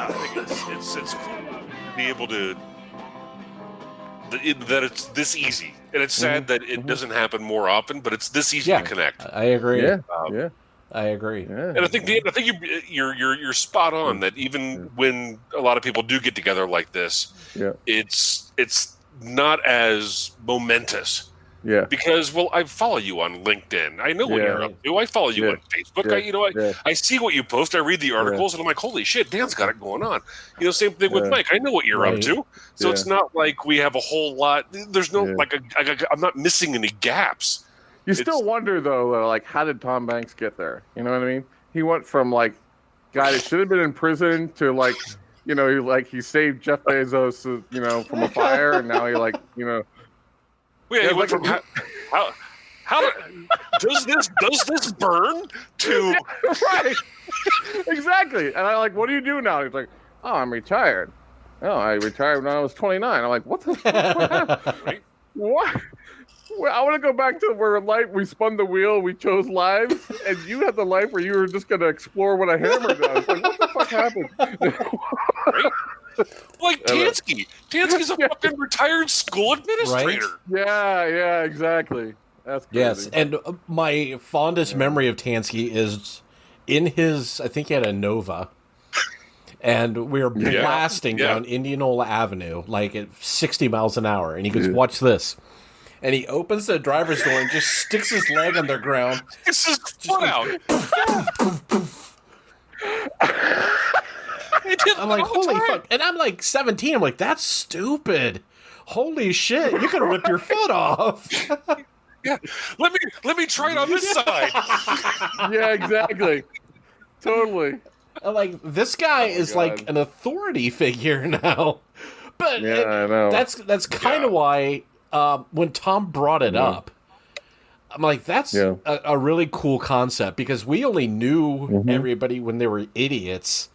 I think it's cool to be able to that it's this easy, and it's sad that it doesn't happen more often, but it's this easy to connect. I agree. Yeah. I agree. Yeah. And I think you're spot on that even when a lot of people do get together like this, it's not as momentous. Yeah. Because, well, I follow you on LinkedIn. I know what you're up to. I follow you on Facebook. I see what you post. I read the articles, and I'm like, holy shit, Dan's got it going on. Same thing with Mike. I know what you're up to. So it's not like we have a whole lot. There's no, I'm not missing any gaps. You still wonder, though, like, how did Tom Banks get there? You know what I mean? He went from, like, guy that should have been in prison to, like, he saved Jeff Bezos, from a fire, and now he, he went from how does this burn to right? Exactly. And I'm like, what do you do now? He's like, oh, I'm retired. Oh, I retired when I was 29. I'm like, what the fuck? Right? What? Well, I want to go back to where we spun the wheel, we chose lives, and you had the life where you were just going to explore what a hammer does. Like, what the fuck happened? Right? Like Tansky. Tansky's a fucking retired school administrator. Right? Yeah, exactly. That's crazy. Yes, and my fondest memory of Tansky is in his, I think he had a Nova, and we were blasting down Indianola Avenue, like at 60 miles an hour, and he goes, watch this. And he opens the driver's door and just sticks his leg on the ground. It's just foot out. I'm like, holy fuck. And I'm like 17. I'm like, that's stupid. Holy shit. You could rip your foot off. Yeah. Let me try it on this side. Yeah, exactly. Totally. I'm like, this guy is like an authority figure now. But I know. That's kind of why when Tom brought it up, I'm like, that's a really cool concept, because we only knew everybody when they were idiots.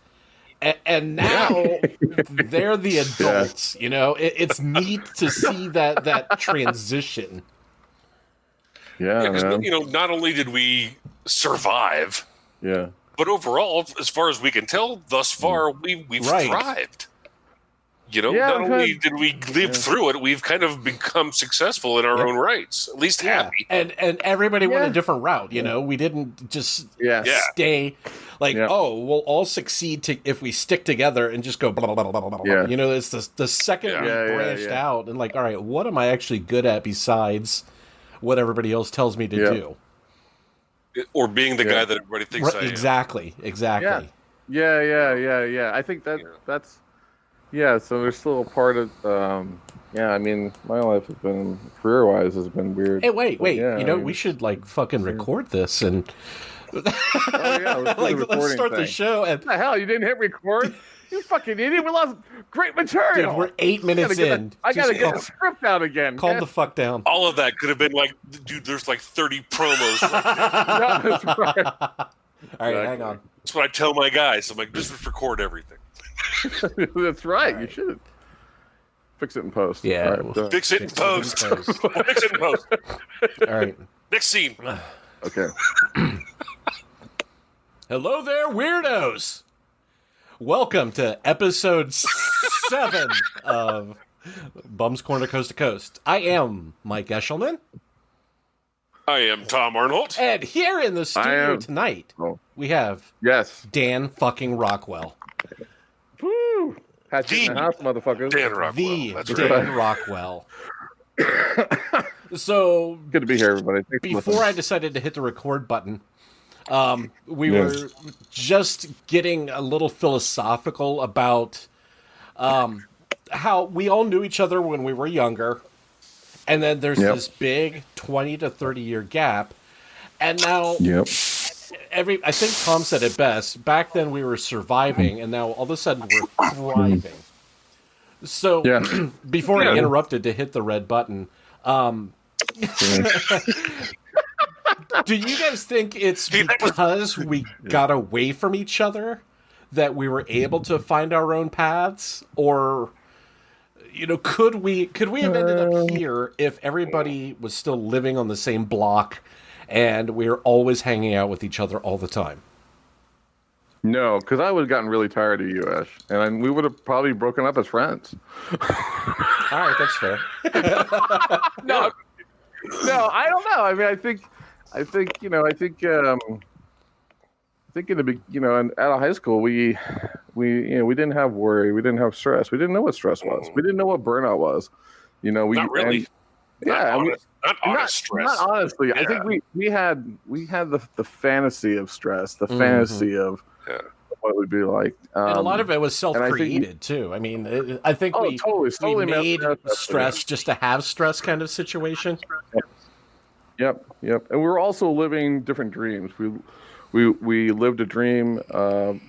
And now they're the adults, It's neat to see that transition. Yeah, because not only did we survive, but overall, as far as we can tell, thus far we've thrived. Not only did we live through it, we've kind of become successful in our own rights, at least happy. And everybody went a different route. We didn't just stay like, we'll all succeed if we stick together and just go blah, blah, blah, blah, blah, blah. It's the second we branched out and like, all right, what am I actually good at besides what everybody else tells me to do? Or being the guy that everybody thinks I am. Exactly. Yeah. I think that's... Yeah, so there's still a part of, I mean, my life has been, career-wise, has been weird. Hey, wait, we should, fucking record this and... let's start the show. And... What the hell, you didn't hit record? You fucking idiot, we lost great material! Dude, we're 8 minutes in. I gotta get the script out again. Calm the fuck down. All of that could have been like, dude, there's 30 promos. That's right. All right, hang on. That's what I tell my guys. I'm like, just record everything. That's right. You should fix it in post. Yeah, right, fix it in post. Fix it in post. All right. Next scene. Okay. Hello there, weirdos. Welcome to episode 7 of Bum's Corner Coast to Coast. I am Mike Eshelman. I am Tom Arnold. And here in the studio tonight, we have Dan fucking Rockwell. Woo! Hatchet in the house, motherfuckers. Dan Rockwell. Rockwell. So good to be here, everybody. Thanks before I decided to hit the record button, we were just getting a little philosophical about how we all knew each other when we were younger, and then there's this big 20 to 30 year gap, and now I think Tom said it best. Back then we were surviving, and now all of a sudden we're thriving. So before I interrupted to hit the red button, do you guys think it's because we got away from each other that we were able to find our own paths, or could we have ended up here if everybody was still living on the same block and we were always hanging out with each other all the time? No, because I would have gotten really tired of you, Ash, and we would have probably broken up as friends. All right, that's fair. No, I don't know. I mean, I think in the out of high school, we didn't have worry, we didn't have stress, we didn't know what stress was, we didn't know what burnout was. Not really. Not honest stress. Not honestly. Yeah. I think we had the fantasy of stress, the fantasy of what it would be like. And a lot of it was self-created too. I mean, I think we made stress just to have stress kind of situation. Yep. And we were also living different dreams. We lived a dream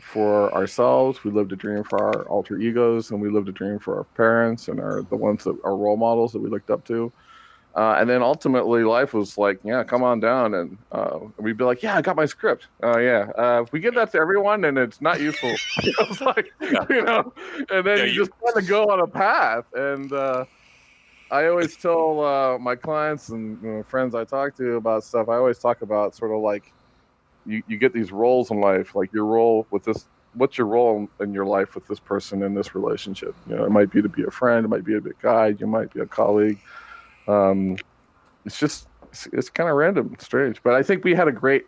for ourselves. We lived a dream for our alter egos, and we lived a dream for our parents and the ones that are role models that we looked up to. And then ultimately, life was like, yeah, come on down, and we'd be like, yeah, I got my script. If we give that to everyone, then it's not useful. It's like, and then you just kind of go on a path. And I always tell my clients and friends I talk to about stuff. I always talk about sort of like you get these roles in life, like your role with this. What's your role in your life with this person in this relationship? It might be to be a friend, it might be a big guide, you might be a colleague. It's kind of random, strange, but I think we had a great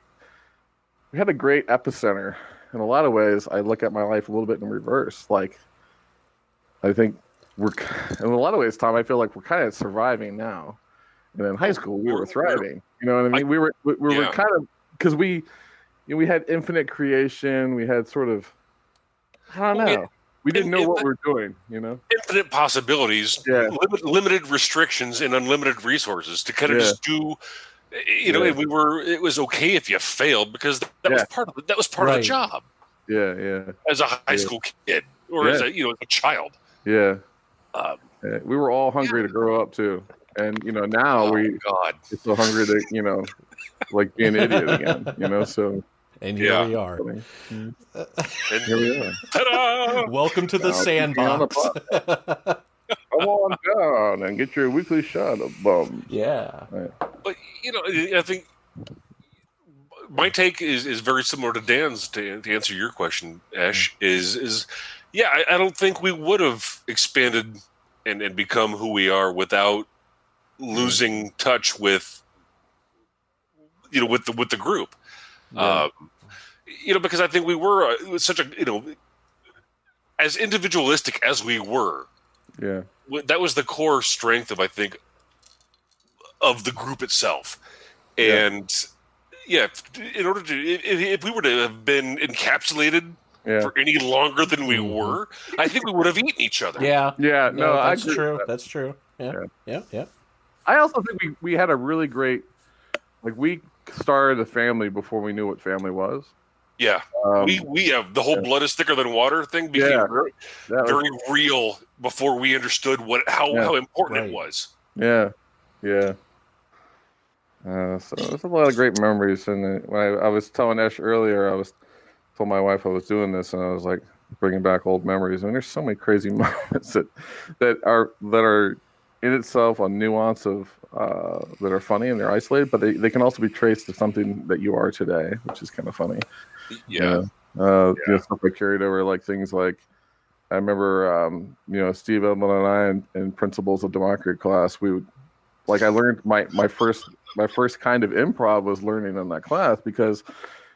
epicenter. In a lot of ways, I look at my life a little bit in reverse. Like, I think in a lot of ways, Tom, I feel like we're kind of surviving now. And in high school, we were thriving. You know what I mean? We were kind of, because we had infinite creation. We had sort of, I don't know. We didn't know what we were doing, Infinite possibilities, limited restrictions, and unlimited resources to kind of just do. It was okay if you failed because that was part of it. That was part of the job. Yeah. As a high school kid, or as a child. Yeah. We were all hungry to grow up too, and now we're so hungry to like be an idiot again. So. And here we are. And here we are. Ta-da! Welcome to the sandbox. Come on down and get your weekly shot of bums. Yeah. Right. But I think my take is very similar to Dan's. To answer your question, Ash, I don't think we would have expanded and become who we are without losing touch with with the group. Yeah. Because I think we were such a as individualistic as we were. Yeah, that was the core strength of, I think, of the group itself. And in order to, if we were to have been encapsulated for any longer than we were, I think we would have eaten each other. Yeah. No, that's true. That's true. Yeah. I also think we had a really great, like, we started a family before we knew what family was. Yeah, we have the whole blood is thicker than water thing became very real before we understood how important it was. Yeah. So there's a lot of great memories, and when I was telling Ash earlier, told my wife I was doing this, and I was like bringing back old memories. And there's so many crazy moments that are in itself a nuance of that are funny and they're isolated, but they can also be traced to something that you are today, which is kind of funny. Stuff I carried over, like things like I remember Steve Edmund and I in Principles of Democracy class, we would, like, I learned my first kind of improv was learning in that class, because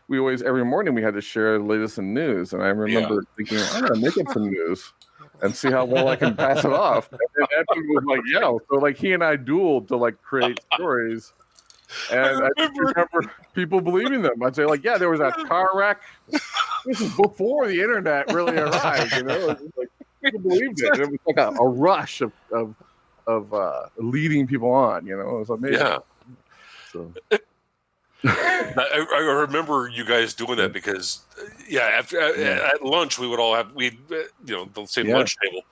we always, every morning we had to share the latest in news, and I remember thinking, I'm gonna make up some news and see how well I can pass it off. And Edmund was like, so like he and I dueled to like create stories. And I just remember people believing them. I'd say, like, there was that car wreck. This is before the internet really arrived. It was like, people believed it. It was like a rush of leading people on. It was amazing. Yeah. So. I remember you guys doing that because, after at lunch we would all have the same lunch table,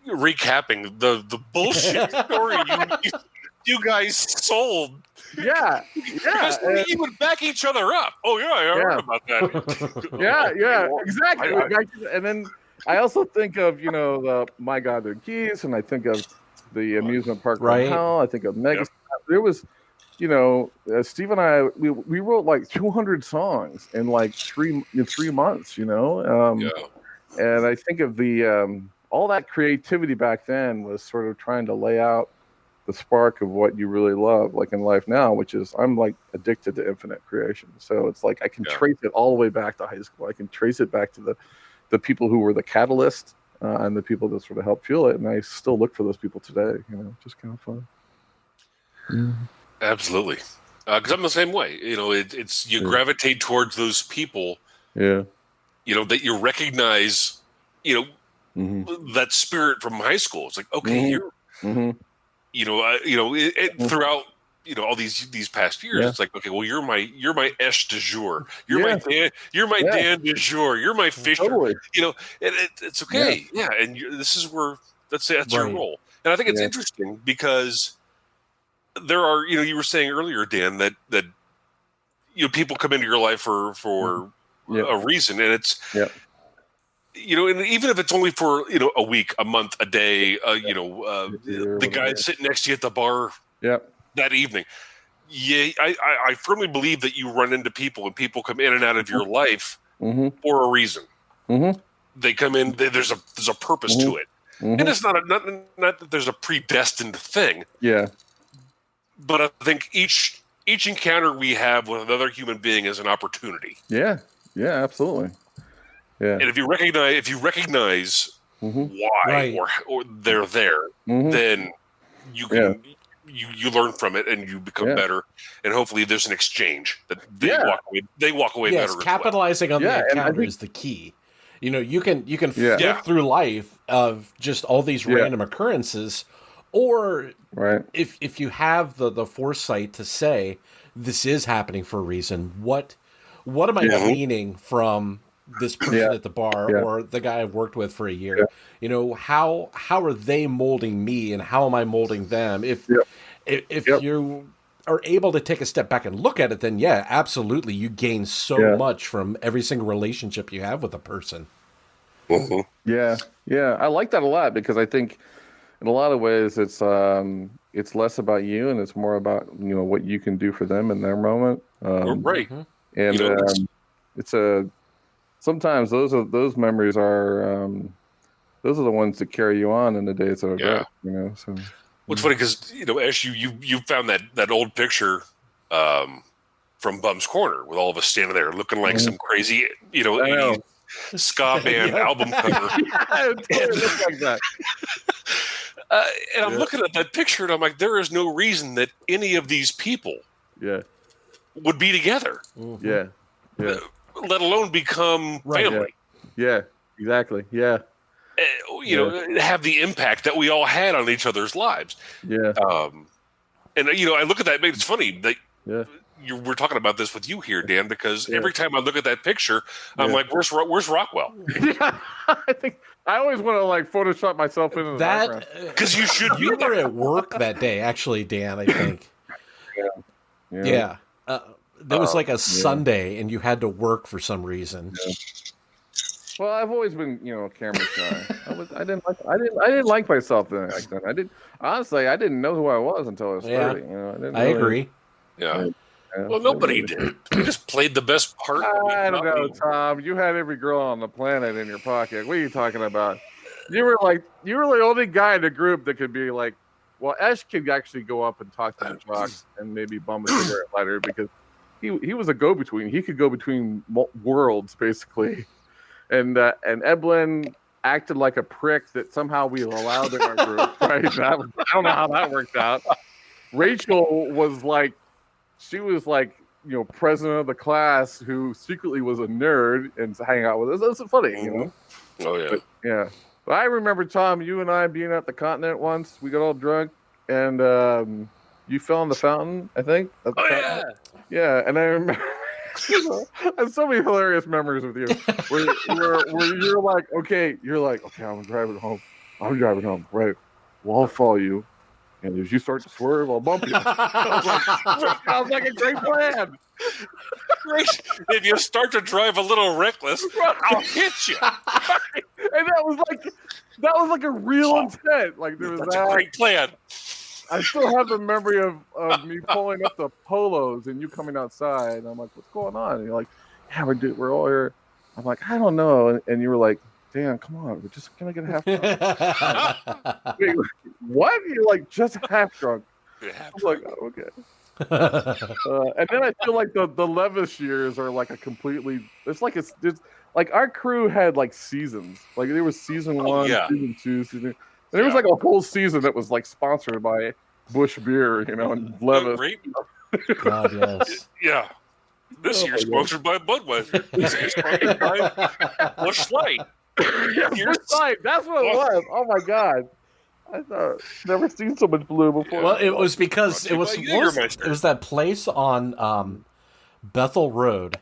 recapping the bullshit story you guys sold. Because we would back each other up. Oh I heard about that. Exactly. And then I also think of the My God, They're Geese, and I think of the amusement park in hell. I think of Mega. Steve and I, we wrote like 200 songs in like 3 months, and I think of the all that creativity back then was sort of trying to lay out the spark of what you really love, like in life now, which is I'm like addicted to infinite creation. So it's like I can trace it all the way back to high school. I can trace it back to the people who were the catalyst and the people that sort of helped fuel it. And I still look for those people today, just kind of fun. Yeah. Absolutely. Because I'm the same way. It's you gravitate towards those people. Yeah. That you recognize, that spirit from high school. It's like, okay, you're, throughout, all these past years, it's like, okay, well, you're my Esh du jour. You're my Dan du jour. You're my Fisher. Totally. It's okay. Yeah. And this is where, that's your role. And I think it's interesting because there are, you were saying earlier, Dan, that people come into your life for a reason, and it's and even if it's only for a week, a month, a day, the guy sitting next to you at the bar that evening. I firmly believe that you run into people, and people come in and out of your life for a reason. They come in. There's a purpose to it, and it's not that there's a predestined thing. Yeah. But I think each encounter we have with another human being is an opportunity. Yeah, absolutely. Yeah. And if you recognize why or they're there, then you can you learn from it and you become better. And hopefully there's an exchange that they walk away better. Capitalizing on the encounter is the key. You can flip through life of just all these random occurrences. Or if you have the foresight to say this is happening for a reason, what am I gleaning from this person at the bar or the guy I've worked with for a year? How are they molding me and how am I molding them? If you are able to take a step back and look at it, then absolutely, you gain so much from every single relationship you have with a person. Yeah, I like that a lot because I think. In a lot of ways, it's less about you and it's more about what you can do for them in their moment. And it's sometimes those memories are those are the ones that carry you on in the days that are good. So what's funny because Ash, you found that old picture from Bum's Corner with all of us standing there looking like some crazy 80s ska band album cover. It looks like that. And I'm looking at that picture, and I'm like, there is no reason that any of these people would be together. Yeah. Let alone become family. Yeah, exactly. Yeah. Have the impact that we all had on each other's lives. Yeah. And I look at that, it's funny that we're talking about this with you here, Dan, because every time I look at that picture, I'm like, where's Rockwell? I think I always want to like Photoshop myself into that because you should. You were at work that day, actually, Dan. I think. Yeah. There was like a Sunday, and you had to work for some reason. Yeah. Well, I've always been, camera shy. I didn't like myself then. I didn't know who I was until I was 30. I agree. Yeah. Well, nobody did. You just played the best part. I don't know, Tom. You had every girl on the planet in your pocket. What are you talking about? You were the only guy in the group that could be like, well, Ash could actually go up and talk to the jocks and maybe bum a cigarette lighter because he was a go-between. He could go between worlds, basically. And Eblin acted like a prick that somehow we allowed in our group. Right? I don't know how that worked out. Rachel was like, she was like, president of the class who secretly was a nerd and hang out with us. That's funny, Oh yeah. But, But I remember, Tom, you and I being at the Continent once. We got all drunk and you fell in the fountain, I think. Yeah. Yeah, and I remember. I have so many hilarious memories with you. Where you're like, okay, I'm driving home. Right. Well, I'll follow you. And as you start to swerve, I'll bump you. Sounds like a great plan. If you start to drive a little reckless, I'll hit you. And that was like a real intent. Like there was That's a great plan. I still have the memory of me pulling up the polos and you coming outside. And I'm like, what's going on? And you're like, yeah, we're all here. I'm like, I don't know. And you were like, Dan, come on, we're just gonna get half drunk. Wait, what? You're like, just half drunk. I'm like, oh, okay. And then I feel like the Levis years are like a completely. It's like our crew had like seasons. Like there was season 1, season 2, season. And there was like a whole season that was like sponsored by Busch Beer, and Levis. God, yes. Yeah. This year's sponsored by Budweiser. This year's sponsored by Busch Light. Busch Light. That's what it was. Oh my God. I thought never seen so much blue before. Well, it was because it was that place on Bethel Road.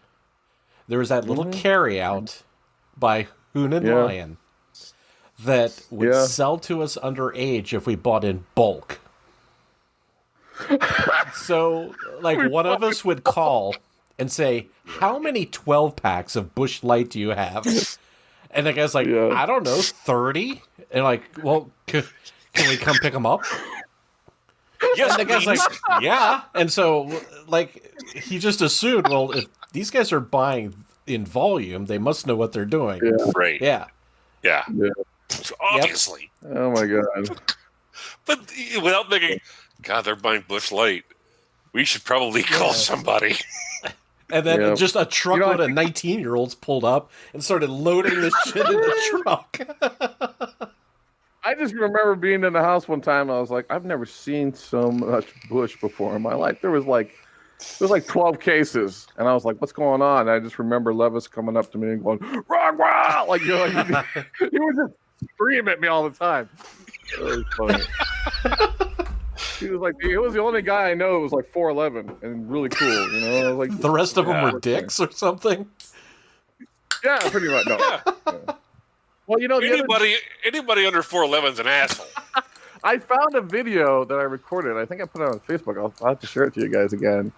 There was that little carryout by Hoon and Lion that would sell to us underage if we bought in bulk. So, like, one of us would call and say, "How many 12-packs of Busch Light do you have?" And the guy's like, "I don't know, 30." And like, well, can we come pick them up? Yes, and the guy's like, yeah. And so, like, he just assumed, well, if these guys are buying in volume, they must know what they're doing. Yeah. Right. Yeah. Obviously. Yep. Oh, my God. But without thinking, God, they're buying Busch Light. We should probably call somebody. And then just a truckload of 19-year-olds pulled up and started loading this shit in the truck. I just remember being in the house one time. And I was like, I've never seen so much Busch before in my life. There was like 12 cases, and I was like, "What's going on?" And I just remember Levis coming up to me and going, "Rockwell!" Like, he would just scream at me all the time. It was funny. He was like, he was the only guy I know who was like 4'11" and really cool. I was like, the rest of them were dicks or something. Yeah, pretty much. No. Yeah. Well, anybody under 4'11" is an asshole. I found a video that I recorded. I think I put it on Facebook. I'll have to share it to you guys again,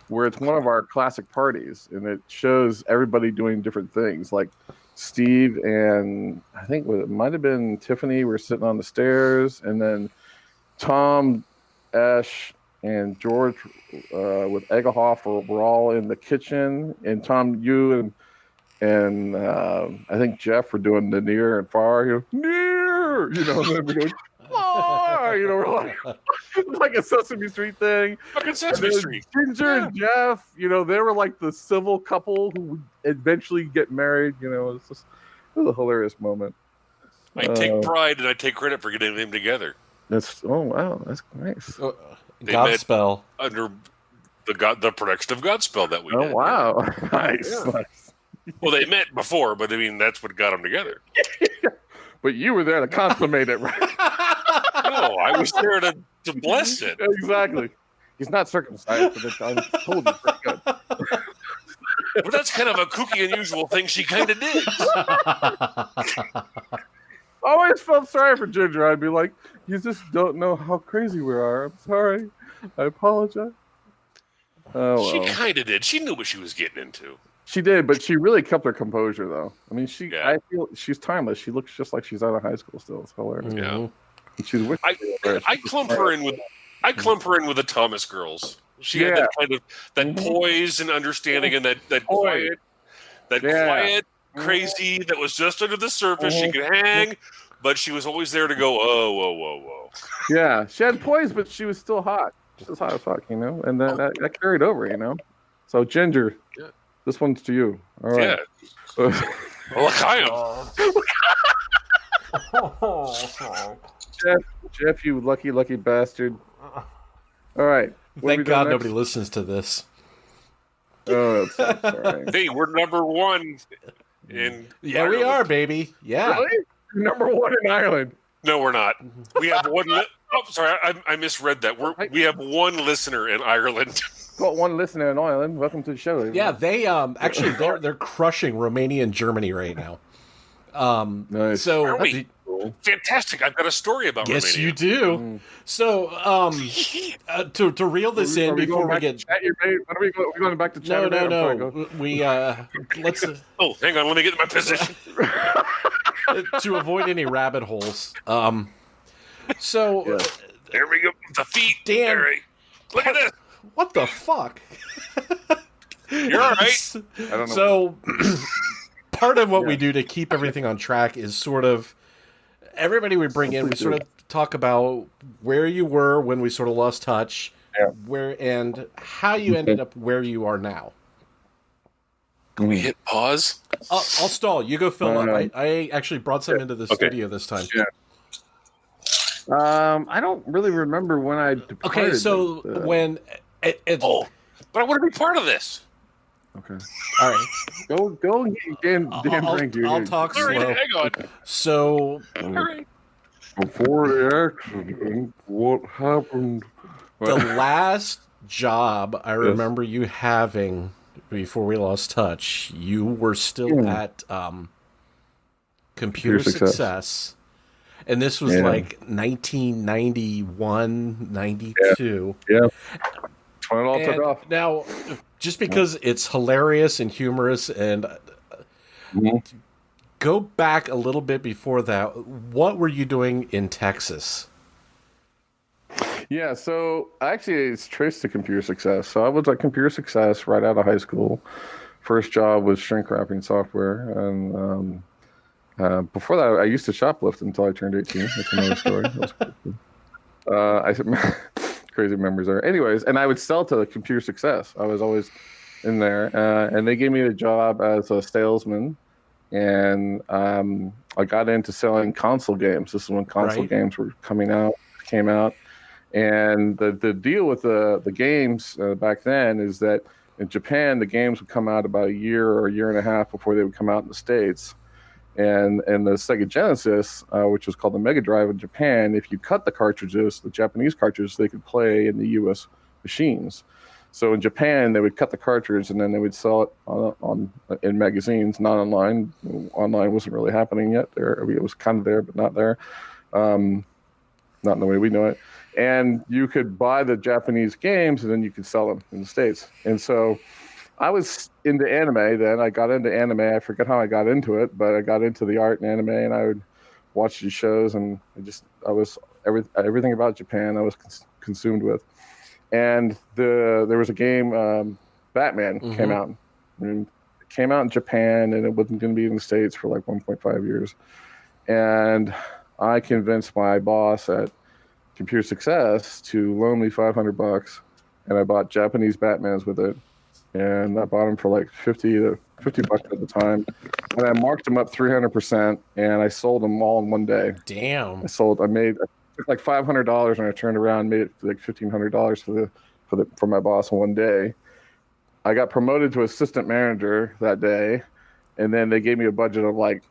where it's one of our classic parties, and it shows everybody doing different things. Like Steve and I think it might have been Tiffany were sitting on the stairs, and then Tom, Ash, and George with Egelhoff were all in the kitchen, and Tom, you and I think Jeff were doing the near and far. Near, and then we're doing far. We're like a Sesame Street thing. Fucking Sesame Street. Ginger and Jeff, they were like the civil couple who would eventually get married. It was a hilarious moment. I take pride and I take credit for getting them together. Wow, that's nice. Godspell under the production of Godspell that we did. Oh wow, nice. Well, they met before, but I mean that's what got them together. But you were there to consummate it, right? No, I was there to bless it. Exactly. He's not circumcised, but I told you pretty good. But that's kind of a kooky, unusual thing she kind of did. I always felt sorry for Ginger. I'd be like, you just don't know how crazy we are. I'm sorry. I apologize. Oh, well. She kind of did. She knew what she was getting into. She did, but she really kept her composure, though. I mean, I feel she's timeless. She looks just like she's out of high school still. It's hilarious. Yeah. And she's with I clump her in with the Thomas girls. She had that kind of poise and understanding and that quiet, crazy that was just under the surface. She could hang, but she was always there to go, oh, whoa, whoa, whoa. Yeah, she had poise, but she was still hot. Just as hot as fuck, and that carried over, So Ginger, this one's to you. All right. Yeah. Well, I am. Jeff, you lucky bastard. All right. Thank God nobody listens to this. Oh, that's sorry. Hey, we're number one in Ireland. We are, baby. Yeah. Really? Number one in Ireland. No, we're not. We have one. Sorry, I misread that. We have one listener in Ireland. Got one listener in Ireland. Welcome to the show. Yeah, they actually they're crushing Romania and Germany right now. Nice. So fantastic! I've got a story about Romania. Yes, you do. So to reel this in before we get, are we going back to chat? No. We let's. Oh, hang on. Let me get in my position. To avoid any rabbit holes. So there we go. The feet, Dan. Gary. Look at this. What the fuck? You're all right. I don't know. So, part of what we do to keep everything on track is sort of everybody we bring in. We sort of talk about where you were when we sort of lost touch, where and how you ended up where you are now. Can we hit pause? I'll stall. You go fill up. I actually brought some into the studio this time. Yeah. I don't really remember when I departed. Okay, so when but I want to be part of this. Okay. All right. Go, Dan. I'll talk slow. Hang on. So, before the accident, what happened? the last job I remember you having before we lost touch, you were still at Computer Success. And this was like 1991, 92. Yeah. When it all took off. Now, just because it's hilarious and humorous, and go back a little bit before that, what were you doing in Texas? Yeah, so actually it's traced to Computer Success. So I was at Computer Success right out of high school. First job was shrink wrapping software. And before that, I used to shoplift until I turned 18. That's another story. Crazy memories there. Anyways, and I would sell to the Computer Success. I was always in there. And they gave me a job as a salesman. And I got into selling console games. This is when console games were came out. And the deal with the games back then is that in Japan, the games would come out about a year or a year and a half before they would come out in the States. And the Sega Genesis, which was called the Mega Drive in Japan, if you cut the cartridges, the Japanese cartridges, they could play in the U.S. machines. So in Japan, they would cut the cartridge and then they would sell it in magazines, not online. Online wasn't really happening yet. It was kind of there, but not there. Not in the way we know it. And you could buy the Japanese games and then you could sell them in the States. And so I was into anime then. I got into anime. I forget how I got into it, but I got into the art and anime, and I would watch these shows, and I was everything about Japan I was consumed with. And there was a game, Batman came out. And it came out in Japan, and it wasn't going to be in the States for like 1.5 years. And I convinced my boss at Computer Success to loan me $500, and I bought Japanese Batmans with it. And I bought them for like $50 at the time, and I marked them up 300%, and I sold them all in one day. Damn! I took like $500, and I turned around and made it like $1,500 for my boss in one day. I got promoted to assistant manager that day, and then they gave me a budget of like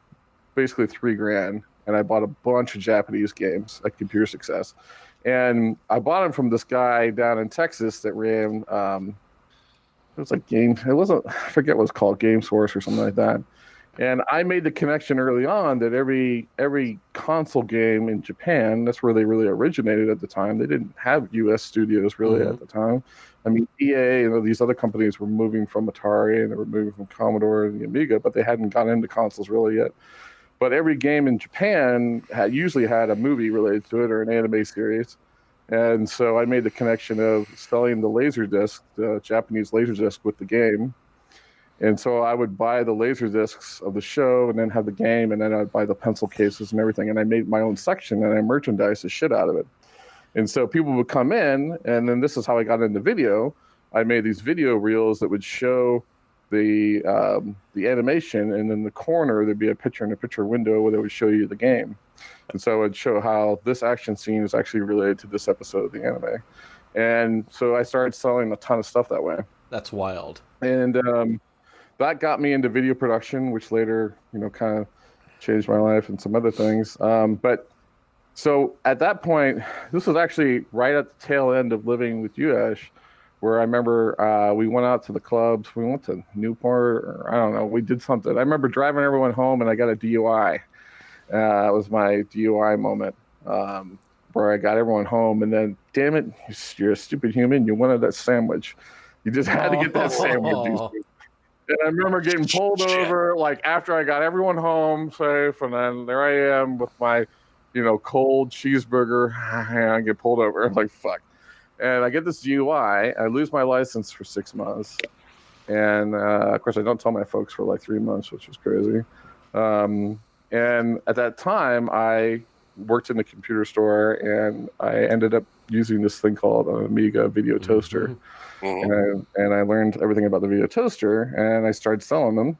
basically $3,000, and I bought a bunch of Japanese games at Computer Success, and I bought them from this guy down in Texas that ran. It was like I forget what it's called, Game Source or something like that. And I made the connection early on that every console game in Japan, that's where they really originated at the time. They didn't have U.S. studios really at the time. I mean, EA and these other companies were moving from Atari and they were moving from Commodore and the Amiga, but they hadn't gotten into consoles really yet. But every game in Japan usually had a movie related to it or an anime series. And so I made the connection of selling the Laserdisc, the Japanese Laserdisc with the game. And so I would buy the Laserdiscs of the show and then have the game, and then I'd buy the pencil cases and everything. And I made my own section and I merchandised the shit out of it. And so people would come in, and then this is how I got into video. I made these video reels that would show the animation, and in the corner there'd be a picture-in-a-picture window where they would show you the game. And so it'd show how this action scene is actually related to this episode of the anime. And so I started selling a ton of stuff that way. That's wild. And that got me into video production, which later, kind of changed my life and some other things. But so at that point, this was actually right at the tail end of living with you, Ash, where I remember we went out to the clubs. We went to Newport, or I don't know. We did something. I remember driving everyone home, and I got a DUI. It was my DUI moment, where I got everyone home, and then, damn it, you're a stupid human. You wanted that sandwich. You just had to get that sandwich. And I remember getting pulled over, like after I got everyone home safe, and then there I am with my cold cheeseburger. And I get pulled over. I'm like, fuck. And I get this DUI. I lose my license for 6 months. And of course, I don't tell my folks for like 3 months, which was crazy. And at that time, I worked in a computer store, and I ended up using this thing called an Amiga video toaster. And I learned everything about the video toaster, and I started selling them.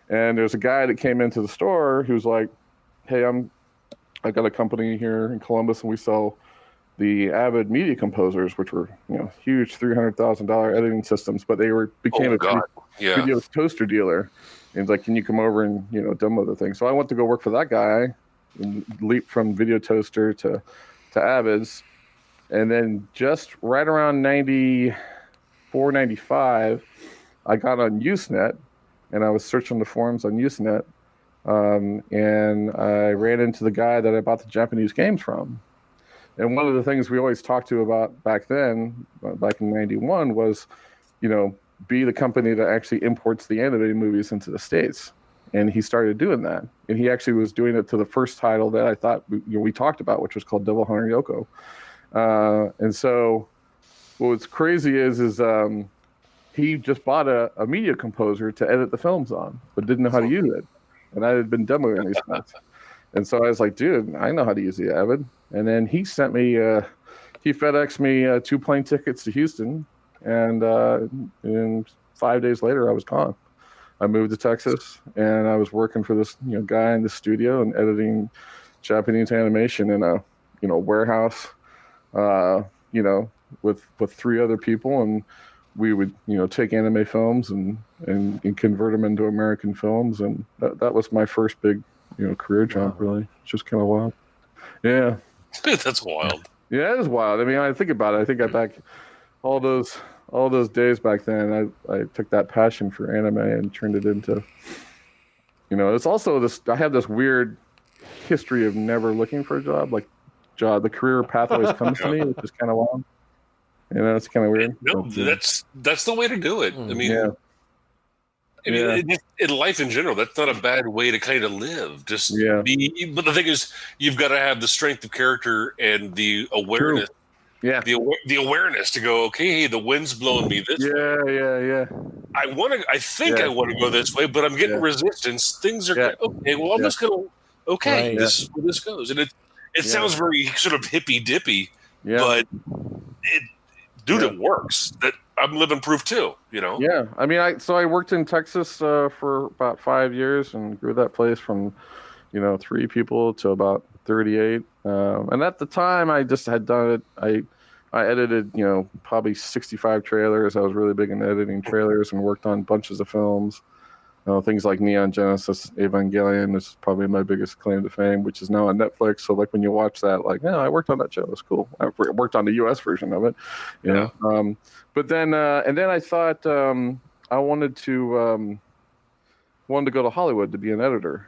And there's a guy that came into the store who's like, hey, I got a company here in Columbus, and we sell the Avid Media Composers, which were huge $300,000 editing systems, but they became a video toaster dealer. And he's like, can you come over and demo the thing? So I went to go work for that guy, and leap from video toaster to Avids, and then just right around 94, 95, I got on Usenet, and I was searching the forums on Usenet, and I ran into the guy that I bought the Japanese games from. And one of the things we always talked to about back then, back in 91, was, be the company that actually imports the animated movies into the States. And he started doing that. And he actually was doing it to the first title that I thought we talked about, which was called Devil Hunter Yoko. And so what's crazy is he just bought a media composer to edit the films on, but didn't know how to use it. And I had been demoing these things. And so I was like, dude, I know how to use the Avid. And then he sent me, he FedExed me 2 plane tickets to Houston. And 5 days later, I was gone. I moved to Texas, and I was working for this guy in the studio and editing Japanese animation in a warehouse, with 3 other people, and we would take anime films and convert them into American films, and that was my first big career jump. Really, it's just kind of wild. Yeah, that's wild. Yeah, it is wild. I mean, I think about it. I think back all those days back then. I took that passion for anime and turned it into. It's also this. I have this weird history of never looking for a job. Like, the career path always comes to me, which is kind of wild. It's kind of weird. No, that's the way to do it. I mean, in life in general, that's not a bad way to kind of live. But the thing is, you've got to have the strength of character and the awareness. True. Yeah, the awareness to go, okay, hey, the wind's blowing me this way. Yeah. I think I want to go this way, but I'm getting resistance. Things are okay. Well, I'm just gonna this is where this goes, and it sounds very sort of hippy dippy, but it works. That I'm living proof too. Yeah, I mean, I worked in Texas for about 5 years and grew that place from 3 people to about 38. And at the time, I just had done it. I edited, probably 65 trailers. I was really big in editing trailers and worked on bunches of films. Things like Neon Genesis Evangelion is probably my biggest claim to fame, which is now on Netflix. So, like, when you watch that, like, I worked on that show. It's cool. I worked on the U.S. version of it. But then, and then I thought I wanted to go to Hollywood to be an editor.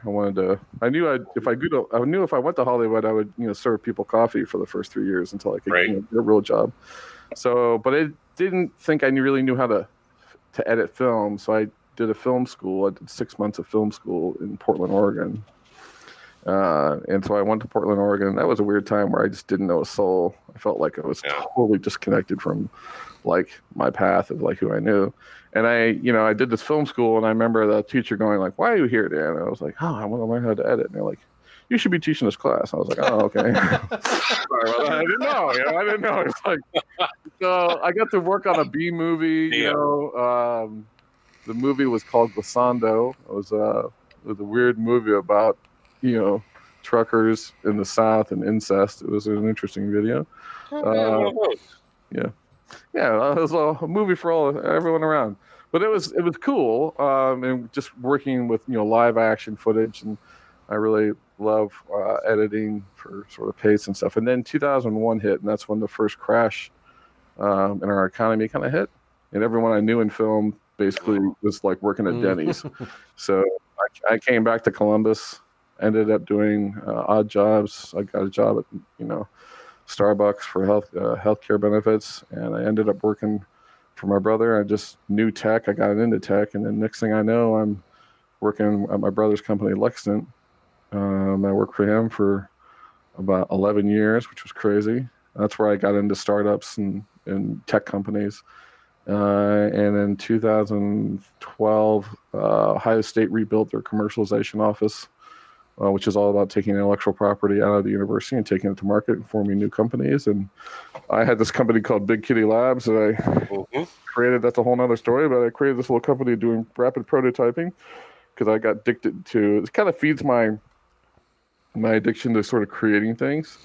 I knew if I went to Hollywood, I would serve people coffee for the first 3 years until I could get a real job. So, but I didn't think I really knew how to edit film. So I did a film school. I did 6 months of film school in Portland, Oregon. And so I went to Portland, Oregon. That was a weird time where I just didn't know a soul. I felt like I was totally disconnected from like my path of like who I knew. And I did this film school, and I remember the teacher going like, "Why are you here, Dan?" And I was like, "Oh, I want to learn how to edit." And they're like, "You should be teaching this class." I was like, "Oh, okay." Sorry about that. I didn't know. I didn't know. It's like, so I got to work on a B movie. The movie was called Glissando. It was a weird movie about truckers in the South and incest. It was an interesting video. Yeah, it was a movie for everyone around. But it was cool, and just working with live action footage, and I really love editing for sort of pace and stuff. And then 2001 hit, and that's when the first crash in our economy kind of hit, and everyone I knew in film basically was like working at Denny's. So I came back to Columbus, ended up doing odd jobs. I got a job at Starbucks for healthcare benefits, and I ended up working for my brother. I just knew tech. I got into tech, and then next thing I know, I'm working at my brother's company, Lexington. I worked for him for about 11 years, which was crazy. That's where I got into startups and tech companies. And in 2012, Ohio State rebuilt their commercialization office, which is all about taking intellectual property out of the university and taking it to market and forming new companies. And I had this company called Big Kitty Labs that I created. That's a whole nother story, but I created this little company doing rapid prototyping because I got addicted to it. Kind of feeds my addiction to sort of creating things.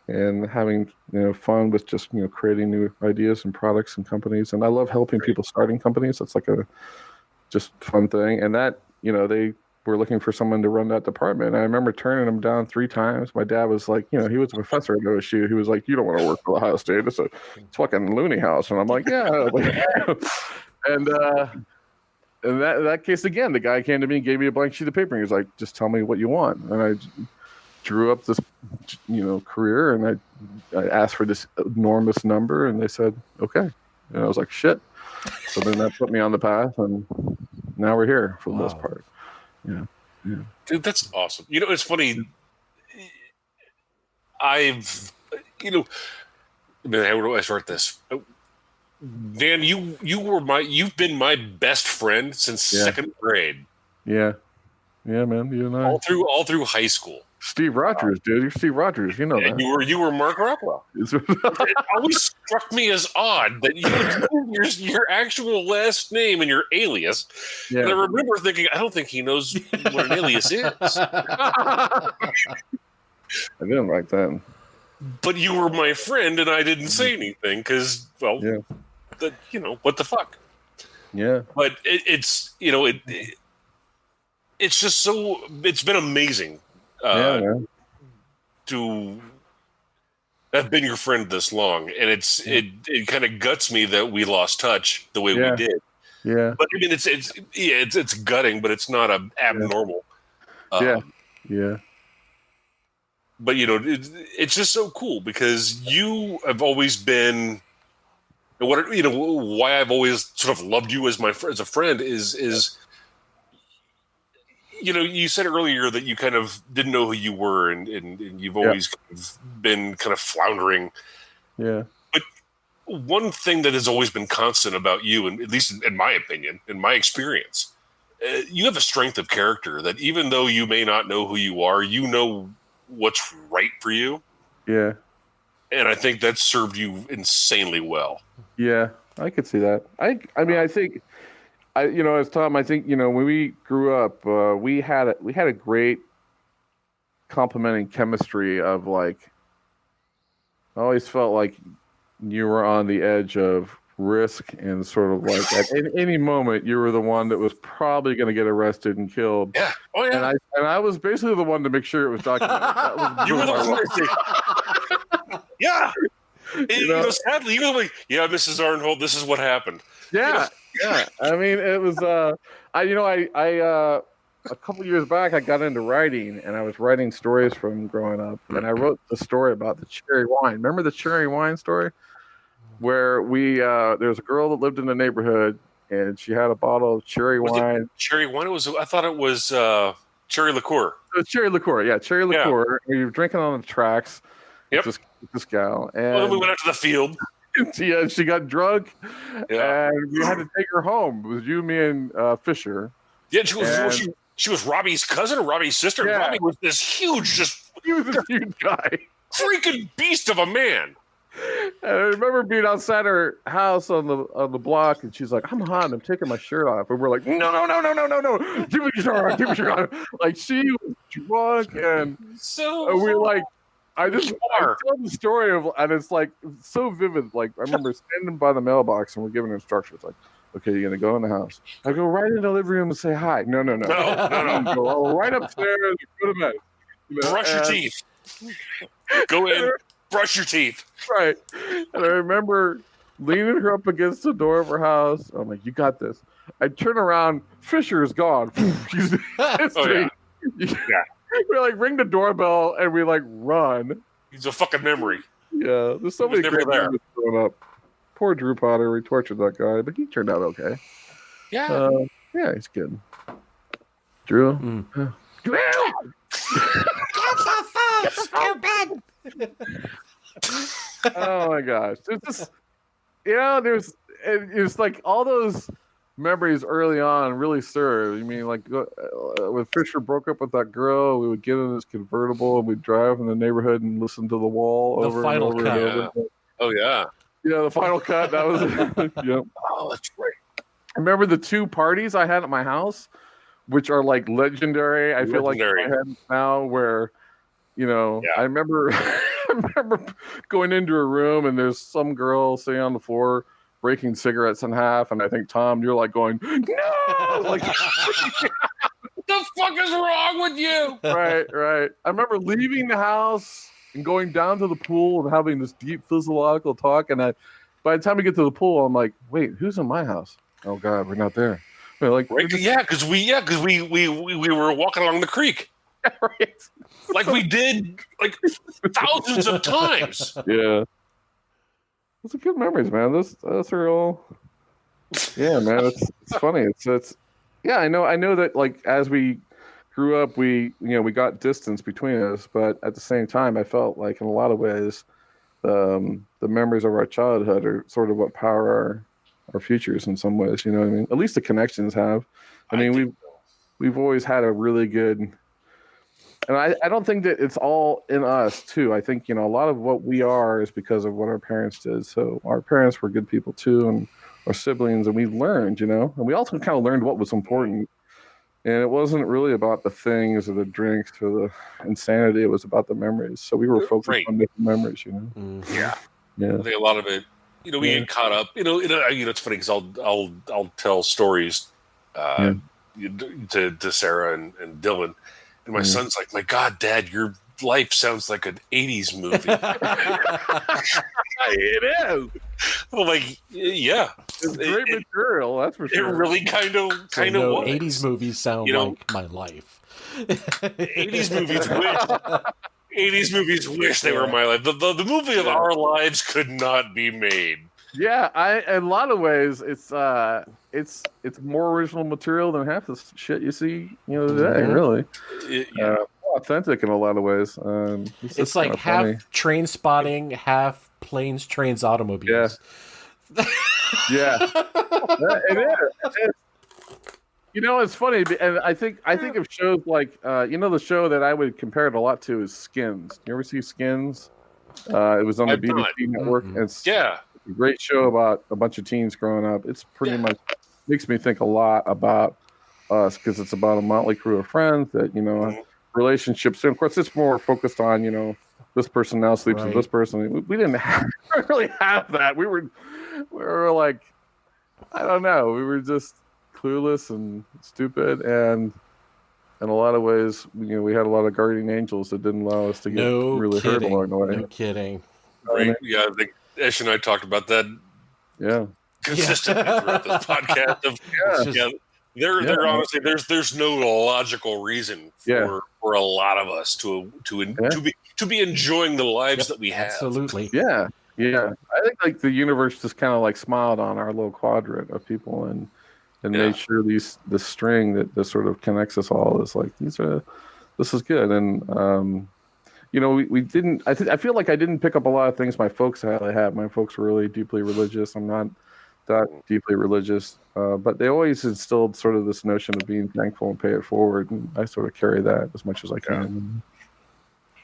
And having fun with just creating new ideas and products and companies, and I love helping people starting companies. That's like a just fun thing. And that they were looking for someone to run that department. And I remember turning them down 3 times. My dad was like, he was a professor at OSU. He was like, "You don't want to work for Ohio State. It's fucking loony house." And I'm like, "Yeah." And in that case again, the guy came to me and gave me a blank sheet of paper. And he was like, "Just tell me what you want." And I drew up this career, and I asked for this enormous number, and they said okay, and I was like, shit. So then that put me on the path, and now we're here for the most part. Yeah. Dude, that's awesome. It's funny. How do I start this? Dan, you've been my best friend since 2nd grade. Yeah, man. You and I all through high school. Steve Rogers, dude. You're Steve Rogers. You know that. You were Mark Rockwell. It always struck me as odd that you your actual last name and your alias. Yeah. And I remember thinking, I don't think he knows what an alias is. I didn't like that. But you were my friend, and I didn't say anything because, what the fuck? Yeah. But it's just so. It's been amazing. To have been your friend this long, and it kind of guts me that we lost touch the way we did. Yeah, but I mean it's gutting, but it's not abnormal. Yeah. But it's just so cool because you have always been, why I've always sort of loved you as a friend is. You said earlier that you kind of didn't know who you were, and you've always kind of been kind of floundering. Yeah. But one thing that has always been constant about you, and at least in my opinion, in my experience, you have a strength of character that even though you may not know who you are, you know what's right for you. Yeah. And I think that served you insanely well. Yeah, I could see that. I mean, I think... as Tom, I think when we grew up, we had a great complementing chemistry of I always felt like you were on the edge of risk and sort of at any moment you were the one that was probably going to get arrested and killed. Yeah. Oh yeah. And I was basically the one to make sure it was documented. You were the one. Yeah. Sadly, you were like, "Yeah, Mrs. Arnhold, this is what happened." Yeah. Yeah, I mean, it was. A couple years back, I got into writing, and I was writing stories from growing up, and I wrote the story about the cherry wine. Remember the cherry wine story, where there was a girl that lived in the neighborhood, and she had a bottle of cherry wine. Cherry wine? I thought it was cherry liqueur. It was cherry liqueur, yeah, cherry liqueur. Yeah. You were drinking on the tracks. Yep. With this gal, and then we went out to the field. Yeah, she got drunk, and we had to take her home. It was you, me, and Fisher. Yeah, she was Robbie's cousin or Robbie's sister. Yeah. Robbie was this huge, he was this huge guy, freaking beast of a man. And I remember being outside her house on the block, and she's like, "I'm hot. I'm taking my shirt off," and we're like, "No, give me your shirt on, give me your shirt on." Like she was drunk, and we're like. I tell the story of, and it's so vivid. I remember standing by the mailbox and we're giving instructions okay, you're gonna go in the house. I go right in the living room and say hi. No. Go right upstairs. Go to bed. Brush your teeth. Go in. Brush your teeth. Right. And I remember leaning her up against the door of her house. I'm like, "You got this." I turn around. Fisher is gone. She's history. Yeah. We ring the doorbell and we run. He's a fucking memory. Yeah, there's so many great memories growing up. Poor Drew Potter, we tortured that guy, but he turned out okay. Yeah, yeah, he's good. Drew, Drew, get the fuck Stupid. Oh my gosh. There's just, it's like all those memories early on really serve. I mean, like when Fisher broke up with that girl, we would get in this convertible and we'd drive in the neighborhood and listen to The Wall over and over and over. Oh yeah. Yeah, the final cut. That was yep. Oh, that's right. I remember the 2 parties I had at my house, which are like legendary. I feel like in my head now where, I remember going into a room and there's some girl sitting on the floor breaking cigarettes in half, and I think Tom, you're like going, no, like what the fuck is wrong with you? Right. I remember leaving the house and going down to the pool and having this deep physiological talk, and by the time we get to the pool, I'm like, wait, who's in my house? Oh God, we're not there. We're like, right? Because we were walking along the creek. Right. Like we did like thousands of times. Yeah. Those are good memories, man. Those are all. Yeah, man. It's funny. It's. Yeah, I know that like as we grew up, we got distance between us, but at the same time, I felt like in a lot of ways, the memories of our childhood are sort of what power our futures in some ways. You know what I mean? At least the connections have. I mean, we've always had a really good. And I don't think that it's all in us too. I think, a lot of what we are is because of what our parents did. So our parents were good people too, and our siblings, and we learned, and we also kind of learned what was important. And it wasn't really about the things or the drinks or the insanity. It was about the memories. So we were focused on different memories, Mm-hmm. Yeah. I think a lot of it, we get caught up, it's funny because I'll tell stories to Sarah and Dylan. And my son's like, my God, Dad, your life sounds like an 80s movie. It is. I'm like, yeah. It's great material, that's for sure. It really kind of was. 80s movies sound like my life. 80s movies wish they were my life. The movie of our lives could not be made. Yeah, in a lot of ways, it's more original material than half the shit you see, today. Really, authentic in a lot of ways. It's like half Train Spotting, half Planes, Trains, Automobiles. Yeah, it is. It's funny, and I think of shows like the show that I would compare it a lot to is Skins. You ever see Skins? It was on the BBC network. Mm-hmm. It's a great show about a bunch of teens growing up. It's pretty much makes me think a lot about us because it's about a motley crew of friends that relationships. And of course, it's more focused on this person now sleeps with this person. We didn't really have that. We were like, I don't know. We were just clueless and stupid, and in a lot of ways, we had a lot of guardian angels that didn't allow us to get really hurt along the way. No kidding. Right? Yeah, I think Ash and I talked about that. Yeah, consistently throughout this podcast. There honestly, there's no logical reason for a lot of us to be enjoying the lives that we have. Absolutely. Yeah. I think like the universe just kind of like smiled on our little quadrant of people and made sure the string that sort of connects us all is like this is good. And we didn't. I feel like I didn't pick up a lot of things my folks had. My folks were really deeply religious. I'm not that deeply religious, but they always instilled sort of this notion of being thankful and pay it forward, and I sort of carry that as much as I can.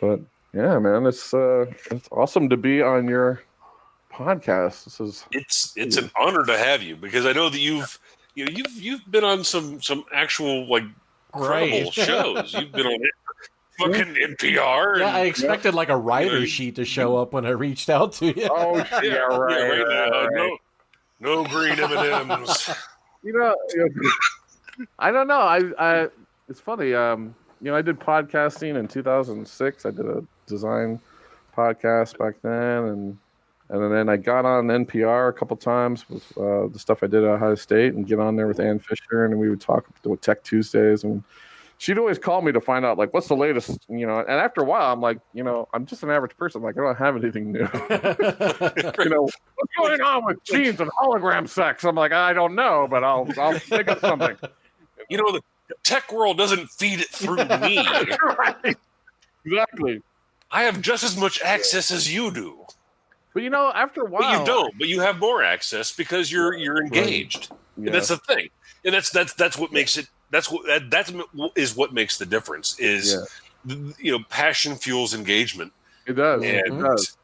But yeah, man, it's awesome to be on your podcast. It's an honor to have you because I know that you've been on some actual like incredible shows. You've been on fucking NPR. Yeah, I expected like a writer sheet to show up when I reached out to you. Oh yeah, right. Right. No green M&Ms. I don't know. I it's funny. I did podcasting in 2006. I did a design podcast back then, and then I got on NPR a couple times with the stuff I did at Ohio State, and get on there with Ann Fisher, and we would talk with Tech Tuesdays, and she'd always call me to find out like what's the latest, and after a while I'm like, I'm just an average person, like I don't have anything new. What's going on with genes and hologram sex? I'm like, I don't know, but I'll think of something. The tech world doesn't feed it through me. Right. Exactly. I have just as much access as you do. But after a while, but you don't. But you have more access because you're engaged, and that's the thing. And that's what makes it. That is what makes the difference. Is passion fuels engagement. It does. It does.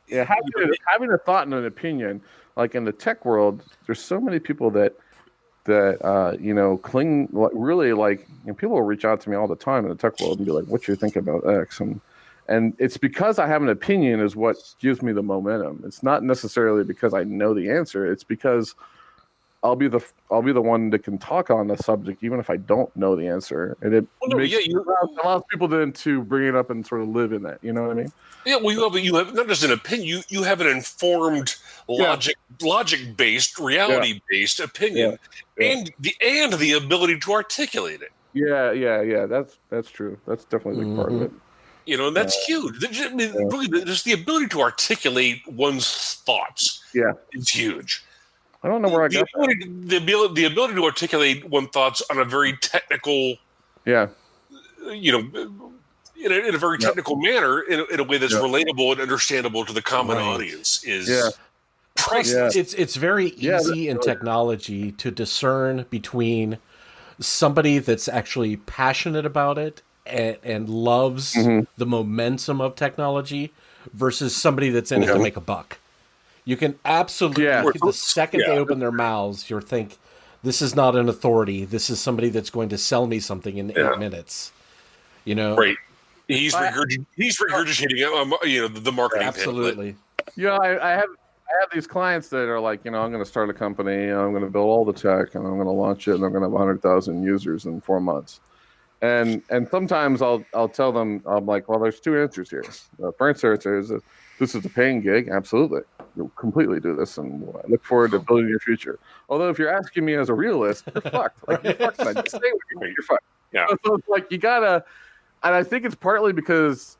Yeah, having a thought and an opinion, like in the tech world, there's so many people that cling really like. People will reach out to me all the time in the tech world and be like, "What you think about X?" And it's because I have an opinion is what gives me the momentum. It's not necessarily because I know the answer. It's because I'll be the one that can talk on the subject even if I don't know the answer, and it allows people then to bring it up and sort of live in that. You know what I mean? Yeah. Well, you have not just an opinion. You have an informed, logic based, reality based opinion, and the ability to articulate it. Yeah. That's true. That's definitely a big part of it. And that's huge. Really, just the ability to articulate one's thoughts. Yeah, is huge. I don't know where I got the ability to articulate one's thoughts on a very technical, in a very technical manner, in a way that's relatable and understandable to the common audience is priceless. It's very easy in technology to discern between somebody that's actually passionate about it and loves the momentum of technology versus somebody that's in it to make a buck. You can absolutely, the second they open their mouths, you'll think, this is not an authority. This is somebody that's going to sell me something in 8 minutes. Right. He's regurgitating the marketing. Absolutely. Pamphlet. I have these clients that are like, I'm going to start a company, and I'm going to build all the tech, and I'm going to launch it, and I'm going to have 100,000 users in 4 months. And sometimes I'll tell them, I'm like, well, there's 2 answers here. The first answer is this is a paying gig. Absolutely. You'll completely do this, and I look forward to building your future. Although if you're asking me as a realist, you're fucked. Like, you're fucked. Stay with me. You're fucked. Yeah. So it's like you gotta, and I think it's partly because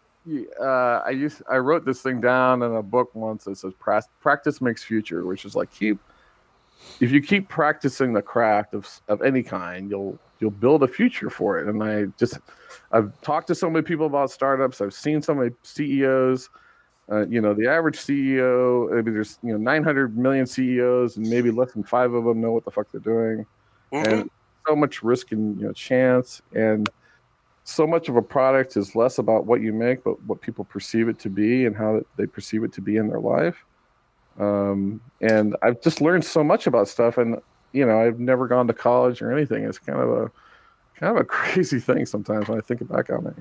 I wrote this thing down in a book once that says practice makes future, which is like if you keep practicing the craft of any kind, you'll build a future for it. And I've talked to so many people about startups. I've seen so many CEOs. The average CEO, I mean, there's 900 million CEOs, and maybe less than 5 of them know what the fuck they're doing, and so much risk and chance, and so much of a product is less about what you make, but what people perceive it to be and how they perceive it to be in their life. And I've just learned so much about stuff, and I've never gone to college or anything. It's kind of a crazy thing sometimes when I think back on it.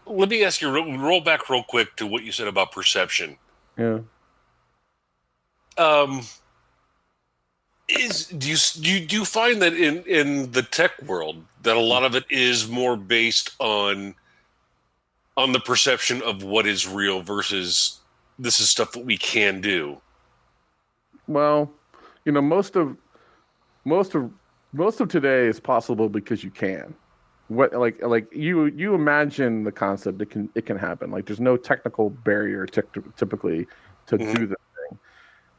Let me ask you, roll back real quick to what you said about perception. Yeah. Do you find that in the tech world that a lot of it is more based on the perception of what is real versus this is stuff that we can do? Well, most of today is possible because you can. What like you imagine the concept, it can happen. Like there's no technical barrier typically to do the thing.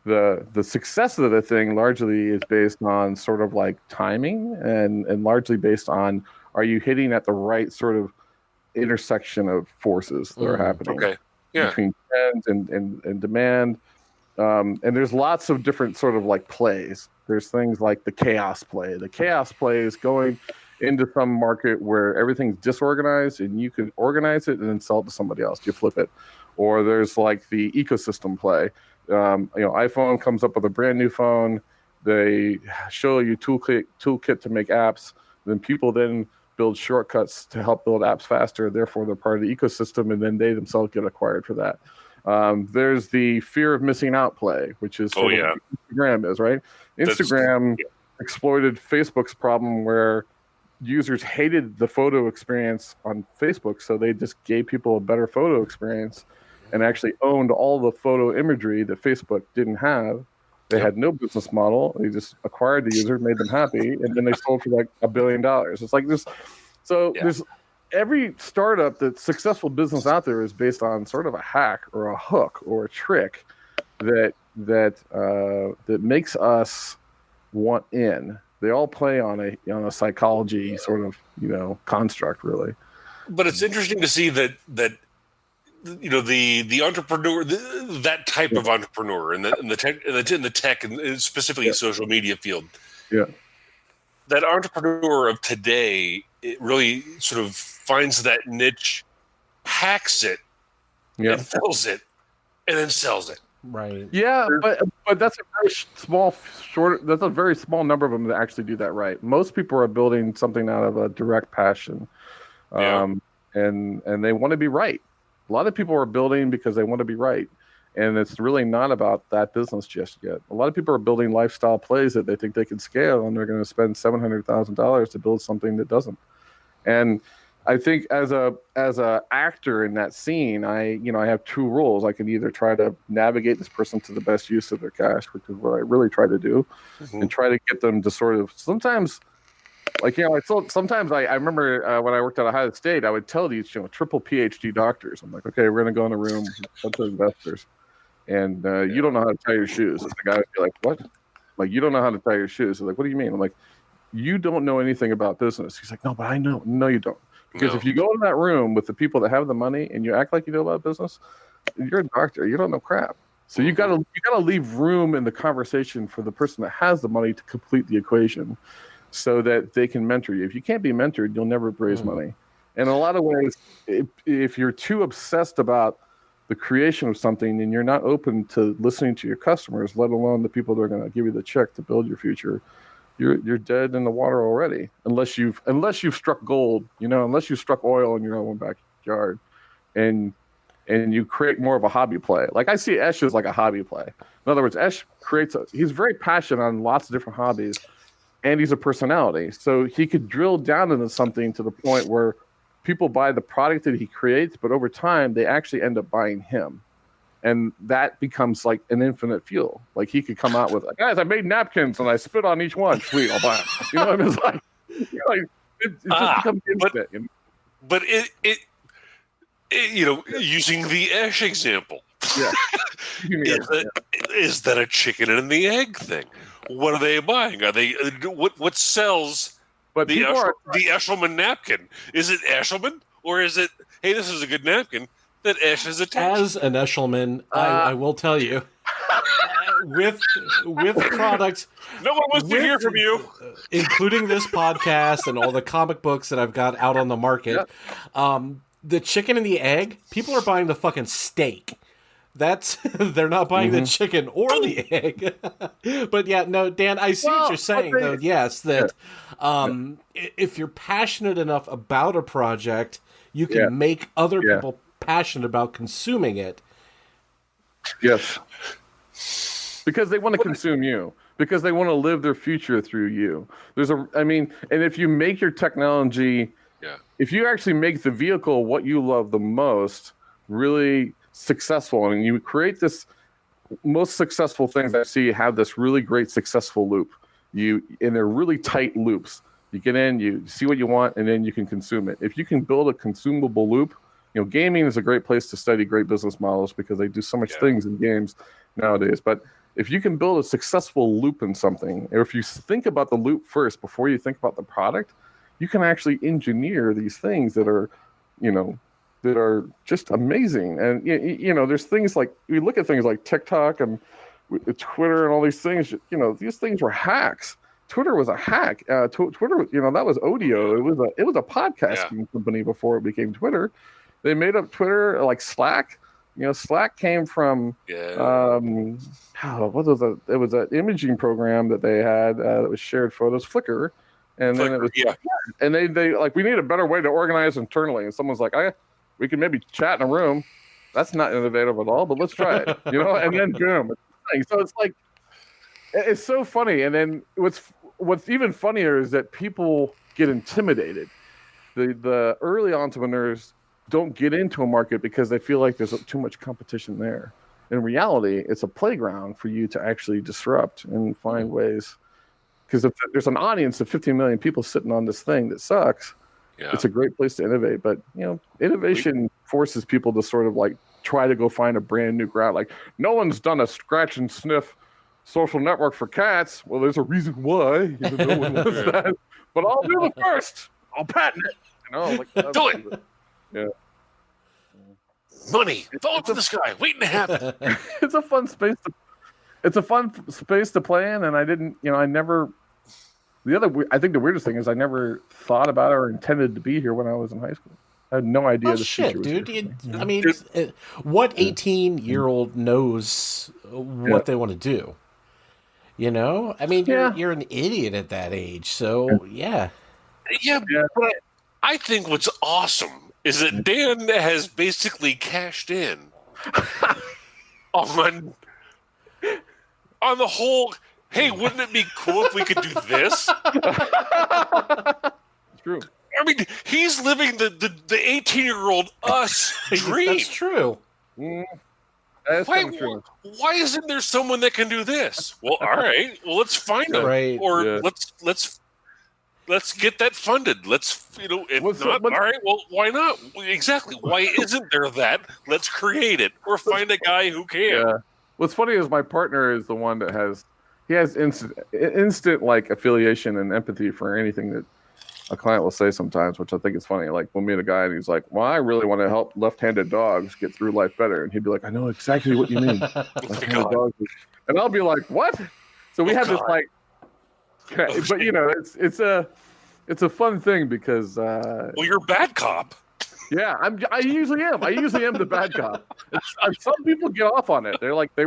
The success of the thing largely is based on sort of like timing and largely based on, are you hitting at the right sort of intersection of forces that are happening between trends and demand. And there's lots of different sort of like plays. There's things like the chaos play. The chaos play is going into some market where everything's disorganized and you can organize it and then sell it to somebody else. You flip it. Or there's like the ecosystem play. iPhone comes up with a brand new phone. They show you toolkit to make apps. Then people then build shortcuts to help build apps faster. Therefore, they're part of the ecosystem, and then they themselves get acquired for that. There's the fear of missing out play, which is what Instagram is, right? Instagram exploited Facebook's problem where users hated the photo experience on Facebook, so they just gave people a better photo experience and actually owned all the photo imagery that Facebook didn't have. They had no business model. They just acquired the user, made them happy, and then they sold for like $1 billion. It's like this. So there's every startup that's successful business out there is based on sort of a hack or a hook or a trick that makes us want in. They all play on a psychology sort of construct, really. But it's interesting to see that the entrepreneur, that type of entrepreneur in the tech and specifically social media field. Yeah. That entrepreneur of today, it really sort of finds that niche, hacks it, and fills it, and then sells it. Right. Yeah, but that's a very small number of them that actually do that right. Most people are building something out of a direct passion, and they want to be right. A lot of people are building because they want to be right. And it's really not about that business just yet. A lot of people are building lifestyle plays that they think they can scale, and they're going to spend $700,000 to build something that doesn't. And I think as a actor in that scene, I have two rules. I can either try to navigate this person to the best use of their cash, which is what I really try to do, and try to get them to sort of sometimes. Sometimes I remember when I worked at Ohio State, I would tell these triple PhD doctors, I'm like, okay, we're going to go in a room with a bunch of investors, and you don't know how to tie your shoes. And the guy would be like, what? Like, you don't know how to tie your shoes? I'm like, what do you mean? I'm like, you don't know anything about business. He's like, no, but I know. No, you don't. Because if you go in that room with the people that have the money and you act like you know about business, you're a doctor. You don't know crap. So you gotta leave room in the conversation for the person that has the money to complete the equation, so that they can mentor you. If you can't be mentored, you'll never raise money. And in a lot of ways, if you're too obsessed about the creation of something and you're not open to listening to your customers, let alone the people that are going to give you the check to build your future, you're dead in the water already. Unless you've struck gold, unless you've struck oil in your own backyard, and you create more of a hobby play. Like I see Esh as like a hobby play. In other words, Esh he's very passionate on lots of different hobbies, and he's a personality. So he could drill down into something to the point where people buy the product that he creates, but over time they actually end up buying him. And that becomes like an infinite fuel. Like he could come out with, guys, I made napkins and I spit on each one. Sweet, I'll buy them. You know what I mean? It's like, it just becomes infinite. But it using the Ash example, is that a chicken and the egg thing? What are they buying? Are they what sells? But the Eshelman napkin, is it Eshelman, or is it, hey, this is a good napkin that Ash has attached? As an Eshelman, I will tell you, with products, no one wants to hear from you, including this podcast and all the comic books that I've got out on the market. The chicken and the egg, people are buying the fucking steak. They're not buying the chicken or the egg. But yeah, no, Dan, I see what you're saying, though. Yes, that if you're passionate enough about a project, you can make other people passionate about consuming it. Yes. Because they want to consume you. Because they want to live their future through you. And if you make your technology, if you actually make the vehicle what you love the most, really successful, and you create this, most successful things I see have this really great successful loop. And they're really tight loops. You get in, you see what you want, and then you can consume it. If you can build a consumable loop, gaming is a great place to study great business models because they do so much things in games nowadays. But if you can build a successful loop in something, or if you think about the loop first before you think about the product, you can actually engineer these things that are, that are just amazing. And there's things like, we look at things like TikTok and Twitter and all these things. These things were hacks. Twitter was a hack. Twitter, that was Odeo. It was a podcasting company before it became Twitter. They made up Twitter like Slack. Slack came from what was it? It was an imaging program that they had that was shared photos, Flickr. And then it was, and they like, we need a better way to organize internally. And someone's like, we can maybe chat in a room. That's not innovative at all, but let's try it, and then boom. So it's like, it's so funny. And then what's even funnier is that people get intimidated. The early entrepreneurs don't get into a market because they feel like there's too much competition there. In reality, it's a playground for you to actually disrupt and find ways. Because if there's an audience of 15 million people sitting on this thing that sucks, it's a great place to innovate. But, innovation forces people to sort of like try to go find a brand new ground. Like, no one's done a scratch and sniff social network for cats. Well, there's a reason why. No one does that. But I'll do it first. I'll patent it. Like, do it. Yeah. money. Fall to the sky, waiting to happen. It's a fun space. It's a fun space to play in, and I didn't. I never. I think the weirdest thing is I never thought about it or intended to be here when I was in high school. I had no idea. Shit, dude. I mean, what 18-year-old knows what they want to do? I mean, you're an idiot at that age. So yeah. But I think what's awesome is that Dan has basically cashed in on the whole. Hey, wouldn't it be cool if we could do this? It's true. I mean, he's living the 18-year-old us dream. That's true. Why isn't there someone that can do this? Well, all right. Well, let's find them. Right. Or let's get that funded. Let's if not, all right. Well, why not? Exactly. Why isn't there that? Let's create it or find a guy who can. Yeah. What's funny is my partner is the one that has instant like affiliation and empathy for anything that a client will say sometimes, which I think is funny. Like we'll meet a guy and he's like, "Well, I really want to help left-handed dogs get through life better," and he'd be like, "I know exactly what you mean." And I'll be like, "What?" So we have this like, but it's a fun thing because well, you're a bad cop. Yeah, I usually am. I usually am the bad cop. Some people get off on it. They're like, They're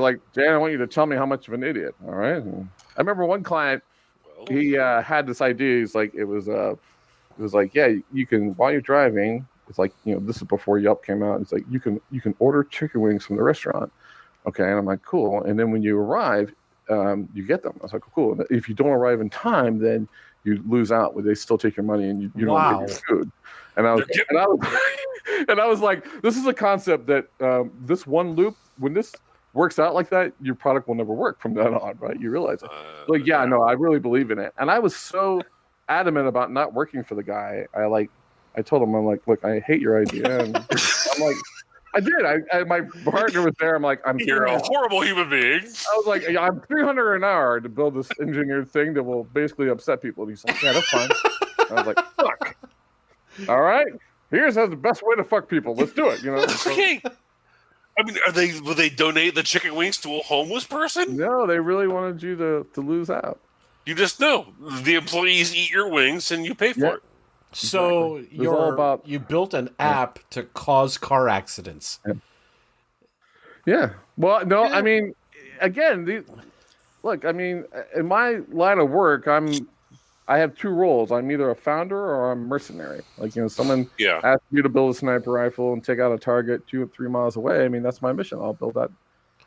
like, "Dan, I want you to tell me how much of an idiot." All right. And I remember one client. He had this idea. He's like, it was like, yeah, you can while you're driving. It's like, this is before Yelp came out. It's like you can order chicken wings from the restaurant. Okay, and I'm like, cool. And then when you arrive, you get them. I was like, cool. And if you don't arrive in time, then you lose out. They still take your money and you don't get your food. And I was like, this is a concept that this one loop, when this works out like that, your product will never work from then on, right? You realize it. I really believe in it. And I was so adamant about not working for the guy. I told him, I'm like, look, I hate your idea. And I'm like, I did. My partner was there. I'm like, you're a horrible human being. I was like, I'm $300 an hour to build this engineered thing that will basically upset people. And he's like, yeah, that's fine. I was like, fuck. All right. Here's the best way to fuck people. Let's do it. Okay. I mean, will they donate the chicken wings to a homeless person? No, they really wanted you to lose out. You just know the employees eat your wings and you pay for it. So you built an app to cause car accidents. Yeah. Well, no, I mean, again, look, I mean, in my line of work, I have two roles. I'm either a founder or I'm a mercenary. Like, someone asks me to build a sniper rifle and take out a target 2 or 3 miles away. I mean, that's my mission. I'll build that.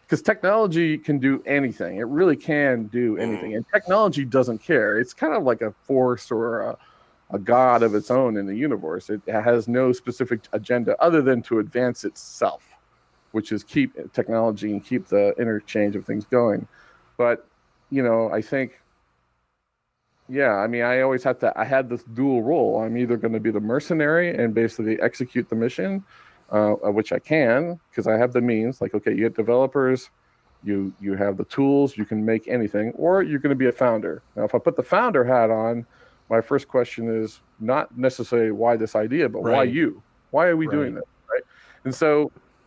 Because technology can do anything. It really can do anything. And technology doesn't care. It's kind of like a force or a god of its own in the universe. It has no specific agenda other than to advance itself, which is keep technology and keep the interchange of things going. But, I think... Yeah, I mean, I had this dual role. I'm either going to be the mercenary and basically execute the mission, which I can, because I have the means. Like, okay, you get developers, you have the tools, you can make anything, or you're going to be a founder. Now, if I put the founder hat on, my first question is not necessarily why this idea, but why you? Why are we doing this, right?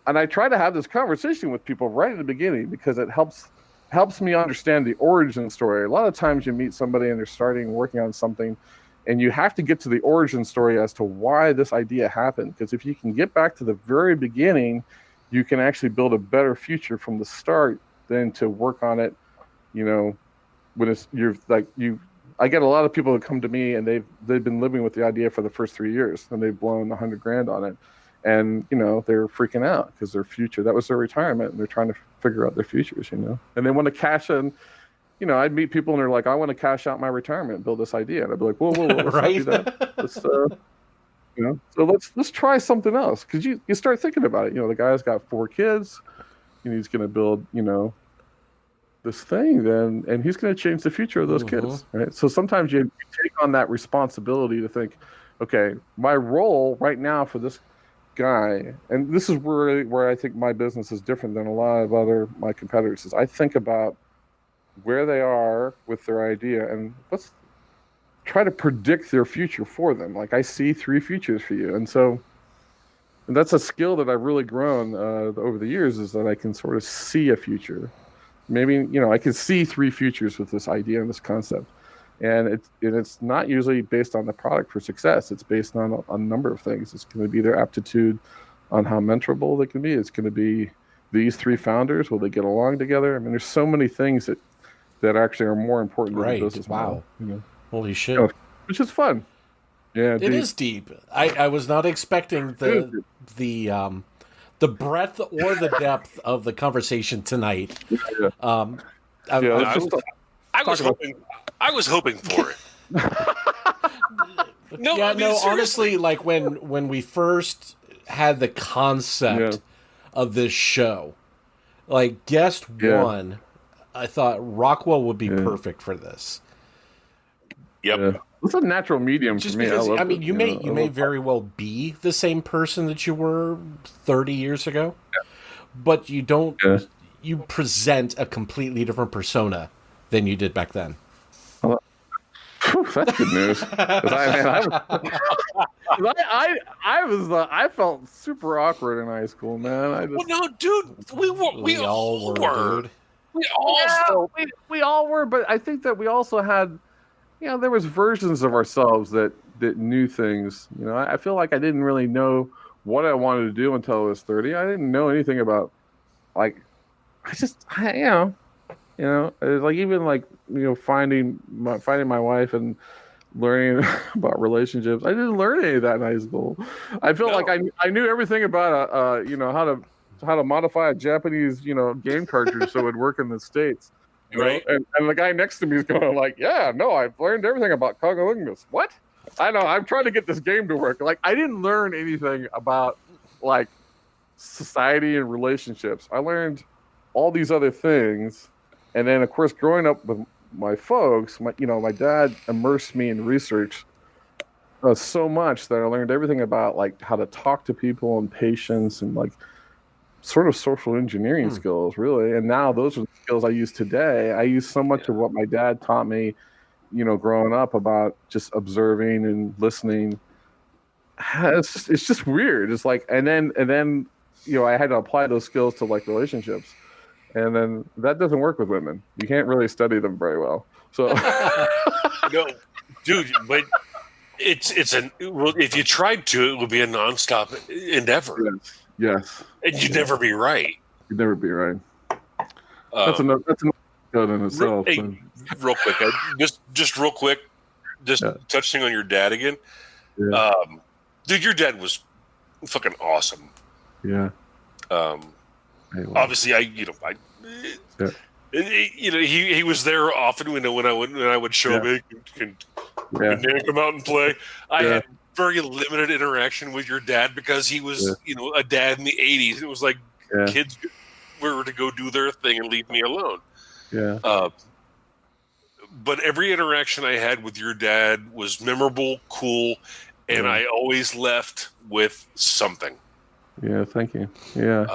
And I try to have this conversation with people right at the beginning because it helps me understand the origin story. A lot of times you meet somebody and they're working on something, and you have to get to the origin story as to why this idea happened. Because if you can get back to the very beginning, you can actually build a better future from the start than to work on it. I get a lot of people that come to me and they've been living with the idea for the first 3 years and they've blown $100,000 on it. And, they're freaking out because their future, that was their retirement. And they're trying to figure out their futures, and they want to cash in. I'd meet people and they're like, I want to cash out my retirement and build this idea. And I'd be like, whoa, let's not do that. Let's, let's try something else. Cause you start thinking about it. The guy's got 4 kids and he's going to build, this thing then, and he's going to change the future of those kids. Right. So sometimes you take on that responsibility to think, okay, my role right now for this guy, and this is where I think my business is different than a lot of my competitors, is I think about where they are with their idea and let's try to predict their future for them. Like, I see 3 futures for you. And so And that's a skill that I've really grown over the years, is that I can sort of see a future. Maybe, I can see 3 futures with this idea and this concept. And it's not usually based on the product for success. It's based on a number of things. It's going to be their aptitude on how mentorable they can be. It's going to be these 3 founders. Will they get along together? I mean, there's so many things that actually are more important than the business model. Holy shit. Which is fun. Yeah, it is deep. I was not expecting the breadth or the depth of the conversation tonight. I was hoping for it. Honestly, like when we first had the concept of this show, like guest one, I thought Rockwell would be perfect for this. Yep. Yeah. It's a natural medium for me. Because, you may very well be the same person that you were 30 years ago, but you don't. You present a completely different persona than you did back then. Well, that's good news. I felt super awkward in high school, man. We all were. Dude. We all were, but I think that we also had. There was versions of ourselves that knew things. I feel like I didn't really know what I wanted to do until I was 30. I didn't know anything about, like, it was like even like finding my wife and learning about relationships. I didn't learn any of that in high school. I feel like I knew everything about how to modify a Japanese game cartridge so it would work in the States. Right. And the guy next to me is going like, I've learned everything about cunnilingus. What? I know. I'm trying to get this game to work. Like, I didn't learn anything about like society and relationships. I learned all these other things. And then, of course, growing up with my folks, my dad immersed me in research so much that I learned everything about like how to talk to people and patience and like sort of social engineering skills, really. And now those are the skills I use today. I use so much of what my dad taught me, growing up, about just observing and listening. It's just weird. It's like, and then I had to apply those skills to like relationships, and then that doesn't work with women. You can't really study them very well. So, no, dude, but if you tried to, it would be a nonstop endeavor. Yes. And you'd never be right. You'd never be right. That's enough in itself. Hey, real quick, just real quick, touching on your dad again. Yeah. Dude, your dad was fucking awesome. Yeah. Obviously, he was there often. When I would show up, and Dan come out and play. I had very limited interaction with your dad because he was, a dad in the 80s. It was like kids were to go do their thing and leave me alone. Yeah. But every interaction I had with your dad was memorable, cool, and I always left with something. Yeah, thank you. Yeah,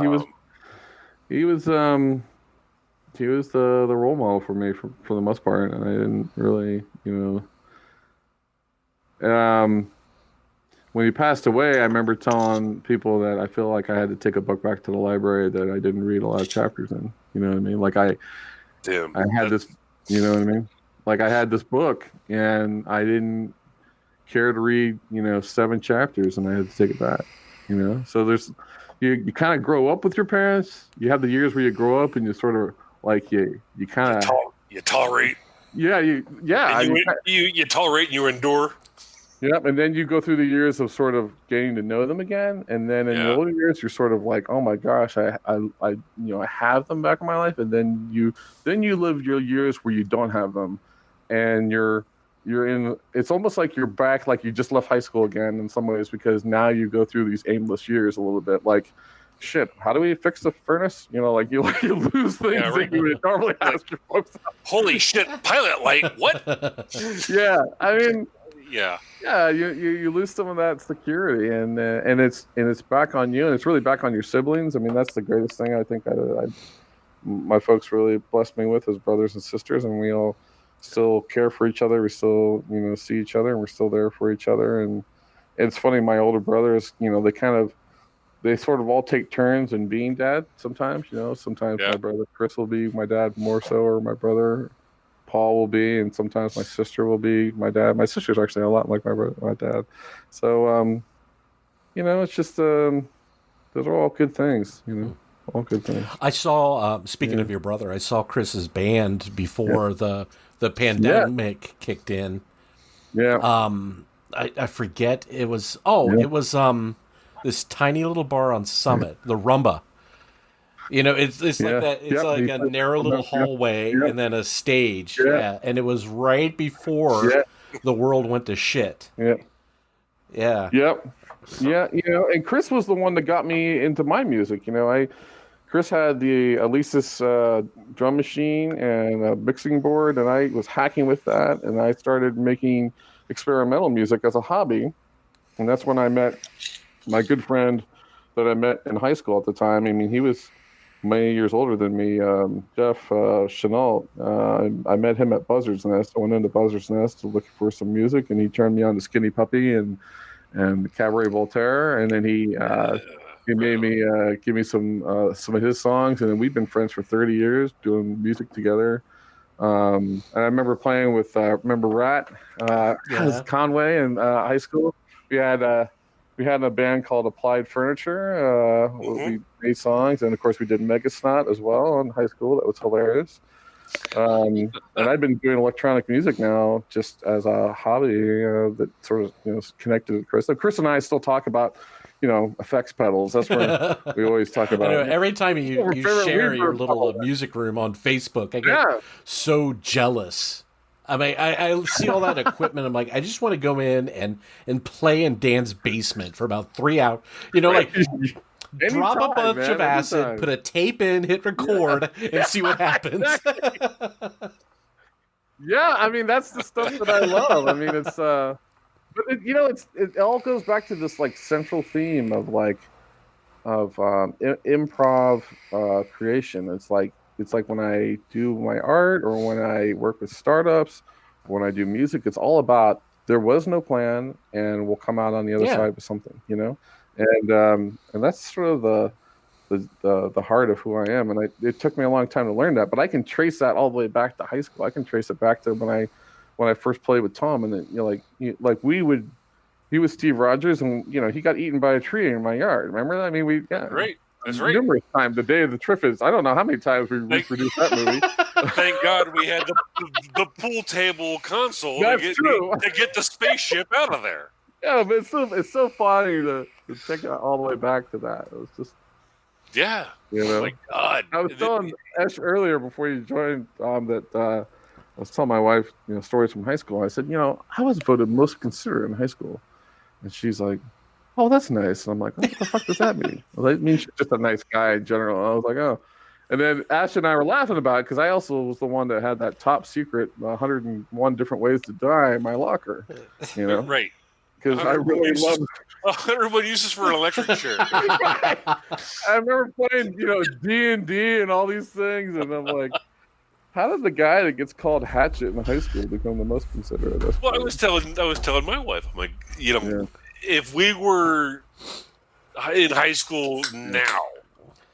he was the role model for me for the most part, and I didn't really, when he passed away, I remember telling people that I feel like I had to take a book back to the library that I didn't read a lot of chapters in. You know what I mean? Like I had this, you know what I mean? Like I had this book and I didn't care to read, 7 chapters, and I had to take it back. So there's, you kind of grow up with your parents. You have the years where you grow up and you sort of like you kind of you tolerate. Yeah, you tolerate and you endure. Yep, and then you go through the years of sort of getting to know them again, and then in the older years, you're sort of like, oh my gosh, I have them back in my life, and then you live your years where you don't have them, and you're in. It's almost like you're back, like you just left high school again in some ways, because now you go through these aimless years a little bit, like. Shit, how do we fix the furnace? You lose things that you would normally ask your folks. Holy shit, pilot light, what? Yeah, I mean, yeah, you lose some of that security, and it's back on you, and it's really back on your siblings. I mean, that's the greatest thing I think my folks really blessed me with as brothers and sisters, and we all still care for each other. We still see each other, and we're still there for each other. And it's funny, my older brothers, they kind of they sort of all take turns in being dad. Sometimes, sometimes my brother Chris will be my dad more so, or my brother Paul will be, and sometimes my sister will be my dad. My sister's actually a lot like my dad. So, it's just those are all good things. All good things. I saw. Speaking of your brother, I saw Chris's band before the pandemic kicked in. Yeah. I forget. It was it was this tiny little bar on Summit, the Rumba. It's like that. It's like a narrow little hallway and then a stage. Yeah. And it was right before the world went to shit. Yeah. Yeah. Yep. Yeah. And Chris was the one that got me into my music. Chris had the Alesis drum machine and a mixing board, and I was hacking with that, and I started making experimental music as a hobby. And that's when I met my good friend that I met in high school at the time. I mean, he was many years older than me, Jeff Chenault. I met him at Buzzard's Nest. I went into Buzzard's Nest to look for some music, and he turned me on to Skinny Puppy and Cabaret Voltaire, and then he made me give me some of his songs, and then we've been friends for 30 years doing music together. And I remember playing with Rat Conway in high school. We had a band called Applied Furniture. We made songs, and of course we did Mega Snot as well in high school. That was hilarious. And I've been doing electronic music now just as a hobby that sort of is connected with Chris. So Chris and I still talk about effects pedals. That's where we always talk about. Every time you share your little music room on Facebook, I get so jealous. I mean, I see all that equipment. I'm like, I just want to go in and play in Dan's basement for about 3 hours. Drop a bunch of acid, put a tape in, hit record, and see what happens. Yeah, I mean, that's the stuff that I love. I mean, it's but it all goes back to this like central theme of improv creation. It's like when I do my art or when I work with startups, when I do music, it's all about there was no plan and we'll come out on the other side with something, and that's sort of the heart of who I am. And it took me a long time to learn that, but I can trace that all the way back to high school. I can trace it back to when I first played with Tom, and then he was Steve Rogers, and he got eaten by a tree in my yard. Remember that? I mean, right. That's right. Numerous times, the day of the Triffids. I don't know how many times we reproduced that movie. Thank God we had the pool table console to get the spaceship out of there. Yeah, but it's so funny to take it all the way back to that. It was just Oh my God. I was telling Ash earlier before you joined that I was telling my wife stories from high school. I said, I was voted most considerate in high school, and she's like, "Oh, that's nice." And I'm like, "What the fuck does that mean?" Well, that means she's just a nice guy in general. I was like, "Oh." And then Ash and I were laughing about it because I also was the one that had that top secret 101 different ways to die in my locker. Right. Because I really loved 101 uses for an electric chair. I remember playing, D&D and all these things, and I'm like, how did the guy that gets called Hatchet in high school become the most considerate? Well, I was telling my wife, I'm like, if we were in high school now,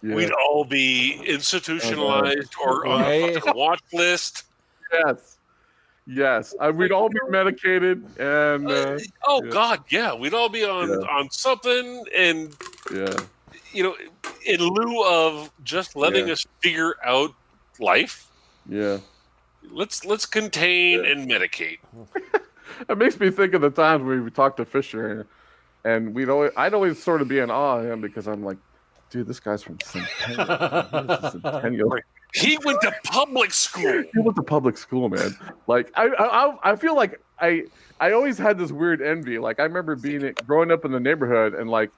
we'd all be institutionalized or on a watch list. Yes. We'd all be medicated, and God, yeah, we'd all be on something, and in lieu of just letting us figure out life, let's contain and medicate. It makes me think of the times when we talked to Fisher, and I'd always sort of be in awe of him because I'm like, dude, this guy's from Centennial. He went to public school. He went to public school, man. Like I feel like I always had this weird envy. Like I remember growing up in the neighborhood, and I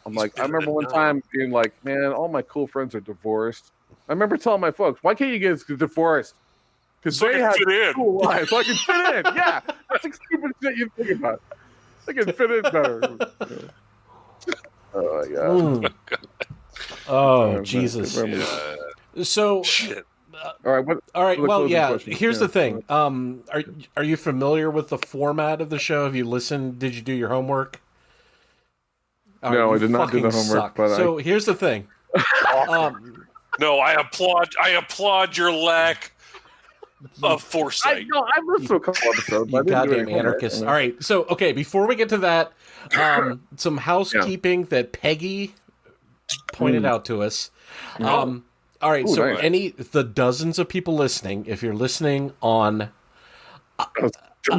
remember one time being like, man, all my cool friends are divorced. I remember telling my folks, why can't you get divorced? Because they have cool lives, so I can fit in. Yeah, that's like stupid shit you think about. I can fit in better. Oh my God. Oh Jesus. So, all right. Well, yeah. Here's the thing. Are you familiar with the format of the show? Have you listened? Did you do your homework? No, I did not do the homework. But so here's the thing. No, I applaud your lack of foresight. I listened to a couple episodes. You goddamn anarchist. All right, so okay, before we get to that, some housekeeping that Peggy pointed out to us. All right, so nice. The dozens of people listening, if you're listening on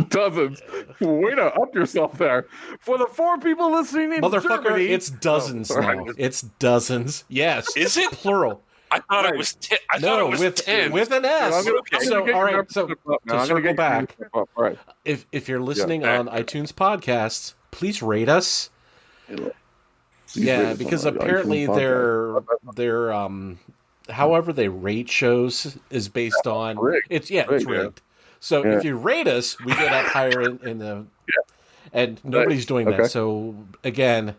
dozens, way to up yourself there. For the 4 people listening in motherfucker, Germany, it's dozens now. It's dozens. Yes, is it plural? I thought it was 10. I thought it was 10 with an S. So all right, so to circle back, if you're listening on iTunes podcasts, please rate us. Yeah, because apparently they're however they rate shows is based on it's rigged. So if you rate us, we get up higher in the and nobody's doing that. So again,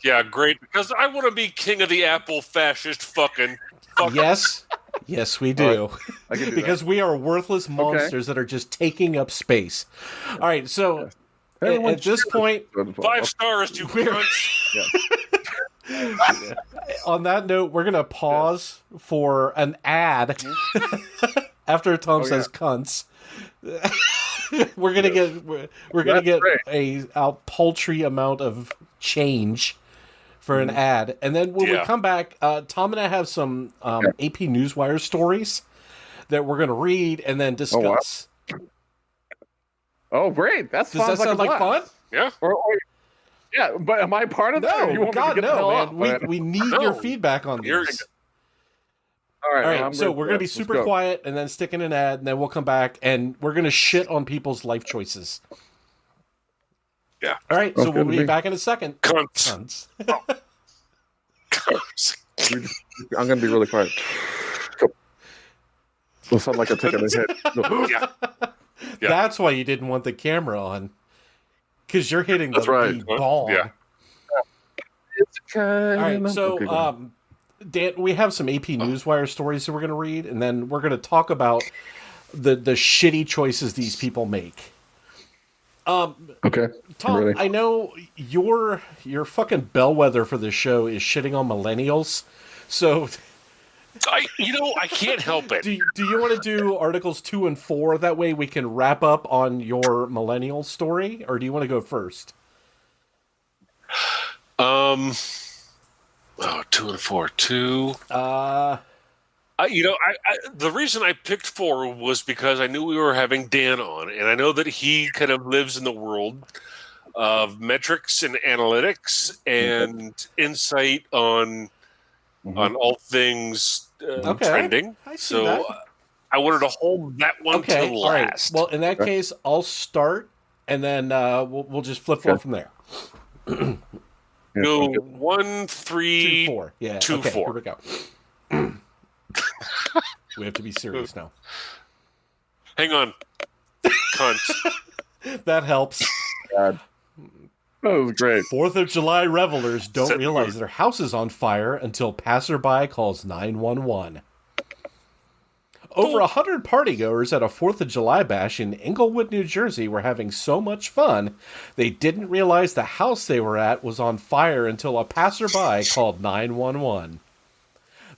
yeah, great, because I want to be king of the apple fascist fucking. Yes, we do. Right. Because we are worthless monsters that are just taking up space. All right, so at this point, 5 stars, you cunts. On that note, we're gonna pause for an ad after Tom says cunts. we're gonna get a paltry amount of change for an ad, and then when we come back, Tom and I have some AP Newswire stories that we're gonna read and then discuss. Oh, great! Does that sound like fun? Yeah. Yeah, but am I part of that? No, God, no, man. We need your feedback on these. All right, so we're going to be super quiet and then stick in an ad, and then we'll come back, and we're going to shit on people's life choices. Yeah. All right, so we'll be back in a second. Cunts. I'm going to be really quiet. It'll sound like I'm taking a hit. Yeah. That's why you didn't want the camera on. Because you're hitting the ball. Yeah. All right, so Dan, we have some AP Newswire stories that we're going to read, and then we're going to talk about the shitty choices these people make. Okay. Tom, I know your fucking bellwether for this show is shitting on millennials, so I can't help it. Do you want to do articles 2 and 4? That way we can wrap up on your millennial story, or do you want to go first? 2 and 4. 2. The reason I picked 4 was because I knew we were having Dan on, and I know that he kind of lives in the world of metrics and analytics and insight on all things trending. So I wanted to hold that one to last. All right. Well, in that case, I'll start, and then we'll just flip-flop from there. Go 1, 3, 2, 4. Yeah. 2, 4. Here we go. We have to be serious now. Hang on, cunts. That helps. God. That was great. 4th of July revelers don't realize their house is on fire until passerby calls 911. Over 100 partygoers at a 4th of July bash in Englewood, New Jersey were having so much fun, they didn't realize the house they were at was on fire until a passerby called 911.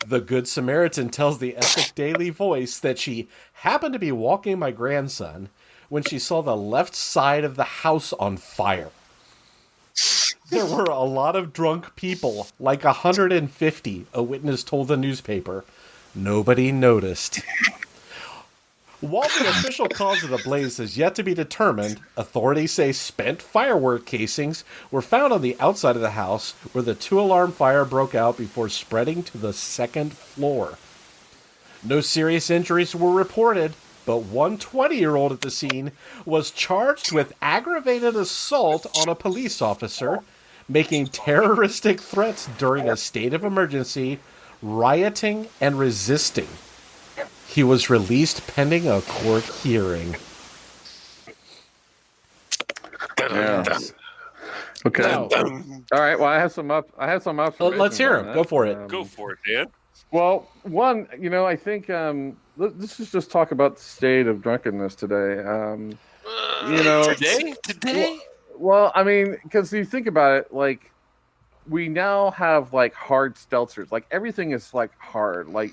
The Good Samaritan tells the Essex Daily Voice that she happened to be walking my grandson when she saw the left side of the house on fire. There were a lot of drunk people, like 150, a witness told the newspaper. Nobody noticed. While the official cause of the blaze is yet to be determined, authorities say spent firework casings were found on the outside of the house where the 2-alarm fire broke out before spreading to the 2nd floor. No serious injuries were reported, but one 20-year-old at the scene was charged with aggravated assault on a police officer, making terroristic threats during a state of emergency, rioting, and resisting. He was released pending a court hearing. Yeah. Okay. Now, all right. Well, I have some observations. Let's hear him. Go for it. Go for it, Dan. Well, one, I think let's just talk about the state of drunkenness today. Today. Well, I mean, because you think about it, like, we now have like hard seltzers. Like everything is like hard. Like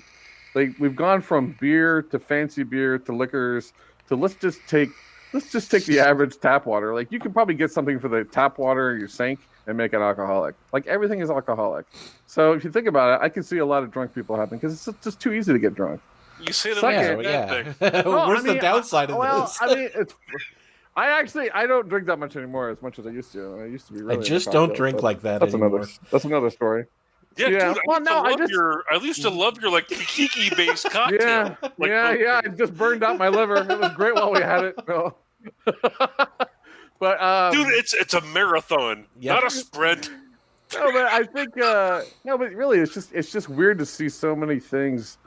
we've gone from beer to fancy beer to liquors to let's just take the average tap water. Like you can probably get something for the tap water in your sink and make it alcoholic. Like everything is alcoholic. So if you think about it, I can see a lot of drunk people happening because it's just too easy to get drunk. You say that Where's the downside of this? I mean, I don't drink that much anymore as much as I used to. I used to be really. I just don't drink like that anymore. That's another story. Yeah. Dude, I used to love your like kiki based cocktail. Yeah. It just burned out my liver. It was great while we had it. No. But dude, it's a marathon, not a sprint. No, but I think but really, it's just weird to see so many things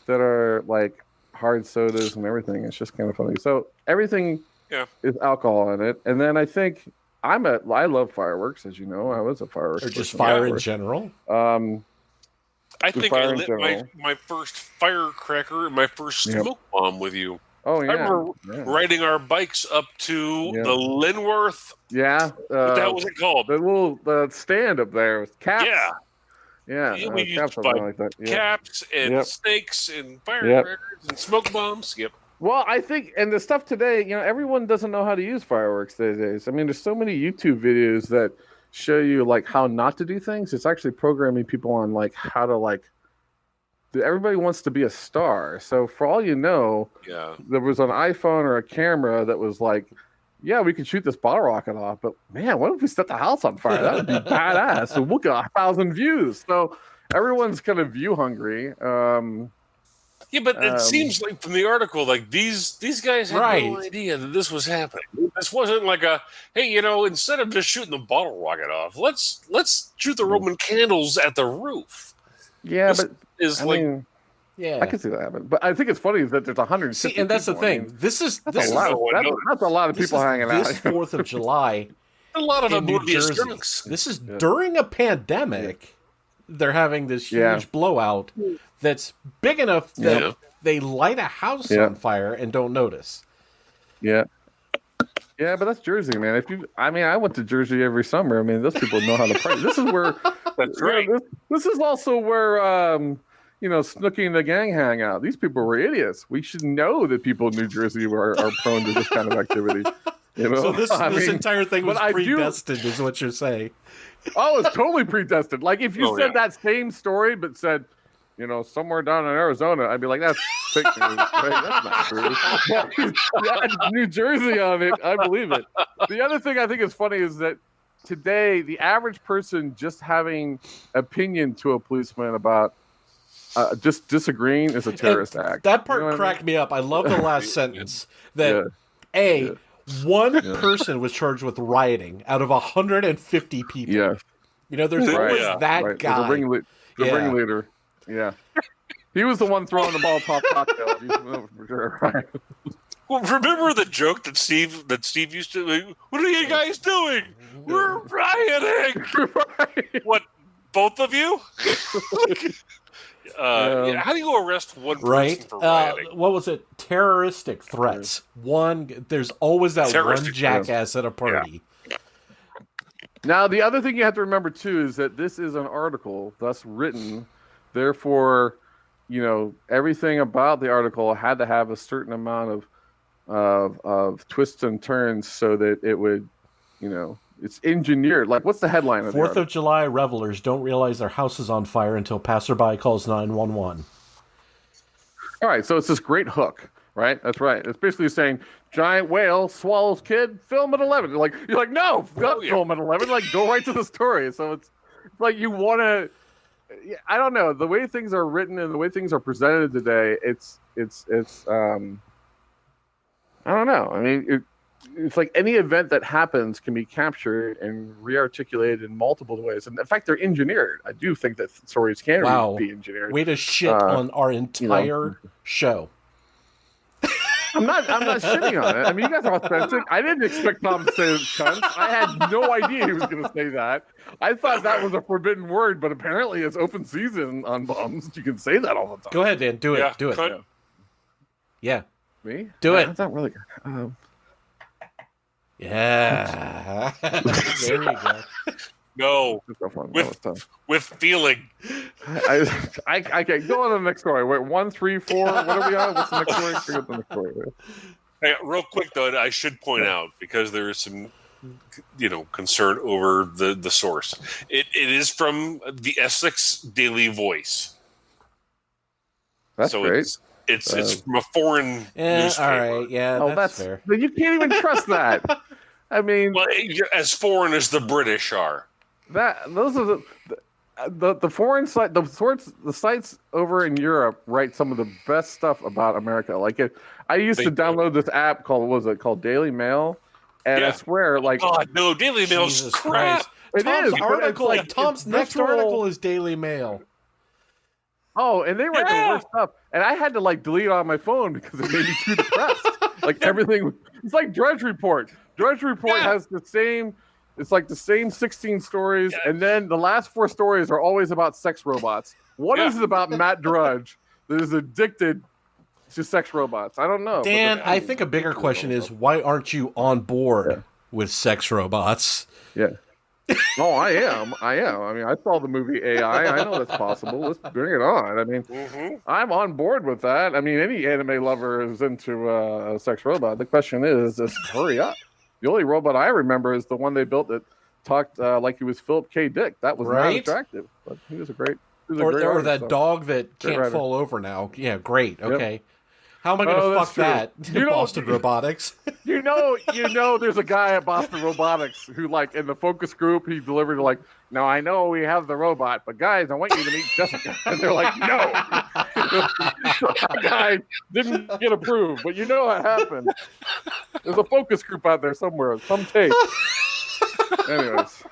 that are like hard sodas and everything. It's just kind of funny. So everything is alcohol in it, and then I think I love fireworks, as you know. I was a fireworks. Or just fire in general. I think I lit my first firecracker and my first smoke bomb with you. Oh yeah, I remember riding our bikes up to the Linworth. Yeah, what the hell was it called? The little stand up there with caps. Yeah. We used to buy like that. Caps and snakes and firecrackers and smoke bombs. Yep. Well, I think, and the stuff today, everyone doesn't know how to use fireworks these days. I mean, there's so many YouTube videos that show you like how not to do things. It's actually programming people on like how to like. Everybody wants to be a star. So for all you know, there was an iPhone or a camera that was like, yeah, we could shoot this bottle rocket off, but man, what if we set the house on fire? That would be badass. So we'll get 1,000 views. So everyone's kind of view hungry. Yeah, but it seems like from the article, like these guys had no idea that this was happening. This wasn't like hey, instead of just shooting the bottle rocket off, let's shoot the Roman candles at the roof. Yeah, this I can see that happen. But I think it's funny that there's 150 See, and that's people. the thing. That's a lot of people hanging out. This 4th of July. A lot of them would be drunks. This is during a pandemic. They're having this huge blowout that's big enough that they light a house on fire and don't notice. Yeah. Yeah, but that's Jersey, man. I went to Jersey every summer. I mean, those people know how to party. This is where that's right. This is also where Snooki and the gang hang out. These people were idiots. We should know that people in New Jersey are prone to this kind of activity. So this entire thing was predestined, is what you're saying. Oh, it's totally predestined. Like if you said that same story, but said, somewhere down in Arizona, I'd be like, that's fake news. Right? That's not true. But New Jersey on it, I believe it. The other thing I think is funny is that today, the average person just having opinion to a policeman about just disagreeing is a terrorist act. That part cracked me up. I love the last sentence. That one person was charged with rioting out of 150 people. Yeah. There's always that guy. The ringleader. Yeah. He was the one throwing the Molotov cocktail. For sure. Right. Well, remember the joke that Steve used to. What are you guys doing? We're rioting. What? Both of you? How do you arrest one person for rioting? What was it? Terroristic threats. There's always that one jackass at a party. Yeah. Now, the other thing you have to remember too is that this is an article, thus written. Therefore, everything about the article had to have a certain amount of twists and turns so that it would, it's engineered. Like, what's the headline of the 4th of July revelers don't realize their house is on fire until passerby calls 911. All right, so it's this great hook, right? That's right. It's basically saying giant whale swallows kid, film at 11. You're like, no, not film at 11. Like, go right to the story. So it's like you want to. I don't know, the way things are written and the way things are presented today. It's I don't know. I mean, it's like any event that happens can be captured and re-articulated in multiple ways. And in fact, they're engineered. I do think that stories can be engineered. Way to shit on our entire show. I'm not shitting on it. I mean, you guys are authentic. I didn't expect Tom to say cunt. I had no idea he was going to say that. I thought that was a forbidden word, but apparently it's open season on bums. You can say that all the time. Go ahead, Dan. Do it. Do it. Cunt. Yeah. Me? Do it. That's not really good. Yeah. There you go. No. With feeling. I can't go on to the next story. Wait, 1, 3, 4. What are we on? What's the next story? Forget the next story. Hey, real quick though, I should point out because there is some, concern over the source. It is from the Essex Daily Voice. That's great. It's from a foreign newspaper. All right, yeah, that's fair. You can't even trust that. I mean, well, as foreign as the British are. Those are the foreign site, the sites over in Europe write some of the best stuff about America. Like I used to download this app called Daily Mail, and I swear, God, no, Daily Mail's crap. Tom's next article is Daily Mail. Oh, and they write the worst stuff, and I had to delete it on my phone because it made me too depressed. Everything, it's like Drudge Report. Drudge Report has the same. It's like the same 16 stories, and then the last 4 stories are always about sex robots. What is it about Matt Drudge that is addicted to sex robots? I don't know. Dan, I think a bigger question is, why aren't you on board with sex robots? Yeah. Oh, I am. I mean, I saw the movie AI. I know that's possible. Let's bring it on. I mean, I'm on board with that. I mean, any anime lover is into a sex robot. The question is, just hurry up. The only robot I remember is the one they built that talked like he was Philip K. Dick. That was not attractive, but he was a great. Or that dog that can't fall over now. Yeah, great. Okay. Yep. How am I going to fuck that? Boston Robotics. You know, there's a guy at Boston Robotics who, in the focus group, he delivered now I know we have the robot, but guys, I want you to meet Jessica. And they're like, no. The guy didn't get approved, but you know what happened. There's a focus group out there somewhere, some tape. Anyways,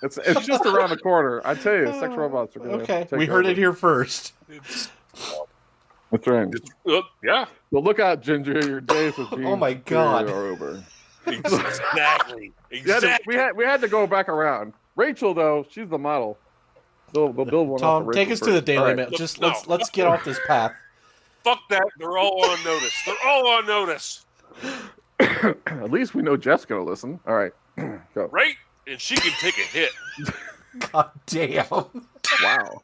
it's just around the corner. I tell you, sex robots are going to take we heard it here first. That's right. Yeah. Well, look out, Ginger. Your days with jeans oh my God. are over. Exactly. We had to go back around. Rachel, though, she's the model. They'll build one. Tom, take us to the Daily Mail. Just let's get off this path. Fuck that. They're all on notice. They're all on notice. At least we know Jeff's gonna listen. All right. Go. Right? And she can take a hit. God damn. Wow.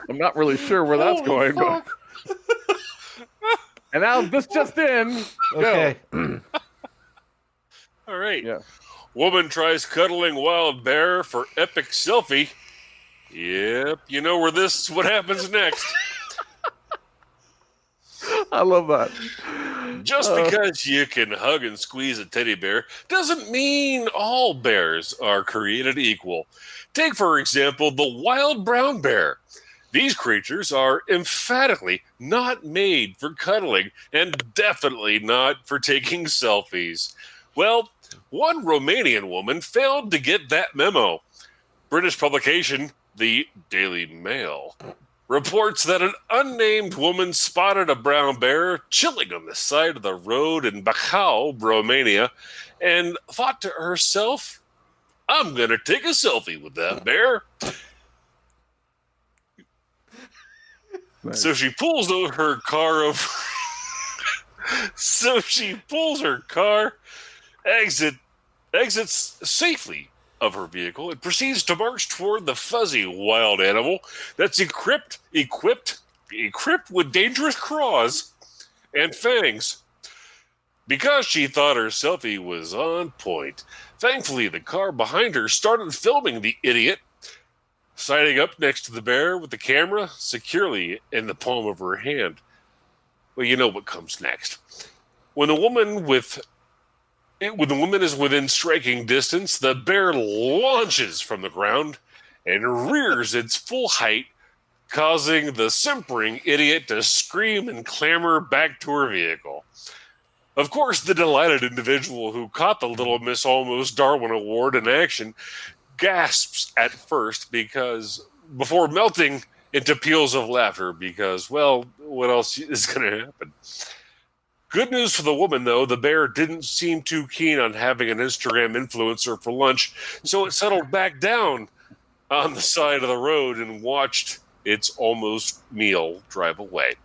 I'm not really sure where that's going, but. And now this just in. Okay. All right. Yeah. Woman tries cuddling wild bear for epic selfie. Yep. You know what happens next. I love that. Just because you can hug and squeeze a teddy bear doesn't mean all bears are created equal. Take, for example, the wild brown bear. These creatures are emphatically not made for cuddling and definitely not for taking selfies. Well, one Romanian woman failed to get that memo. British publication, the Daily Mail, reports that an unnamed woman spotted a brown bear chilling on the side of the road in Bacău, Romania, and thought to herself, I'm going to take a selfie with that bear. Nice. So she pulls her car over. Exits safely of her vehicle and proceeds to march toward the fuzzy wild animal that's equipped with dangerous claws and fangs. Because she thought her selfie was on point, thankfully the car behind her started filming the idiot, siding up next to the bear with the camera securely in the palm of her hand. Well, you know what comes next. When the woman is within striking distance, the bear launches from the ground and rears its full height, causing the simpering idiot to scream and clamber back to her vehicle. Of course, the delighted individual who caught the Little Miss Almost Darwin Award in action gasps at first before melting into peals of laughter because, well, what else is going to happen? Good news for the woman, though. The bear didn't seem too keen on having an Instagram influencer for lunch, so it settled back down on the side of the road and watched its almost meal drive away.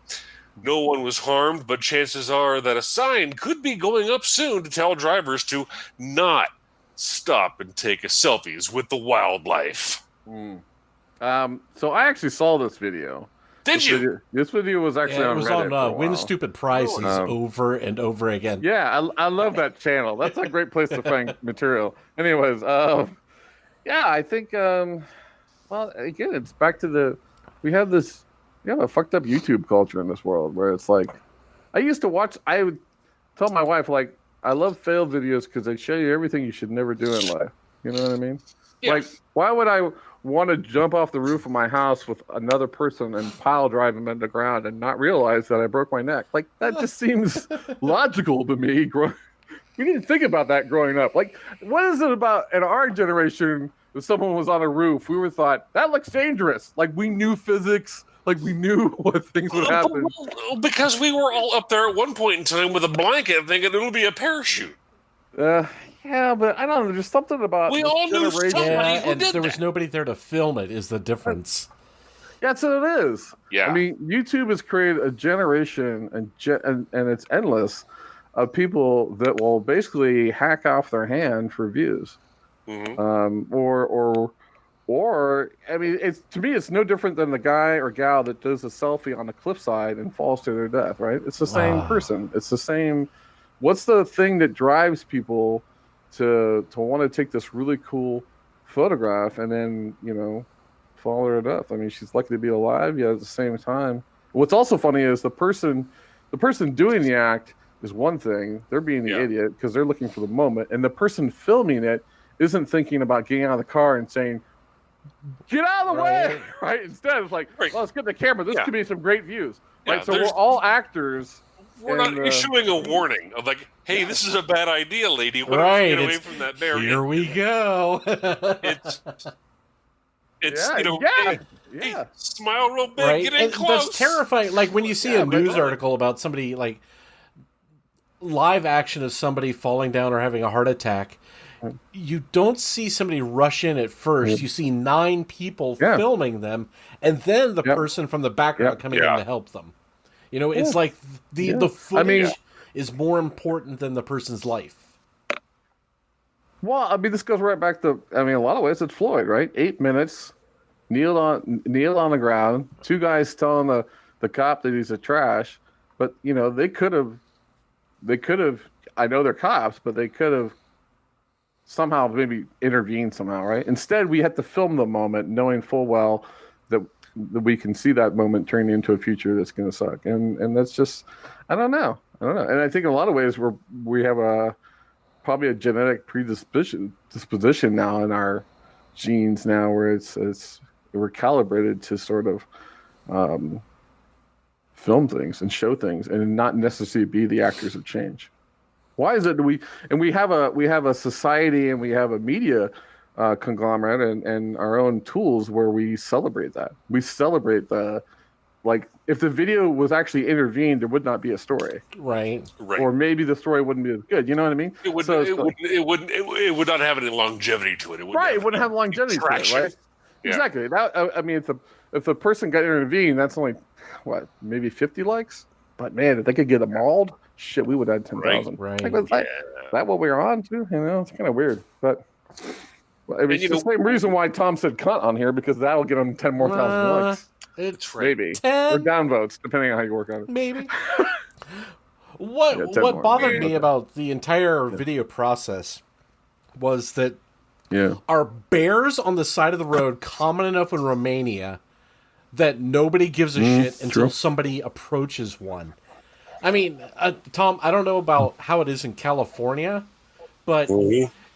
No one was harmed, but chances are that a sign could be going up soon to tell drivers to not stop and take a selfies with the wildlife. So I actually saw this video. Did you? This video was actually on Reddit. It was on Win Stupid Prizes over and over again. Yeah, I love that channel. That's a great place to find material. Anyways, yeah, I think, well, again, it's back to we have a fucked up YouTube culture in this world where it's like, I would tell my wife, like, I love fail videos because they show you everything you should never do in life. You know what I mean? Yeah. Like, why would I want to jump off the roof of my house with another person and pile drive them into the ground and not realize that I broke my neck? Like, that just seems logical to me. We didn't think about that growing up. Like, what is it about in our generation if someone was on a roof, we were thought, that looks dangerous. Like, we knew physics. Like, we knew what things would happen. Because we were all up there at one point in time with a blanket thinking it'll be a parachute. Yeah, but I don't know. There's something about we all knew somebody who and did there that. was nobody there to film it. Is the difference? Yeah, that's what it is. Yeah, I mean, YouTube has created a generation, and it's endless, of people that will basically hack off their hand for views. Mm-hmm. Or I mean, to me, it's no different than the guy or gal that does a selfie on the cliffside and falls to their death. Right? It's the same person. It's the same. What's the thing that drives people to want to take this really cool photograph and then, fall to death? I mean, she's lucky to be alive, yet at the same time. What's also funny is the person doing the act is one thing. They're being the idiot because they're looking for the moment. And the person filming it isn't thinking about getting out of the car and saying, get out of the way, right? Instead, it's like, well, let's get the camera. This could be some great views. Right? So we're all actors. We're not issuing a warning of like, hey, this is a bad idea, lady. Why don't you get away from that bear? Here we go. It's hey, smile real big, right? Get in close. That's terrifying. Like when you see a news article about somebody, like live action of somebody falling down or having a heart attack, you don't see somebody rush in at first. You see 9 people filming them, and then the person from the background coming in to help them. It's like the footage is more important than the person's life. Well, I mean, this goes right back to, a lot of ways it's Floyd, right? 8 minutes, kneel on the ground, 2 guys telling the cop that he's a trash, but they could have. I know they're cops, but they could have somehow maybe intervened somehow, right? Instead, we had to film the moment, knowing full well that we can see that moment turning into a future that's going to suck, and that's just, I don't know, and I think in a lot of ways we have probably a genetic predisposition now in our genes now, where we're calibrated to sort of film things and show things and not necessarily be the actors of change. Why is it we have a society and we have a media conglomerate and our own tools where we celebrate that. We celebrate if the video was actually intervened, there would not be a story. Right. Or maybe the story wouldn't be as good. You know what I mean? It would not have any longevity to it. It wouldn't have longevity to it, right? Yeah. Exactly. If the person got intervened, that's only maybe 50 likes. But man, if they could get them mauled, shit, we would have 10,000. Right. Is that what we were on to? It's kind of weird, but. It's the same reason why Tom said cunt on here, because that'll get him 10 more thousand likes. It's maybe 10? Or downvotes, depending on how you work on it. Maybe. What bothered me about the entire video process was that are bears on the side of the road common enough in Romania that nobody gives a shit until somebody approaches one? I mean, Tom, I don't know about how it is in California, but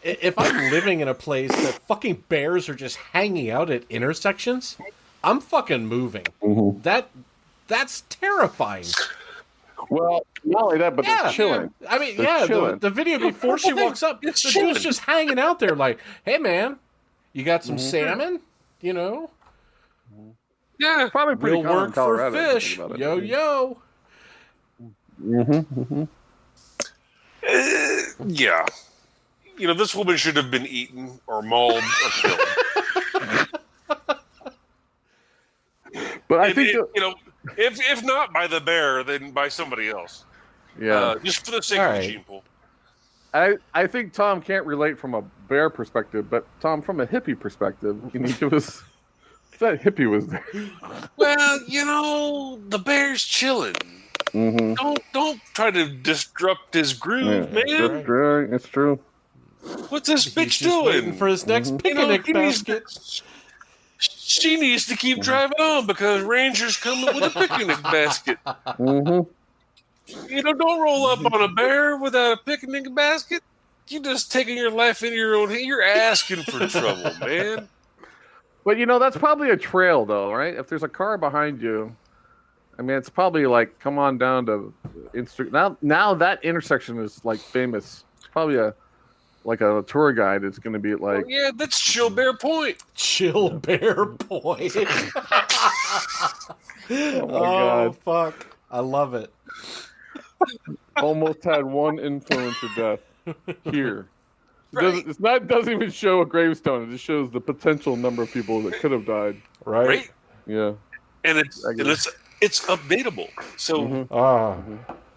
if I'm living in a place that fucking bears are just hanging out at intersections, I'm fucking moving. Mm-hmm. That's terrifying. Well, not only that, but they're chilling. I mean, the video before she walks up, the dude's just hanging out there like, hey, man, you got some salmon? Yeah. Probably pretty real work for fish. Yo, yo. Yeah. This woman should have been eaten or mauled or killed. But I think if not by the bear, then by somebody else. Yeah. Just for the sake of the gene pool. I think Tom can't relate from a bear perspective, but Tom, from a hippie perspective, can you give us that hippie was there? Well, the bear's chilling. Mm-hmm. Don't try to disrupt his groove, man. It's true. What's this bitch doing? Waiting for his next picnic basket. She needs to keep driving on because Ranger's coming with a picnic basket. Mm-hmm. Don't roll up on a bear without a picnic basket. You're just taking your life into your own hands. You're asking for trouble, man. But that's probably a trail, though, right? If there's a car behind you, I mean, it's probably like, come on down to now that intersection is like famous. It's probably a tour guide. It's going to be like, yeah, that's Chill Bear Point. Chill Bear Point. Oh my God! Fuck! I love it. Almost had one influencer death here. Right. It doesn't even show a gravestone. It just shows the potential number of people that could have died. Right? Yeah. And it's updatable. So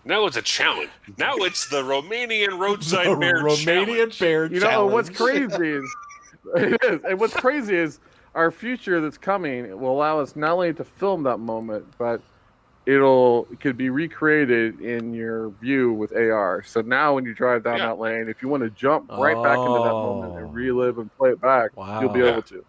now it's a challenge. Now it's the Romanian roadside bear challenge. Bear challenge. What's crazy is it is. And what's crazy is our future that's coming will allow us not only to film that moment, but it could be recreated in your view with AR. So now when you drive down that lane, if you want to jump right back into that moment and relive and play it back, you'll be able to.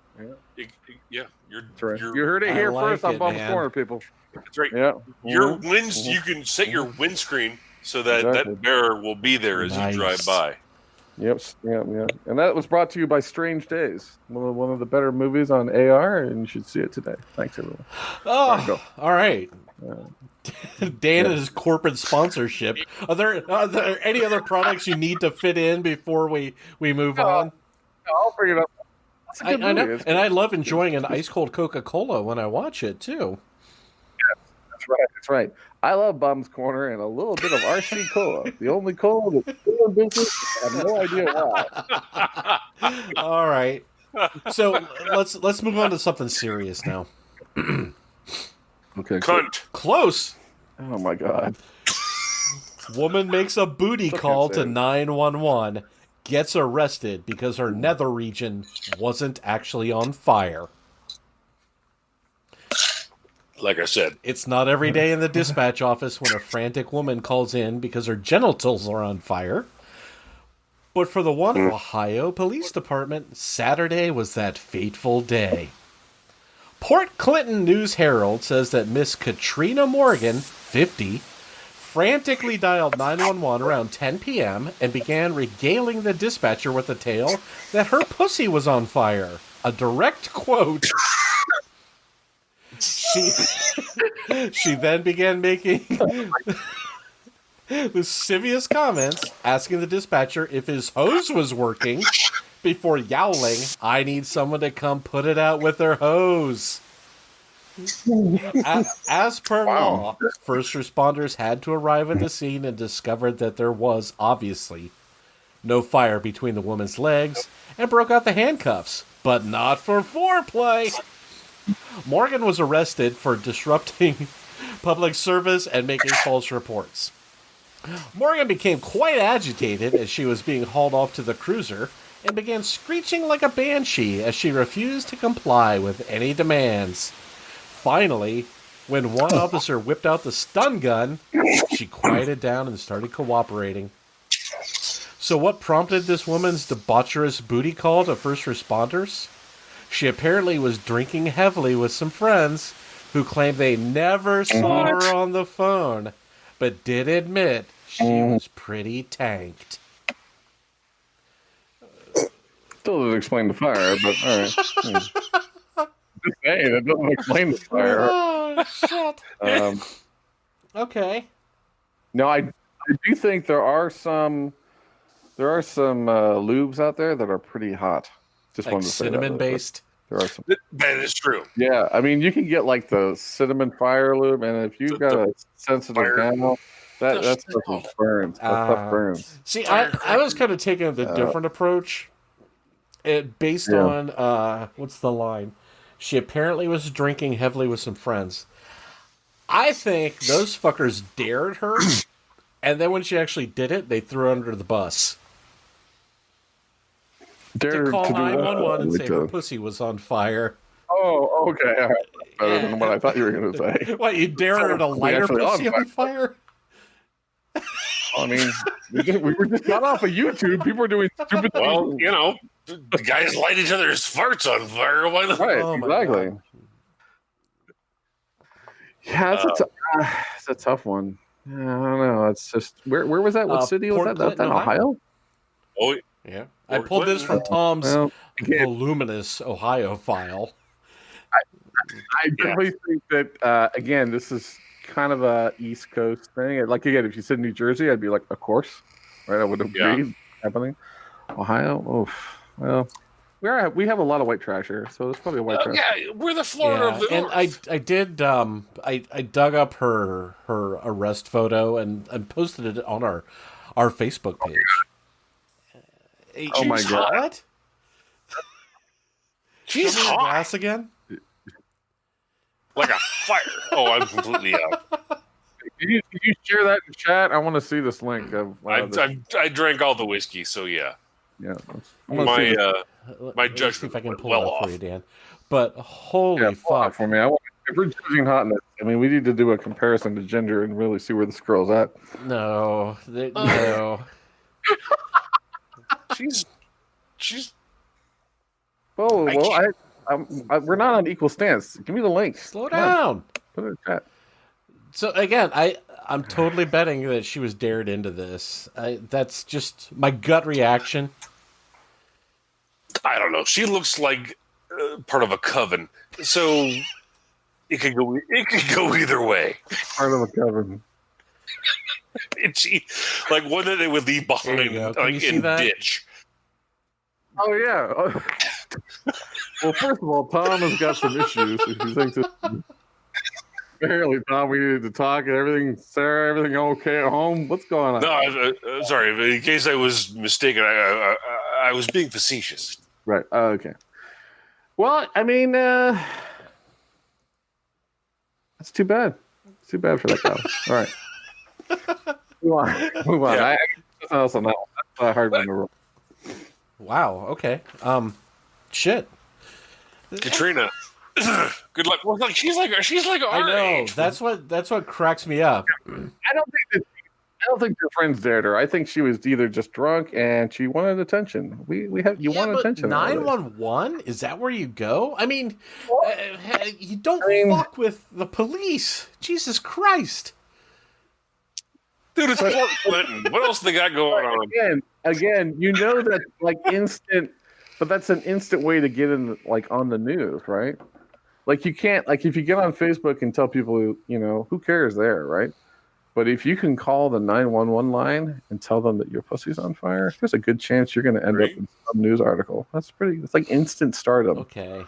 You heard it here first on Bum's Corner, people. That's right. Yeah. Your you can set your windscreen so that bear will be there as you drive by. Yep. And that was brought to you by Strange Days, one of the better movies on AR, and you should see it today. Thanks, everyone. Oh, all right. Dan and his corporate sponsorship. Are there any other products you need to fit in before we move on? I'll bring it up. I know, and I love enjoying an ice cold Coca-Cola when I watch it too. That's right. I love Bum's Corner and a little bit of RC Cola. The only cola that's still in business. I have no idea why. All right. So let's move on to something serious now. Okay. Cunt. Close. Oh my God. Woman makes a booty call to 911, gets arrested because her nether region wasn't actually on fire. Like I said, it's not every day in the dispatch office when a frantic woman calls in because her genitals are on fire. But for the one Ohio Police Department, Saturday was that fateful day. Port Clinton News-Herald says that Miss Katrina Morgan, 50, frantically dialed 911 around 10 p.m. and began regaling the dispatcher with the tale that her pussy was on fire. A direct quote. She then began making lascivious comments, asking the dispatcher if his hose was working, before yowling, "I need someone to come put it out with their hose." As per law, first responders had to arrive at the scene and discovered that there was, obviously, no fire between the woman's legs, and broke out the handcuffs, but not for foreplay. Morgan was arrested for disrupting public service and making false reports. Morgan became quite agitated as she was being hauled off to the cruiser and began screeching like a banshee as she refused to comply with any demands. Finally, when one officer whipped out the stun gun, she quieted down and started cooperating. So what prompted this woman's debaucherous booty call to first responders? She apparently was drinking heavily with some friends who claimed they never saw her on the phone, but did admit she was pretty tanked. Still doesn't explain the fire, but all right. Just saying, it doesn't explain the fire. Oh, shit. Okay. No, I do think there are some lubes out there that are pretty hot. Just like wanted to say cinnamon based. There are some. That is true. Yeah, I mean, you can get like the cinnamon fire lube, and if you've got a sensitive animal, that stuff burns. That stuff burns. See, I was kind of taking the different approach. Based on what's the line? She apparently was drinking heavily with some friends. I think those fuckers dared her, and then when she actually did it, they threw her under the bus. to call 911 and say her pussy was on fire. Oh, okay. All right. Better than what I thought you were going to say. What, you dare her to light her pussy on fire? I mean, we were just got off of YouTube. People were doing stupid things. Well, the guys light each other's farts on fire. Why not? Right, exactly. Yeah, it's a tough one. I don't know. It's just where was that? What city was that? That Ohio? Oh, yeah. I pulled this from Tom's voluminous Ohio file. I definitely think that again, this is kind of a East Coast thing. Like again, if you said New Jersey, I'd be like, of course, right? I would agree. Happening. Ohio, well, we have a lot of white trash here, so it's probably a white trash. Yeah, we're the Florida of the and North. I did I dug up her arrest photo and posted it on our Facebook page. Oh my God! What? She's hot. Glass again. Like a fire. Oh, I'm completely out. Can you share that in chat? I want to see this link. I drank all the whiskey, so yeah. Yeah. My judgment. See if I can pull it up for you, Dan. But holy fuck! For me, if we're judging hotness, I mean, we need to do a comparison to gender and really see where this girl's at. No, no. She's. Oh well, we're not on equal stance. Give me the link. Slow down. Put it in chat. So again, I'm totally betting that she was dared into this. That's just my gut reaction. I don't know. She looks like part of a coven, so it could go either way. Part of a coven. Like one that they would leave behind, like in ditch. Oh yeah. Well, first of all, Tom has got some issues. If you think that apparently, Tom, we needed to talk and everything. Sarah, everything okay at home? What's going on? No, sorry. In case I was mistaken, I was being facetious. Right. Okay. Well, I mean, that's too bad. It's too bad for that guy. All right. Move on. Yeah. Nothing else on that one. That's a hard one to roll. Wow. Okay. Shit. Katrina. Good luck. Well, like she's like our I know. age. That's what cracks me up. I don't think your friends dared her. I think she was either just drunk and she wanted attention. You want attention. 911? Is that where you go? I mean, you don't fuck with the police. Jesus Christ. Dude, it's Fort Clinton. What else they got going on? Again, you know that like instant, but that's an instant way to get in like on the news, right? Like you can't, like if you get on Facebook and tell people, who cares there, right? But if you can call the 911 line and tell them that your pussy's on fire, there's a good chance you're going to end up in some news article. It's like instant stardom. Okay.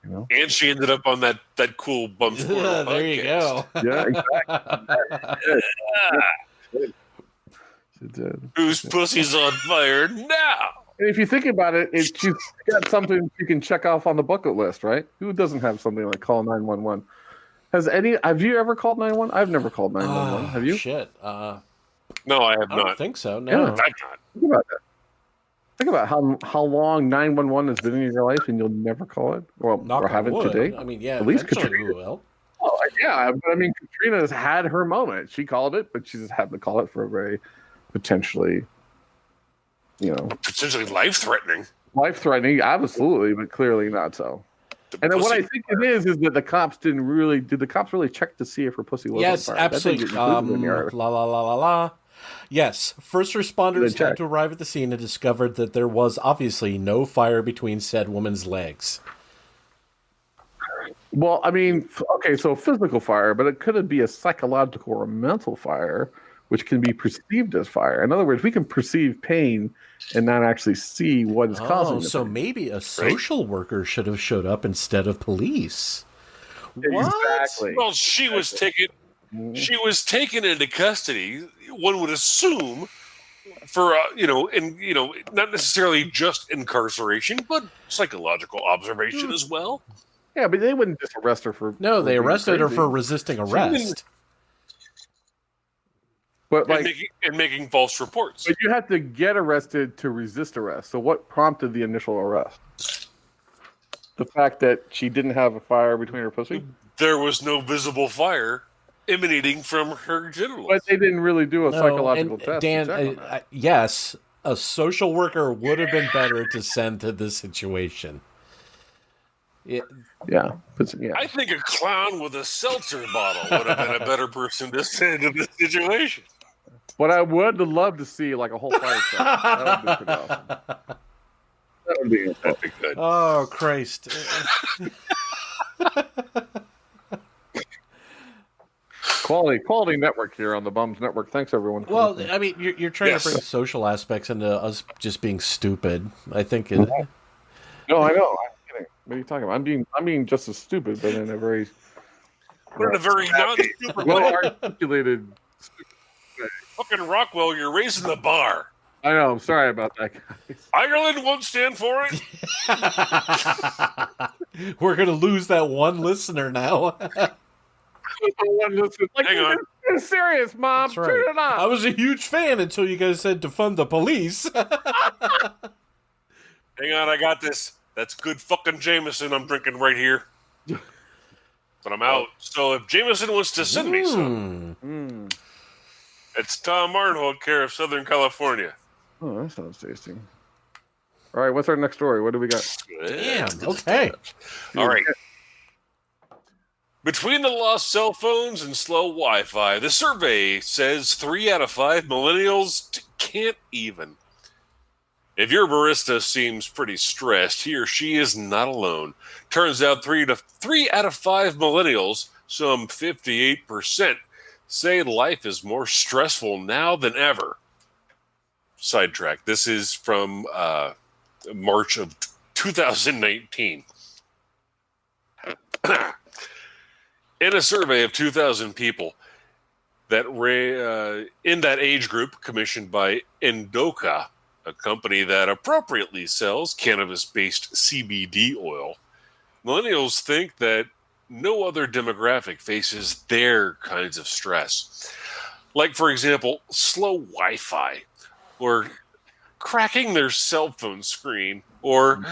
And she ended up on that cool bum squirrel. There you go. Yeah, exactly. She did. Whose pussy's on fire now? And if you think about it, she's got something you can check off on the bucket list, right? Who doesn't have something like call 911? Have you ever called 911? I've never called 911. Have you? Shit. No, I have I not. don't think so. No. Yeah. I've not. Think about that. Think about how long 911 has been in your life and you'll never call it? Well, or haven't today? I mean, yeah, at least eventually Katrina we will. Oh, yeah. But I mean, Katrina's had her moment. She called it, but she just happened to call it for a very potentially, potentially life-threatening. Life-threatening, absolutely, but clearly not so. And then what I think it is that the cops did the cops really check to see if her pussy was on fire? Yes, absolutely. La. Yes, first responders had to arrive at the scene and discovered that there was obviously no fire between said woman's legs. Well, I mean, okay, so physical fire, but it could be a psychological or a mental fire, which can be perceived as fire. In other words, we can perceive pain and not actually see what is causing it. So maybe a social worker should have showed up instead of police. Exactly. Well, she was taken into custody. One would assume for not necessarily just incarceration, but psychological observation as well. Yeah, but they wouldn't just arrest her for. No, they arrested her for resisting arrest. But making false reports. But you have to get arrested to resist arrest. So what prompted the initial arrest? The fact that she didn't have a fire between her pussy? There was no visible fire emanating from her genitals. But they didn't really do a psychological test. Dan, yes, a social worker would have been better to send to this situation. Yeah. I think a clown with a seltzer bottle would have been a better person to send to this situation. But I would love to see like a whole fire truck. That would be pretty awesome. That'd be good. Oh, Christ. Quality network here on the Bums Network. Thanks, everyone. Well, I mean, you're trying to bring social aspects into us just being stupid. I think it... No, I know. I'm kidding. What are you talking about? I'm being just as stupid, but in a very... non-stupid well-articulated... Fucking Rockwell, you're raising the bar. I know. I'm sorry about that, guys. Ireland won't stand for it. We're going to lose that one listener now. Hang on. It's serious, Mom. Right. Turn it on. I was a huge fan until you guys said defund the police. Hang on, I got this. That's good fucking Jameson I'm drinking right here. But I'm out. So if Jameson wants to send me some, it's Tom Arnold, care of Southern California. Oh, that sounds tasty. All right, what's our next story? What do we got? Damn, okay. All right. Between the lost cell phones and slow Wi-Fi, the survey says 3 out of 5 millennials can't even. If your barista seems pretty stressed, he or she is not alone. Turns out 3 out of 5 millennials, some 58%, say life is more stressful now than ever. Sidetrack. This is from March of 2019. In a survey of 2,000 people that in that age group commissioned by Endoca, a company that appropriately sells cannabis-based CBD oil, millennials think that no other demographic faces their kinds of stress. Like, for example, slow Wi-Fi, or cracking their cell phone screen, or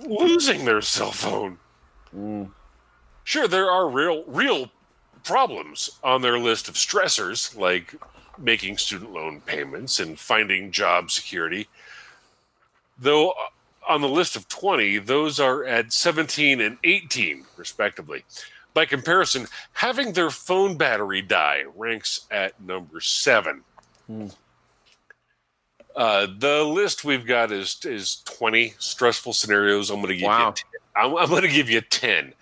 losing their cell phone. Sure, there are real problems on their list of stressors, like making student loan payments and finding job security. Though on the list of 20, those are at 17 and 18, respectively. By comparison, having their phone battery die ranks at number 7. The list we've got is 20 stressful scenarios. I'm going to give you 10. I'm going to give you 10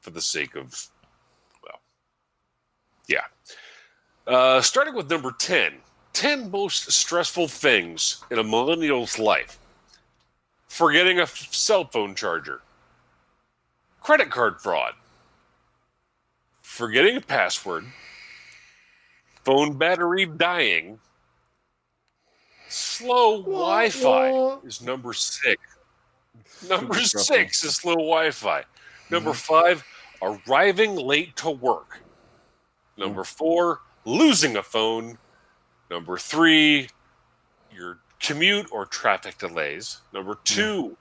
for the sake of, starting with number 10. 10 most stressful things in a millennial's life. Forgetting a cell phone charger. Credit card fraud. Forgetting a password. Phone battery dying. Slow Wi-Fi is number 6. Number 6 is slow Wi-Fi. Number 5, arriving late to work. Number 4, losing a phone. Number 3, your commute or traffic delays. Number 2,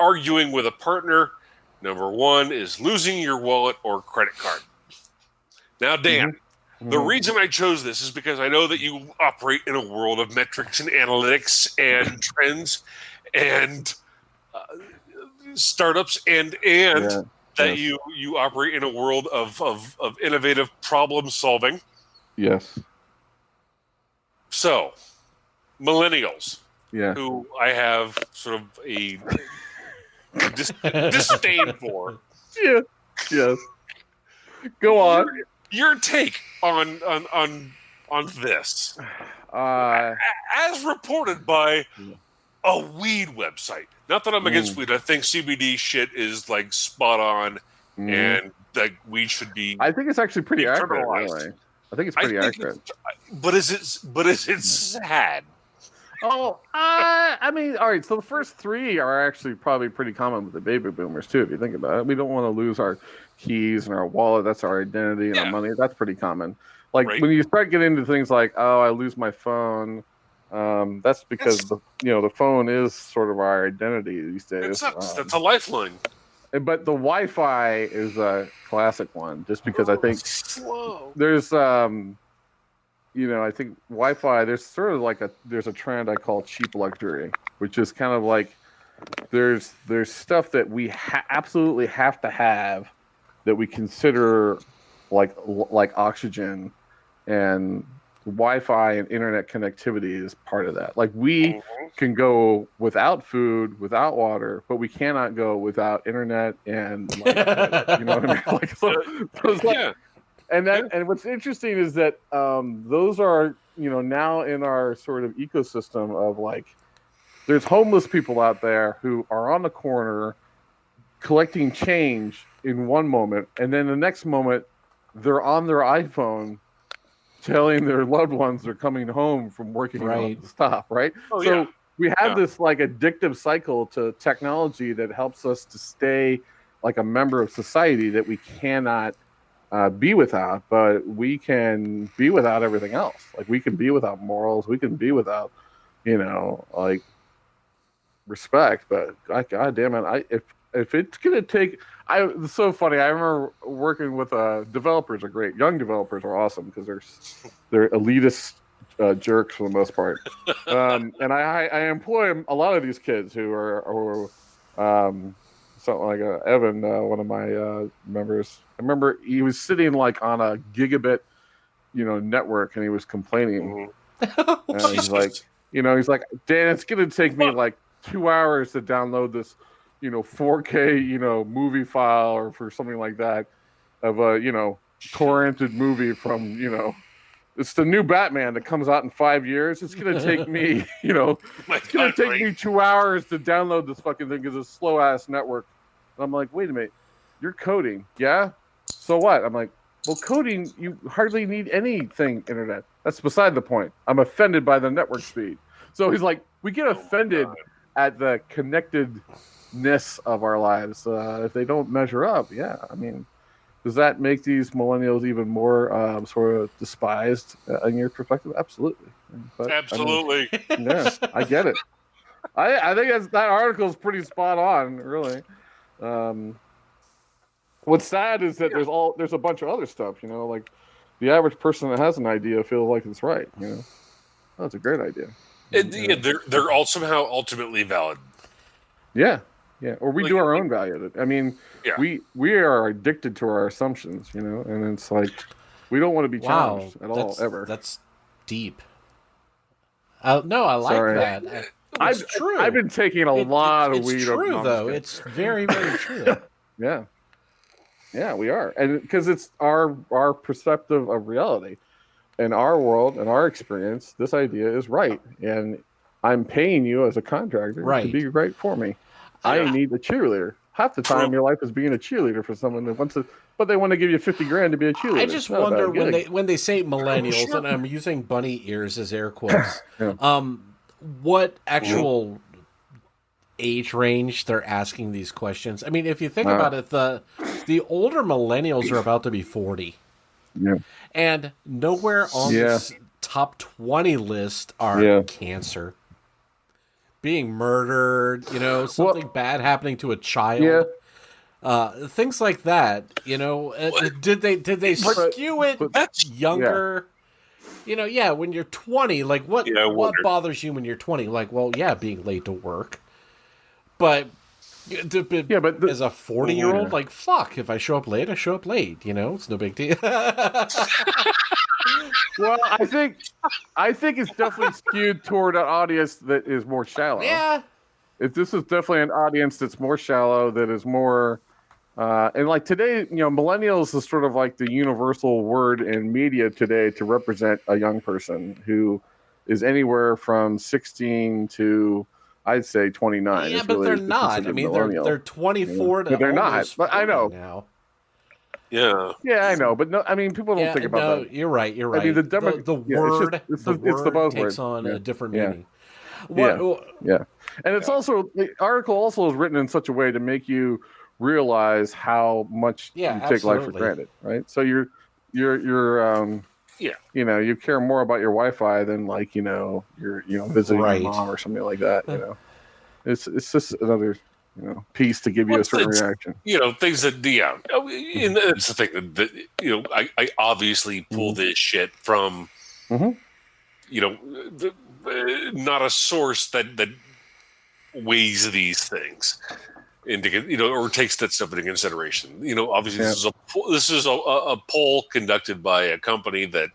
arguing with a partner. Number 1 is losing your wallet or credit card. Now, Dan, the reason I chose this is because I know that you operate in a world of metrics and analytics and trends and startups and that you operate in a world of innovative problem solving. Yes. So, millennials, who I have sort of a disdain for. Yes. Go on. Your take on this, as reported by a weed website. Not that I'm against weed. I think CBD shit is like spot on, and that weed should be. I think it's actually pretty accurate. Really. I think it's pretty accurate. But is it sad? Oh, I mean, all right. So the first 3 are actually probably pretty common with the baby boomers too. If you think about it, we don't want to lose our keys and our wallet. That's our identity and our money. That's pretty common. Like when you start getting into things like, oh, I lose my phone. That's because the phone is sort of our identity these days. That's a lifeline. But the Wi-Fi is a classic one, just because I think there's I think Wi-Fi. There's sort of like there's a trend I call cheap luxury, which is kind of like there's stuff that we absolutely have to have that we consider like oxygen, and Wi-Fi and internet connectivity is part of that. Like we can go without food, without water, but we cannot go without internet and you know what I mean? And what's interesting is that those are now in our sort of ecosystem of like there's homeless people out there who are on the corner collecting change in one moment, and then the next moment they're on their iPhone telling their loved ones they're coming home from working on the stop, right? We have this like addictive cycle to technology that helps us to stay like a member of society that we cannot be without, but we can be without everything else. Like we can be without morals, we can be without, like respect. But God damn it, if it's gonna take, it's so funny. I remember working with developers are great. Young developers are awesome because they're elitist jerks for the most part. And I employ a lot of these kids who are something like Evan, one of my members. I remember he was sitting like on a gigabit, network, and he was complaining. And he's like, Dan, it's gonna take me like 2 hours to download this 4K, movie file or for something like that of a, torrented movie from, it's the new Batman that comes out in 5 years. It's going to take me, it's going to take me 2 hours to download this fucking thing because it's a slow ass network. And I'm like, wait a minute, you're coding. Yeah. So what? I'm like, well, coding, you hardly need anything internet. That's beside the point. I'm offended by the network speed. So he's like, we get offended at the connectedness of our lives if they don't measure up. Yeah, I mean, does that make these millennials even more sort of despised in your perspective? Absolutely. But, absolutely. I mean, yeah, I get it. I think that article is pretty spot on, really. What's sad is that there's a bunch of other stuff, like the average person that has an idea feels like it's right. That's a great idea. They're all somehow ultimately valid. Yeah. Yeah. Or we do our own value. I mean, we are addicted to our assumptions, and it's like we don't want to be challenged at all, ever. That's deep. No, I like that. It's true. I've been taking a lot of weed. It's true, though. It's very, very true. Yeah. Yeah, we are. And because it's our perspective of reality. In our world, in our experience, this idea is right. And I'm paying you as a contractor to be right for me. I need a cheerleader. Half the time, your life is being a cheerleader for someone that wants to, but they want to give you $50,000 to be a cheerleader. I just wonder when they say millennials, and I'm using bunny ears as air quotes, what actual age range they're asking these questions. I mean, if you think about it, the older millennials are about to be 40. Yeah. And nowhere on this top 20 list are cancer, being murdered, something bad happening to a child, things like that. Did they skew it younger? When you're 20, like what bothers you when you're 20? Like, well, being late to work, but. But as a 40-year-old, like, fuck, if I show up late, I show up late. It's no big deal. Well, I think it's definitely skewed toward an audience that is more shallow. Yeah. This is definitely an audience that's more shallow, that is more, and like today, millennials is sort of like the universal word in media today to represent a young person who is anywhere from 16 to, I'd say 29. Yeah, but they're not. I mean, they're 24 to. But they're not. But I know. Now. Yeah. Yeah, I know. But no, I mean, people don't think about that. You're right. You're right. I mean, the word, it's the buzzword takes on a different meaning. Yeah. And it's also, the article also is written in such a way to make you realize how much you take life for granted, right? So you're Yeah. You care more about your Wi-Fi than like, you're visiting your mom or something like that, It's just another, piece to give you a certain reaction. Things that, and it's the thing that, I obviously pull this shit from, not a source that weighs these things into, or takes that stuff into consideration. Obviously this is a poll conducted by a company that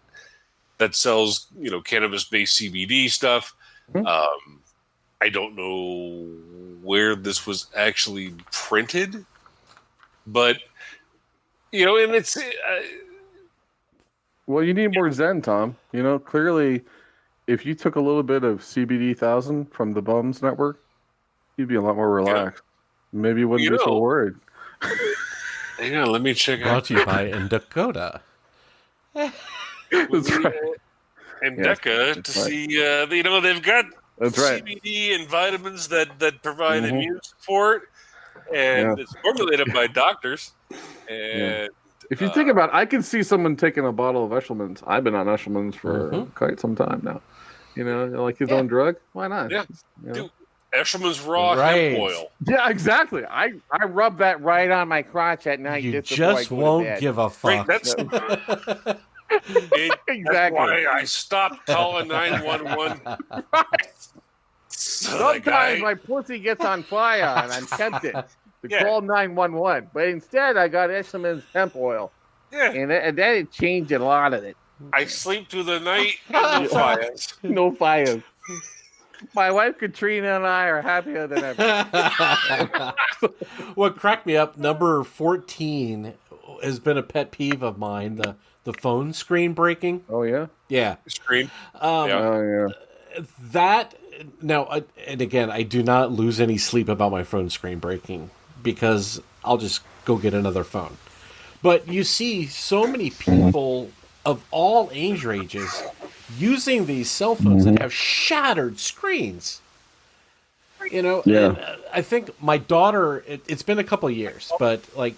sells, cannabis-based CBD stuff. I don't know where this was actually printed, but and it's well, you need more Zen, Tom. Clearly, if you took a little bit of CBD 1000 from the Bums Network, you'd be a lot more relaxed. Maybe you wouldn't be so worried. Hang on, let me check out. Brought to you by Dakota. That's right. Indica to see, they've got That's right. CBD and vitamins that provide immune support, and it's formulated by doctors. And if you think about it, I can see someone taking a bottle of Eshelman's. I've been on Eshelman's for quite some time now. Like his own drug. Why not? Yeah. Dude, Eshelman's raw hemp oil. Yeah, exactly. I rub that right on my crotch at night. You just won't give a fuck. Right, exactly. That's why I stopped calling 911. Sometimes my pussy gets on fire and I'm tempted to call 911, but instead I got Eshelman's hemp oil. Yeah, and then it changed a lot of it. I sleep through the night and no fires. No fires. My wife Katrina and I are happier than ever. What cracked me up, number 14 has been a pet peeve of mine, the phone screen breaking. Oh, yeah? Yeah. Screen? That, now, and again, I do not lose any sleep about my phone screen breaking because I'll just go get another phone. But you see so many people of all age ranges using these cell phones that have shattered screens. I think my daughter, it's been a couple of years, but like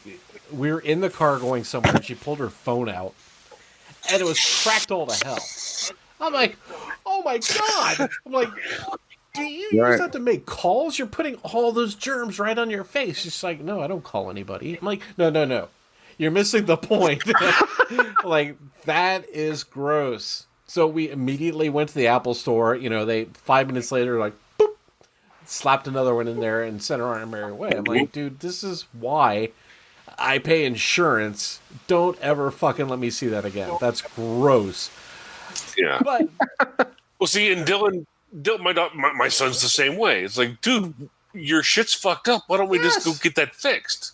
we were in the car going somewhere and she pulled her phone out and it was cracked all to hell. I'm like, oh my God. I'm like, do you use that to make calls? You're putting all those germs right on your face. She's like, no, I don't call anybody. I'm like, no. You're missing the point. Like, that is gross. So we immediately went to the Apple store. They 5 minutes later, like, boop, slapped another one in there and sent her on her merry way. I'm like, dude, this is why I pay insurance. Don't ever fucking let me see that again. That's gross. Yeah. But well, see, and Dylan, my son's the same way. It's like, dude, your shit's fucked up. Why don't we just go get that fixed?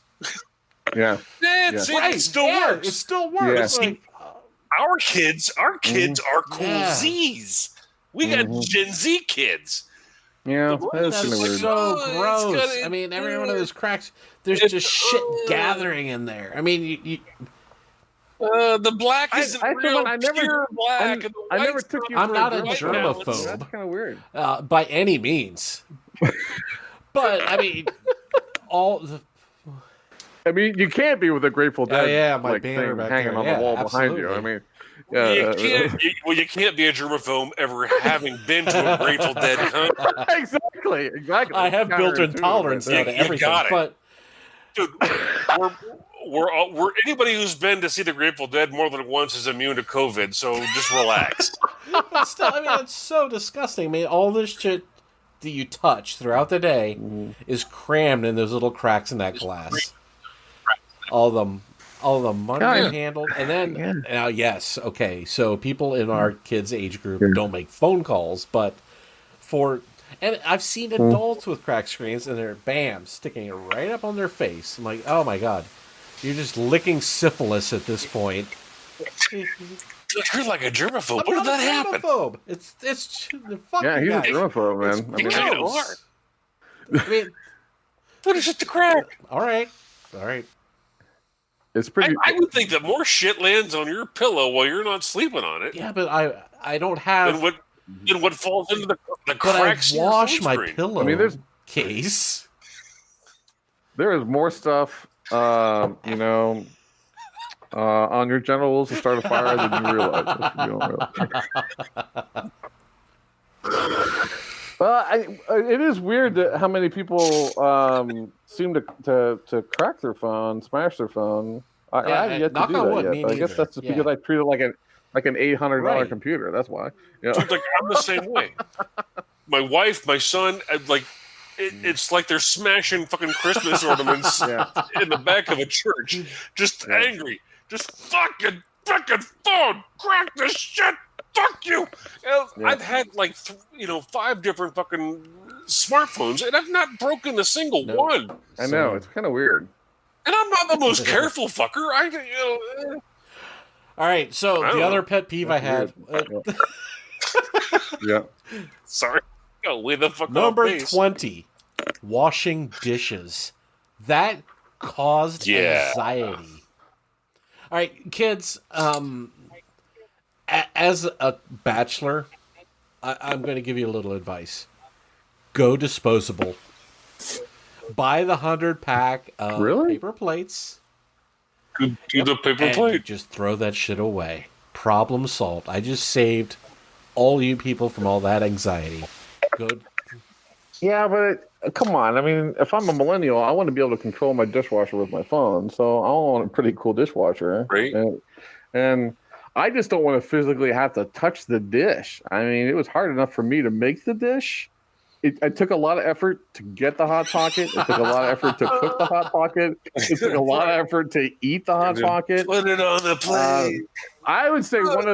Yeah. It still works. It still works. Yeah. Like, our kids are cool Z's. We got Gen Z kids. Yeah, that's so gross. I mean, every one of those cracks, there's just shit gathering in there. I mean, the black is pure black. I never took you. I'm not a germaphobe. That's kind of weird. By any means. But I mean, you can't be with a Grateful Dead my banner thing hanging on the wall behind you. I mean, you can't be a germaphobe ever having been to a Grateful Dead concert. Exactly. I have built-in tolerance now to everything. But dude, we're anybody who's been to see the Grateful Dead more than once is immune to COVID. So just relax. But still, I mean, it's so disgusting. I mean, all this shit that you touch throughout the day is crammed in those little cracks in that glass. All of them money handled, and then so people in our kids' age group don't make phone calls, but and I've seen adults with cracked screens and they're sticking it right up on their face. I'm like, oh my God, you're just licking syphilis at this point. You're like a germaphobe. Where did that happen? It's he's a germaphobe, man. You kind of are. I mean, what is it to crack? All right. It's pretty. I would think that more shit lands on your pillow while you're not sleeping on it. Yeah, but I don't have. Than what falls into the cracks. But I wash my pillow. I mean, there's case. There is more stuff. on your genitals to start a fire than you realize. You don't realize. Well, it is weird that how many people seem to crack their phone, smash their phone. I have yet to do that yet. But I guess that's just because I treat it like an $800 computer. That's why. Dude, like I'm the same way. My wife, my son, it's like they're smashing fucking Christmas ornaments in the back of a church. Just angry. Just fucking phone. Crack the shit. Fuck you. I've had like 5 different fucking smartphones, and I've not broken a single one. I know, it's kind of weird. And I'm not the most careful fucker. All right, so the other pet peeve I had. Sorry. Way the fuck Number 20, washing dishes. That caused anxiety. All right, kids, as a bachelor, I'm going to give you a little advice. Go disposable. Buy the 100-pack of paper plates. Do the paper plate. Just throw that shit away. Problem solved. I just saved all you people from all that anxiety. Good. Yeah, but come on. I mean, if I'm a millennial, I want to be able to control my dishwasher with my phone. So I want a pretty cool dishwasher. Right. And I just don't want to physically have to touch the dish. I mean, it was hard enough for me to make the dish. It took a lot of effort to get the Hot Pocket. It took a lot of effort to cook the Hot Pocket. It took a lot of effort to eat the Hot Pocket. Put it on the plate. I would say one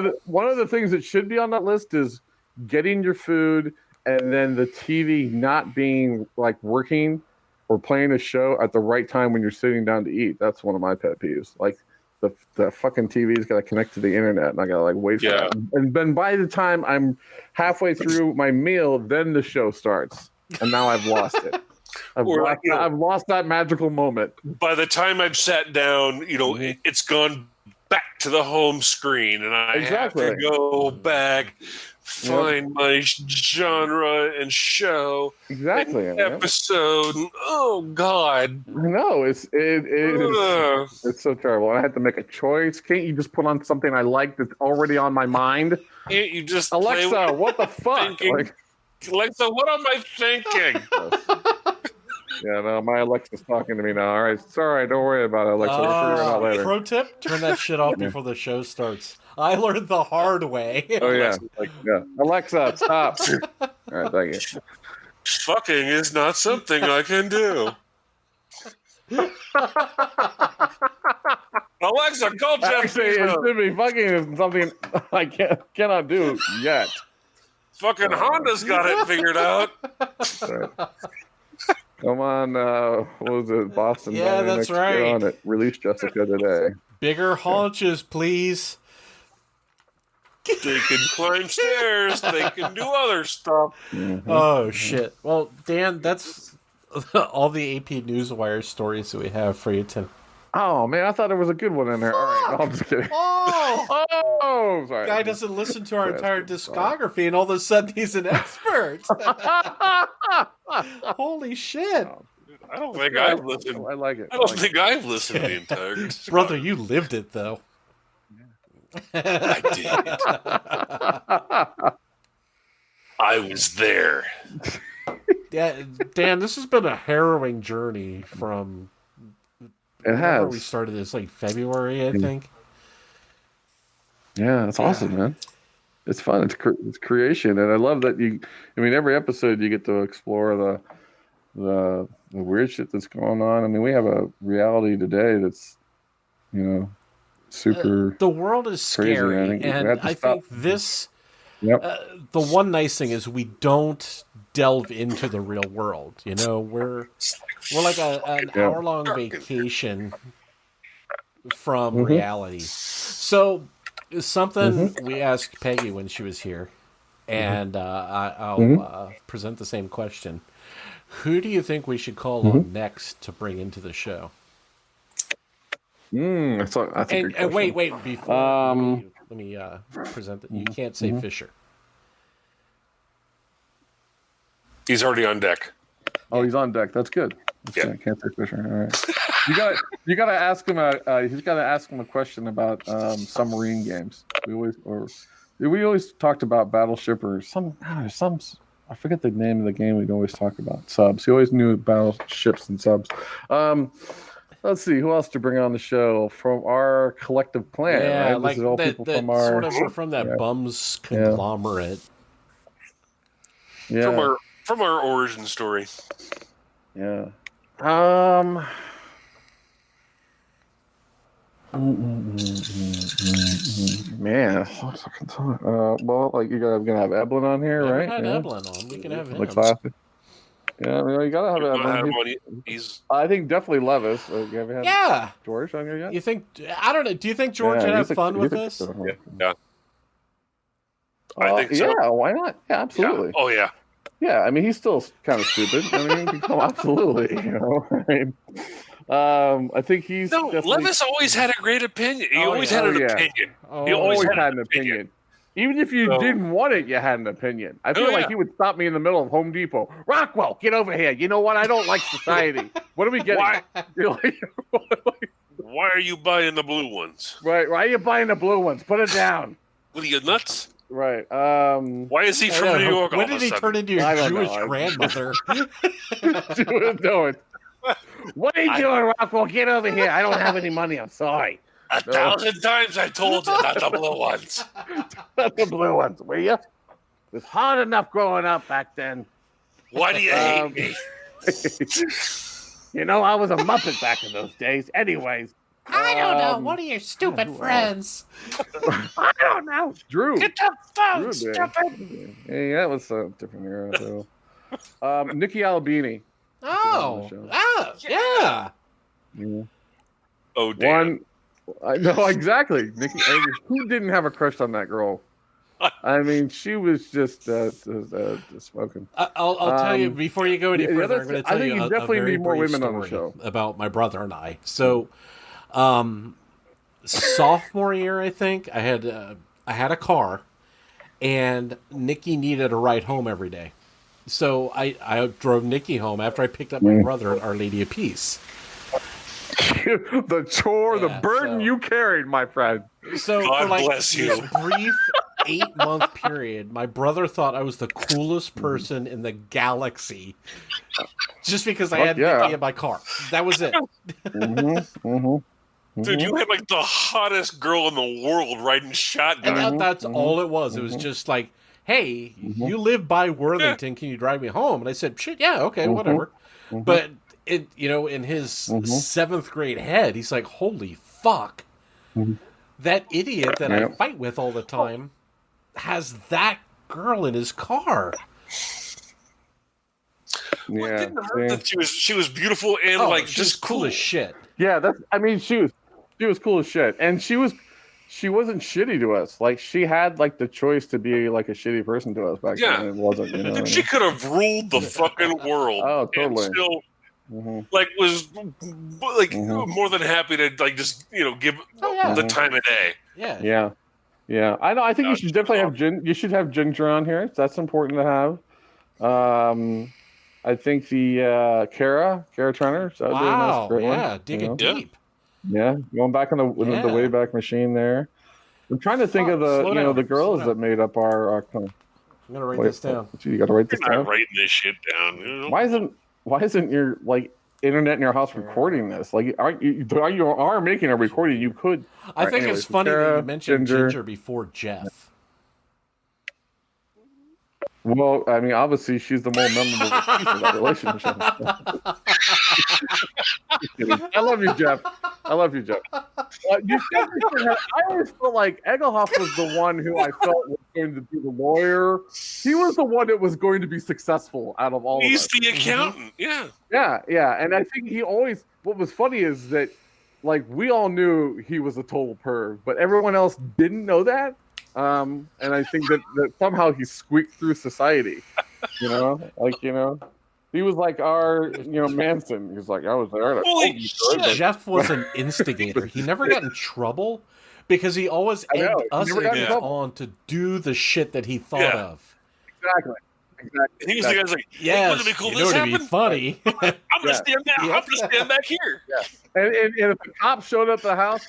of the things that should be on that list is getting your food and then the TV not being like working or playing a show at the right time when you're sitting down to eat. That's one of my pet peeves. Like the fucking TV's got to connect to the internet, and I got to like wait for that. And then by the time I'm halfway through my meal, then the show starts, and now I've lost it. I've lost that magical moment. By the time I've sat down, it's gone back to the home screen, and I have to go back, find my genre and show, and episode. And, oh God! I know it's so terrible. I had to make a choice. Can't you just put on something I like that's already on my mind? Can't you just Alexa? What the fuck? Alexa, what am I thinking? Yeah, no, my Alexa's talking to me now. All right, sorry, don't worry about it, Alexa. We'll figure it out later. Pro tip: turn that shit off before the show starts. I learned the hard way. Oh yeah, Alexa, stop. All right, thank you. Fucking is not something I can do. Alexa, call Jeff. Actually, it should be fucking is something I cannot do yet. Fucking Honda's got it figured out. Come on, what was it, Boston? Yeah, that's right. Get on it. Release Jessica today. Bigger haunches, please. They can climb stairs. They can do other stuff. Mm-hmm. Oh, shit. Well, Dan, that's all the AP Newswire stories that we have for you tonight. Oh, man, I thought there was a good one in there. All right, no, I'm just kidding. Oh, sorry. Guy doesn't listen to our entire discography, and all of a sudden he's an expert. Holy shit. I don't think I've listened. I like it. I don't think I've listened to the entire discography. Brother, you lived it, though. I did. I was there. Yeah, Dan, this has been a harrowing journey from... It has. We started this like February, I think. Yeah, it's awesome, man. It's fun. It's creation, and I love that you. I mean, every episode you get to explore the weird shit that's going on. I mean, we have a reality today that's, super. The world is scary, and I think this. Yep. The one nice thing is we don't delve into the real world. We're like an hour-long vacation from reality. So something we asked Peggy when she was here, and I'll present the same question. Who do you think we should call on next to bring into the show? That's a good question. Wait, before let me present it. You can't say Fisher. He's already on deck. Oh, he's on deck. That's good. I can't say Fisher. All right. You gotta ask him. He's gotta ask him a question about submarine games. We always talked about Battleship or some. I forget the name of the game. We'd always talk about subs. He always knew battleships and subs. Let's see who else to bring on the show from our collective clan. Yeah, right? like all that sort of we're from that bums conglomerate. Yeah. From our origin story. Yeah. Man, well, like you're gonna have Eblin on here, right? We had Eblin on. We can have him. Yeah, you gotta have Eblin. I think definitely Levis. You ever had George on here yet? You think? I don't know. Do you think George would have fun with this? Yeah. I think so. Yeah, why not? Yeah, absolutely. Yeah. Oh yeah. Yeah, I mean he's still kind of stupid. I mean, he can come absolutely. I think he's. Levis always had a great opinion. He always had an opinion. He always had an opinion. Even if you didn't want it, you had an opinion. I feel like he would stop me in the middle of Home Depot. Rockwell, get over here. You know what? I don't like society. What are we getting? Why are you buying the blue ones? Right. Why are you buying the blue ones? Put it down. What are you, nuts? Right. Why is he from New York? When did he turn into your Jewish grandmother? What are you doing, Rockwell? Get over here. I don't have any money. I'm sorry. 1,000 times I told you not the blue ones. Not the blue ones, will you? It was hard enough growing up back then. Why do you hate me? I was a Muppet back in those days. Anyways. I don't know. What are your stupid friends? I don't know. Drew. Get the phone, stupid. Yeah, that was a different era, though. Nikki Albini. Oh, yeah. Oh, damn. I know, exactly. Nikki, who didn't have a crush on that girl? I mean, she was just smoking. I'll tell you, before you go any further, I'm going to tell you you definitely need more women on the show. About my brother and I. So, sophomore year, I think, I had a car, and Nikki needed a ride home every day. So I drove Nikki home after I picked up my brother at Our Lady of Peace. The chore, the burden you carried, my friend. So God for bless you. This brief 8-month period, my brother thought I was the coolest person in the galaxy, just because I had Nikki in my car. That was it. Dude, you had like the hottest girl in the world riding shotgun. And that's all it was. It was just like, hey, you live by Worthington. Can you drive me home? And I said, shit, yeah, okay, whatever. But in his 7th grade head, he's like, holy fuck. That idiot that I fight with all the time has that girl in his car. Well, it didn't hurt that she was beautiful and just cool as shit. Yeah, she was cool as shit, and she wasn't shitty to us. Like, she had like the choice to be like a shitty person to us back then. It wasn't. And she could have ruled the fucking world. Oh, totally. And still, was more than happy to just give the time of day. Yeah. I know. I think you should definitely have you should have Ginger on here. That's important to have. I think the Kara Turner. Wow. Yeah, dig it deep. Yeah, going back on the Wayback Machine there. I'm trying to think of the girls that made up our. I'm gonna write this down. You gotta write this down. I'm not writing this shit down. Why isn't your internet in your house recording this? Like, you are making a recording? You could. I think it's funny that you mentioned Ginger before Jeff. Well, I mean, obviously, she's the more memorable piece of that relationship. I love you, Jeff. I always felt like Egelhoff was the one who I felt was going to be the lawyer. He was the one that was going to be successful out of all of us. He's the accountant, yeah. And I think what was funny is that, like, we all knew he was a total perv, but everyone else didn't know that. And I think that somehow he squeaked through society, he was like our, Manson. He was like, I was there. Jeff was an instigator. He never got in trouble because he always egged us on to do the shit that he thought of. And he was the guy's like, yes, wouldn't it be cool you this know, it'd be happened? funny. I'm gonna stand back. I'm gonna stand back here. Yeah. And if the cops showed up at the house,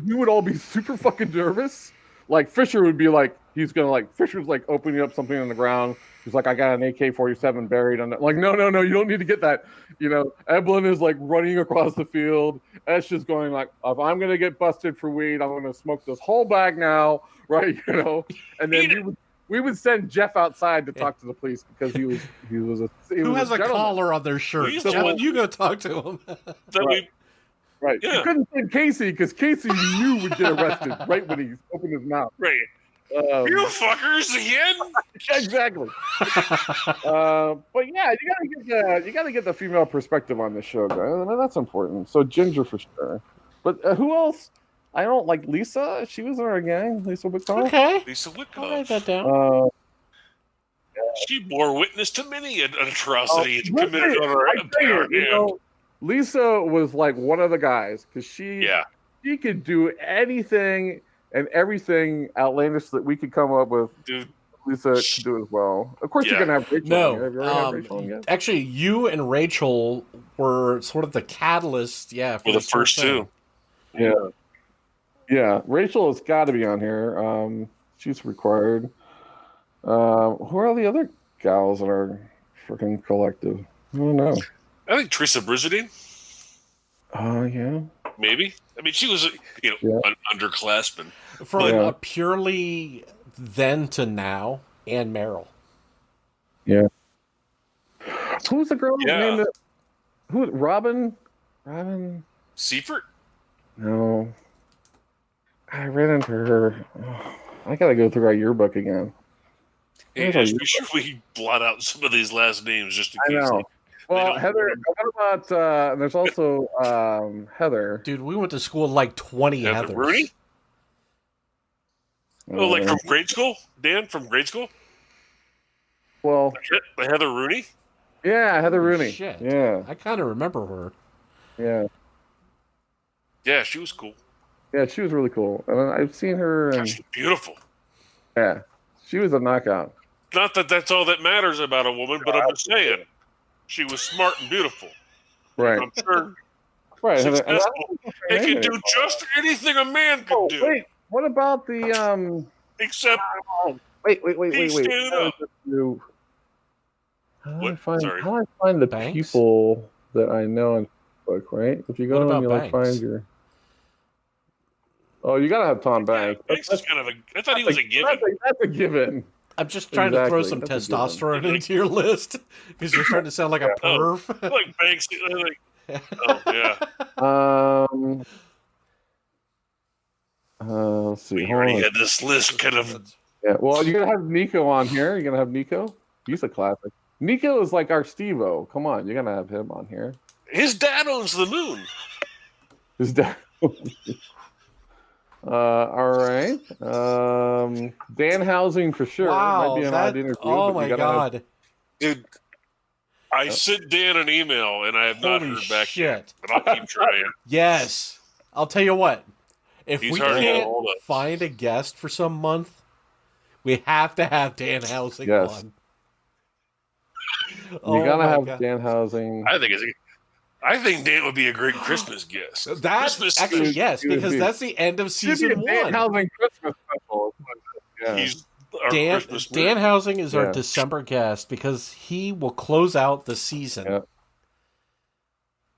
we would all be super fucking nervous. Like Fisher would be like, Fisher's like opening up something on the ground. He's like, I got an AK-47 buried on it. Like, no, you don't need to get that. You know, Evelyn is like running across the field. Ash is going like, if I'm gonna get busted for weed, I'm gonna smoke this whole bag now, right? You know, and then we would send Jeff outside to talk to the police because he was Who has a collar on their shirt? Jeff, you go talk to him. Right. Yeah. You couldn't send Casey because Casey knew would get arrested right when he opened his mouth. Right. You fuckers again? Exactly. But yeah, you gotta get the female perspective on this show, guys. I mean, that's important. So Ginger for sure. But who else? I don't like Lisa. She was in our gang. Lisa Whitcomb. Okay. Lisa Whitcomb. I'll write that down. She bore witness to many an atrocity committed on her empire. You know, Lisa was like one of the guys because she could do anything and everything outlandish that we could come up with. Dude, Lisa could do as well. Of course, you're gonna have Rachel. No, actually, you and Rachel were sort of the catalyst. Yeah, for the first two. Yeah. Rachel has got to be on here. She's required. Who are the other gals in our freaking collective? I don't know. I think Teresa Brizardine. Yeah. Maybe. I mean, she was, an underclassman. From purely then to now, Ann Merrill. Yeah. Who's the girl named it? Who? Robin? Seifert? No. I ran into her. I gotta go through our yearbook again. Hey, just be sure we blot out some of these last names just in case. I know. Well, Heather, what about, there's also Heather. Dude, we went to school like 20 Heathers. Rooney? Oh, like from grade school? Dan, from grade school? Well. Heather Rooney? Yeah, Heather Rooney. Shit. Yeah. I kind of remember her. Yeah. Yeah, she was cool. Yeah, she was really cool. I mean, I've seen her. And, she's beautiful. Yeah. She was a knockout. Not that that's all that matters about a woman, but I'm just saying. She was smart and beautiful. Right. I'm sure. Right. Successful. It can do just anything a man can do. Wait. What about the Except. Wait. How do I find the Banks? people that I know on Facebook? Right. If you go and you like find your. Oh, you gotta have Tom Banks. Banks is kind of I thought he was a given. That's a given. I'm just trying to throw some testosterone into your list because you're starting to sound like a perv. Like Banks. Oh, yeah. Let's see. We already had this list kind of. Yeah, well, you're going to have Nico on here. You're going to have Nico. He's a classic. Nico is like our Steve-O. Come on, you're going to have him on here. His dad owns the moon. His dad. All right. Dan Housing for sure. Wow, might be an odd interview, oh my god, dude! I sent Dan an email and I have not heard back yet, but I'll keep trying. Yes, I'll tell you what. If He's we can't find a guest for some month, we have to have Dan Housing on. You gotta have Dan Housing. I think Dan would be a great Christmas guest. That's actually yes, because that's the end of season 1. Dan Housing Christmas special. Yeah. He's Dan Housing is our December guest because he will close out the season. Yeah.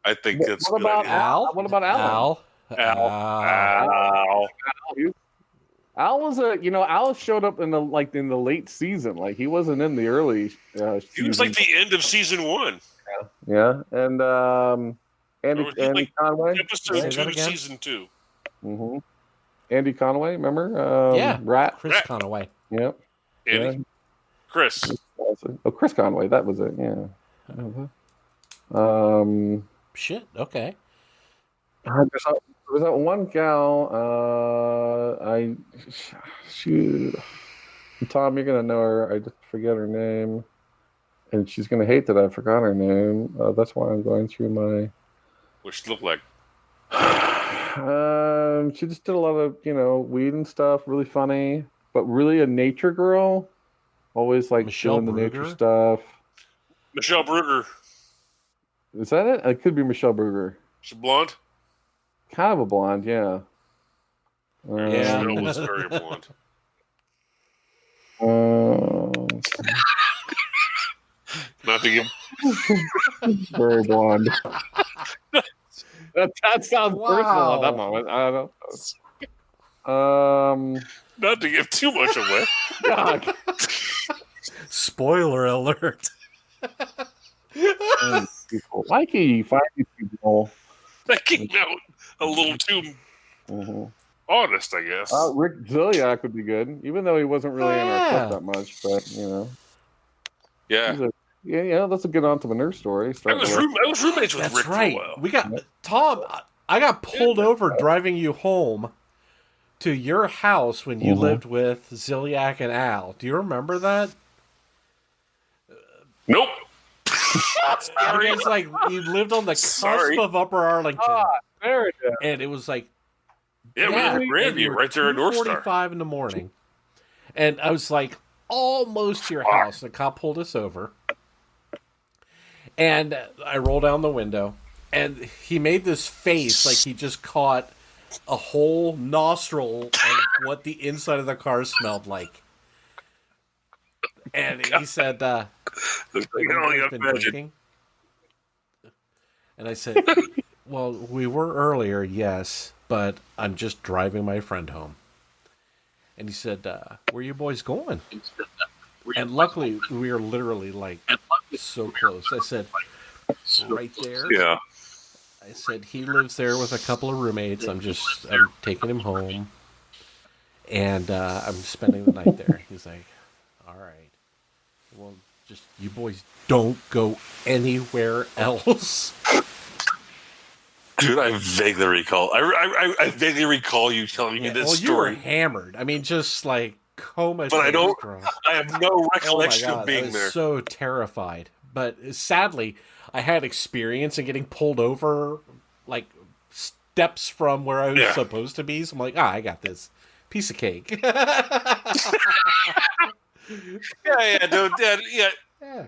I think that's what about Al? What about Alan? Al was Al showed up in the late season. Like he wasn't in the early. He was like the end of season 1. Yeah, and Andy Conway. Episode 2, season 2. Mm-hmm. Andy Conway, remember? Rat. Chris Conway. Yep. Andy. Yeah. Chris. Oh, Chris Conway. That was it. Yeah. Shit. Okay. There's that one gal. Tom, you're gonna know her. I just forget her name. And she's going to hate that I forgot her name. That's why I'm going through my... What's she look like? She just did a lot of, weed and stuff. Really funny. But really a nature girl. always like Michelle doing the nature Brugger? stuff. Michelle Brugger. Is that it? It could be Michelle Brugger. She's blonde? Kind of a blonde, yeah. Yeah. Michelle was very blonde. Not to give... Very blonde. That sounds personal at that moment. I don't know. Not to give too much away. God. Spoiler alert. Why can you find these people? That came out a little too honest, I guess. Rick Ziliak would be good, even though he wasn't really in our clip that much. But Yeah. That's a good entrepreneur story. I was roommates with Rick right. for a while. We got Tom. I got pulled over driving you home to your house when you lived with Ziliak and Al. Do you remember that? Nope. Sorry. It's like you lived on the cusp of Upper Arlington. There it is. And it was like, we live in Grandview, right there at North Star. 4:45 in the morning. And I was like, almost to your house. The cop pulled us over. And I roll down the window. And he made this face like he just caught a whole nostril of what the inside of the car smelled like. And he said, "Have you guys been drinking?" And I said, "Well, we were earlier, yes, but I'm just driving my friend home." And he said, "Where are you boys going?" And luckily, we were literally like so close. I said, "Right there." Yeah. I said, "He lives there with a couple of roommates. I'm taking him home, and I'm spending the night there." He's like, "All right. Well, just you boys don't go anywhere else." Dude, I vaguely recall. I vaguely recall you telling me this story. You were hammered. I mean, just like comatose. But drunk. I have no recollection of being I was there. so terrified. But sadly, I had experience in getting pulled over, like steps from where I was supposed to be. So I'm like, I got this piece of cake.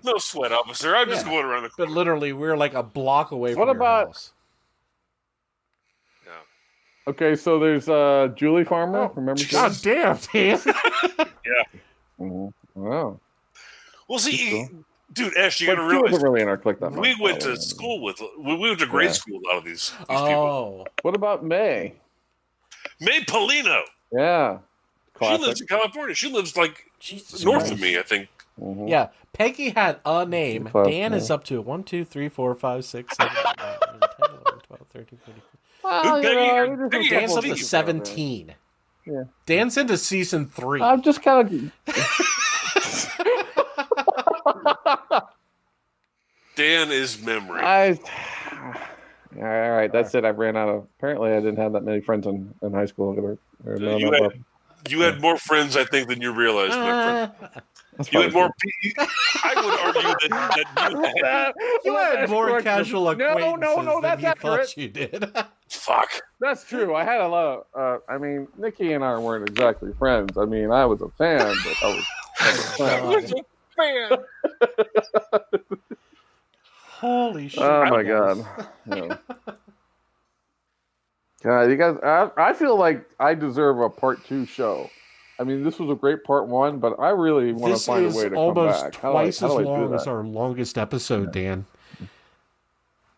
No sweat, officer. I'm just going around the corner. But literally, we're like a block away from your house. Okay, so there's Julie Farmer. Remember? God damn, Dan. Wow. Well, see, dude, Ash, you got to She realize wasn't really in our clique that much. we went to school with. We went to grade school with a lot of these people. What about May? May Polino. Yeah. Classic. She lives in California. She lives like north of me, I think. Yeah, Peggy had a name. Dan is up to 1, 2, 3, 4, 5, 6, 7, 8, 9, 10, 11, 12, 13, 14. Dan's up to 17. Yeah. Dan's into season 3. I'm just kind of. Dan is memory. All right, that's it. I ran out of. Apparently, I didn't have that many friends in high school. You had more friends, I think, than you realized, my friend. You had more. I would argue that you had more casual acquaintances than you thought you did. Fuck. That's true. I had a lot of. I mean, Nikki and I weren't exactly friends. I mean, I was a fan, but I was a fan. Holy shit! Oh my god! Yeah. God, you guys. I feel like I deserve a part 2 show. I mean, this was a great part 1, but I really want to find a way to come back. This is almost twice as long as our longest episode, Dan.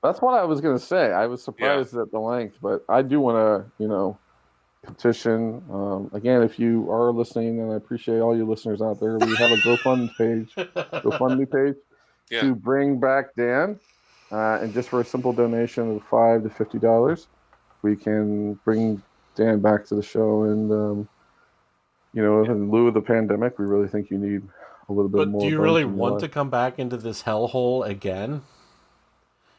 That's what I was going to say. I was surprised at the length, but I do want to, petition. Again, if you are listening, and I appreciate all you listeners out there, we have a GoFundMe page to bring back Dan, and just for a simple donation of $5 to $50, we can bring Dan back to the show. And in lieu of the pandemic, we really think you need a little bit more. But do you really want to come back into this hellhole again?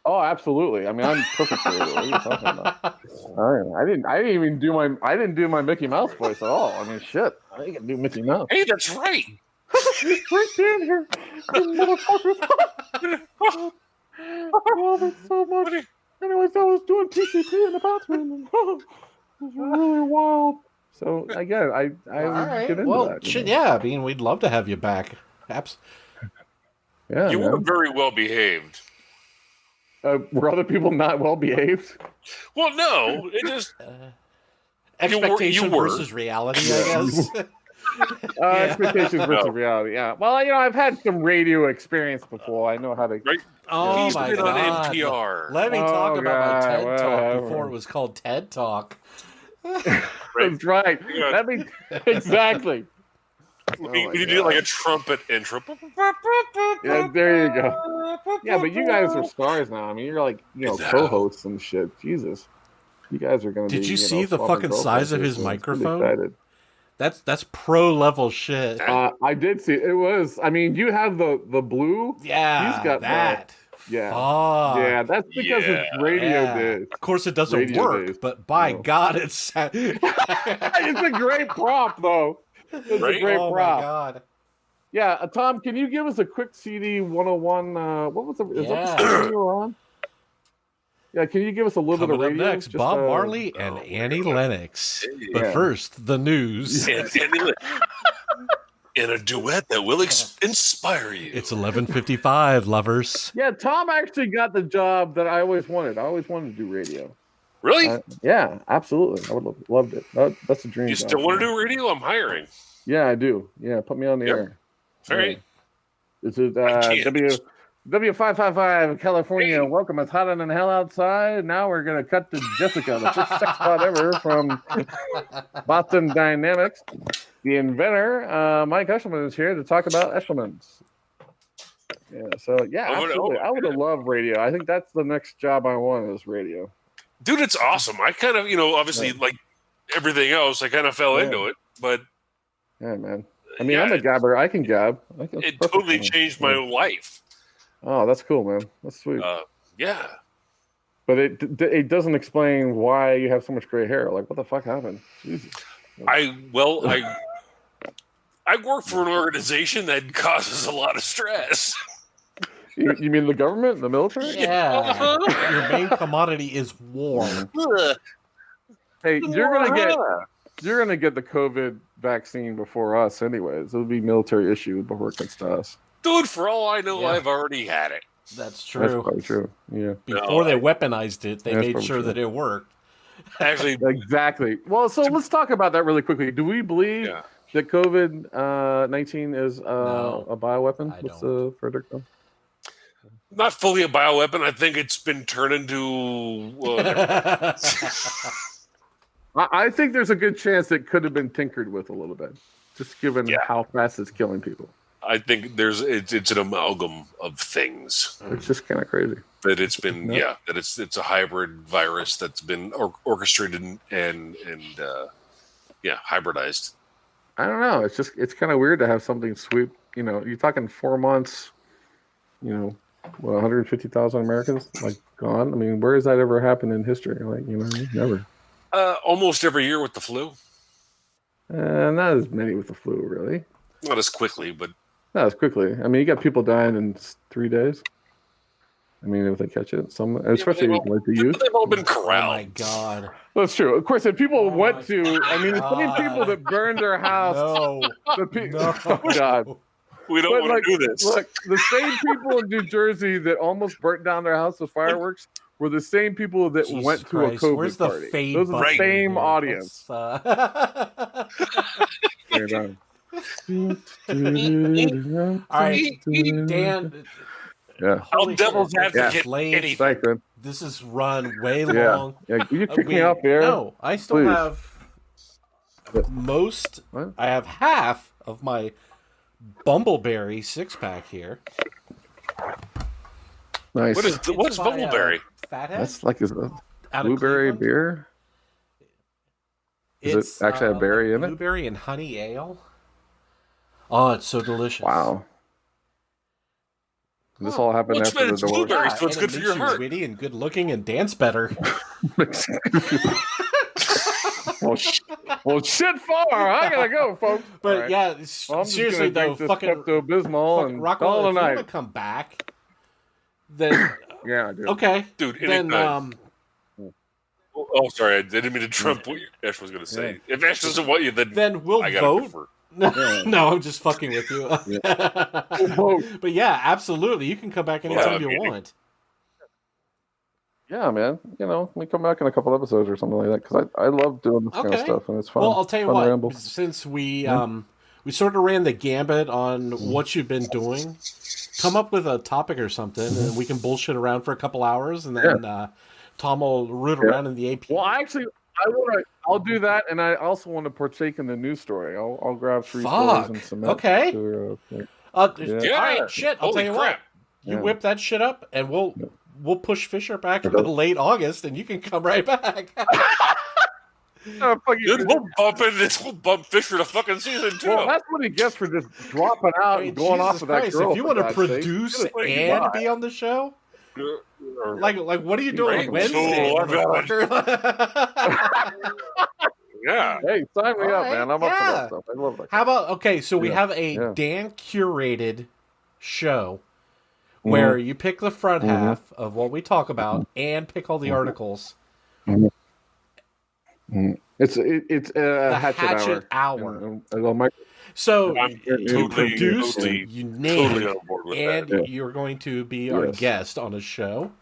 Oh, absolutely. I mean, I'm perfect for it. What are you talking about? I didn't do my Mickey Mouse voice at all. I mean, shit. I didn't do Mickey Mouse. Hey, that's right. Right down here. Motherfucker. I love it so much. Anyways, I was doing PCP in the bathroom. And, it was really wild. So, again, I get into that. Yeah. I mean, we'd love to have you back. Yeah, you were very well behaved. Were other people not well behaved? Well, no, it just expectation you were. versus reality, I guess. Expectations versus reality. Yeah. Well, I've had some radio experience before. I know how to. Right. Oh He's my been god! on NPR. Let me talk about my TED Talk whatever. before it was called TED Talk. That's right. Yeah. That means exactly. We need to do like a trumpet intro. Yeah, there you go. Yeah, but you guys are stars now. I mean, you're like co-hosts and shit. Jesus, you guys are gonna. Did you see the fucking size of his microphone? Really that's pro level shit. I did see it. Was. I mean, you have the blue. Yeah, he's got that. Yeah. Fuck. Yeah, that's because it's radio days. Of course, it doesn't Radio work, days. but by God, it's it's a great prop, though. It's a great prop. My God. Yeah, Tom, can you give us a quick CD 101? What was the? Is that the CD you were on? Yeah, can you give us a little bit of radio? Next, Just, Bob Marley and Annie Lennox. But first, the news. In a duet that will inspire you. It's 11:55, lovers. Yeah, Tom actually got the job that I always wanted. I always wanted to do radio. Really? Yeah, absolutely. I would loved it. That's a dream. You still want to do radio? I'm hiring. Yeah, I do. Yeah, put me on the air. All right. Is it W555 California? Hey. Welcome. It's hotter than hell outside. Now we're gonna cut to Jessica, the first sex bot ever from Boston Dynamics. The inventor, Mike Eshelman, is here to talk about Eshelmans. Yeah, so absolutely. I would have loved radio. I think that's the next job I want is radio. Dude, it's awesome. I kind of, obviously, like everything else, I kind of fell into it, but yeah, man. I mean, I'm a gabber. I can gab. It totally changed my life. Oh, that's cool, man. That's sweet. Yeah. But it doesn't explain why you have so much gray hair. Like, what the fuck happened? Jesus. I work for an organization that causes a lot of stress. You mean the government, the military? Yeah. Your main commodity is war. Hey, you're gonna get the COVID vaccine before us, anyways. It'll be military issue before it gets to us. Dude, for all I know, I've already had it. That's true. That's probably true. Yeah. Before they weaponized it, they made sure that it worked. Actually, exactly. Well, so let's talk about that really quickly. Do we believe that COVID-19 is a bioweapon? What's the verdict? Not fully a bioweapon. I think it's been turned into. I think there's a good chance it could have been tinkered with a little bit, just given how fast it's killing people. I think it's an amalgam of things. It's just kind of crazy. That it's been that it's a hybrid virus that's been orchestrated and hybridized. I don't know. It's kind of weird to have something sweep. You're talking 4 months. 150,000 Americans gone. I mean, where has that ever happened in history? Never. Almost every year with the flu. Not as many with the flu, really. Not as quickly, but not as quickly. I mean, you got people dying in 3 days. I mean, if they catch it, especially the youth. They've all been corralled. Oh my God. That's true. Of course, if people went to, I mean, the same people that burned their house. No. Oh God. We don't want to do this. Look, the same people in New Jersey that almost burnt down their house with fireworks were the same people that went to a COVID Where's party. The fade Those are the same audience. All right, Dan. Yeah. I'll devil's advocate. Thanks, this is run way long. Yeah. You kick me off there. No, I still have most. What? I have half of my Bumbleberry 6-pack here. Nice. What is Bumbleberry? Fathead? That's like a blueberry beer. Does it actually have berry in it? Blueberry and honey ale. Oh, it's so delicious. Well, this all happened after the divorce. Blueberry, so it's good for your heart. Witty and good looking and dance better. Well, shit far. I gotta go, folks. But seriously though, fucking Pepto-Bismol and Rockwell, call it a if you night. want to come back, then yeah, I do. Okay, dude. Then oh, sorry, I didn't mean to trump what Ash was going to say. If Ash doesn't want you, then we'll vote. No, I'm just fucking with you. But yeah, absolutely. You can come back anytime you want. Yeah, man. We come back in a couple episodes or something like that because I love doing this kind of stuff and it's fun. Well, I'll tell you what. Ramble. Since we sort of ran the gambit on what you've been doing, come up with a topic or something, and we can bullshit around for a couple hours, and then Tom will root around in the AP. Well, I'll do that, and I also want to partake in the news story. I'll grab 3 stories and submit. Okay. To, all right, shit. I'll tell you what. You whip that shit up, and we'll push Fisher back into late August, and you can come right back. We'll bump Fisher to fucking season 2. Well, that's what he gets for just dropping out and going off with that girl. If you want to produce and be on the show, like what are you doing Wednesday? Yeah. Hey, sign me up, man. I'm up for that stuff. I love that. How about so we have a Dan curated show where you pick the front half of what we talk about and pick all the articles. It's a hatchet hour. So you produced, you named, and you're going to be our guest on a show.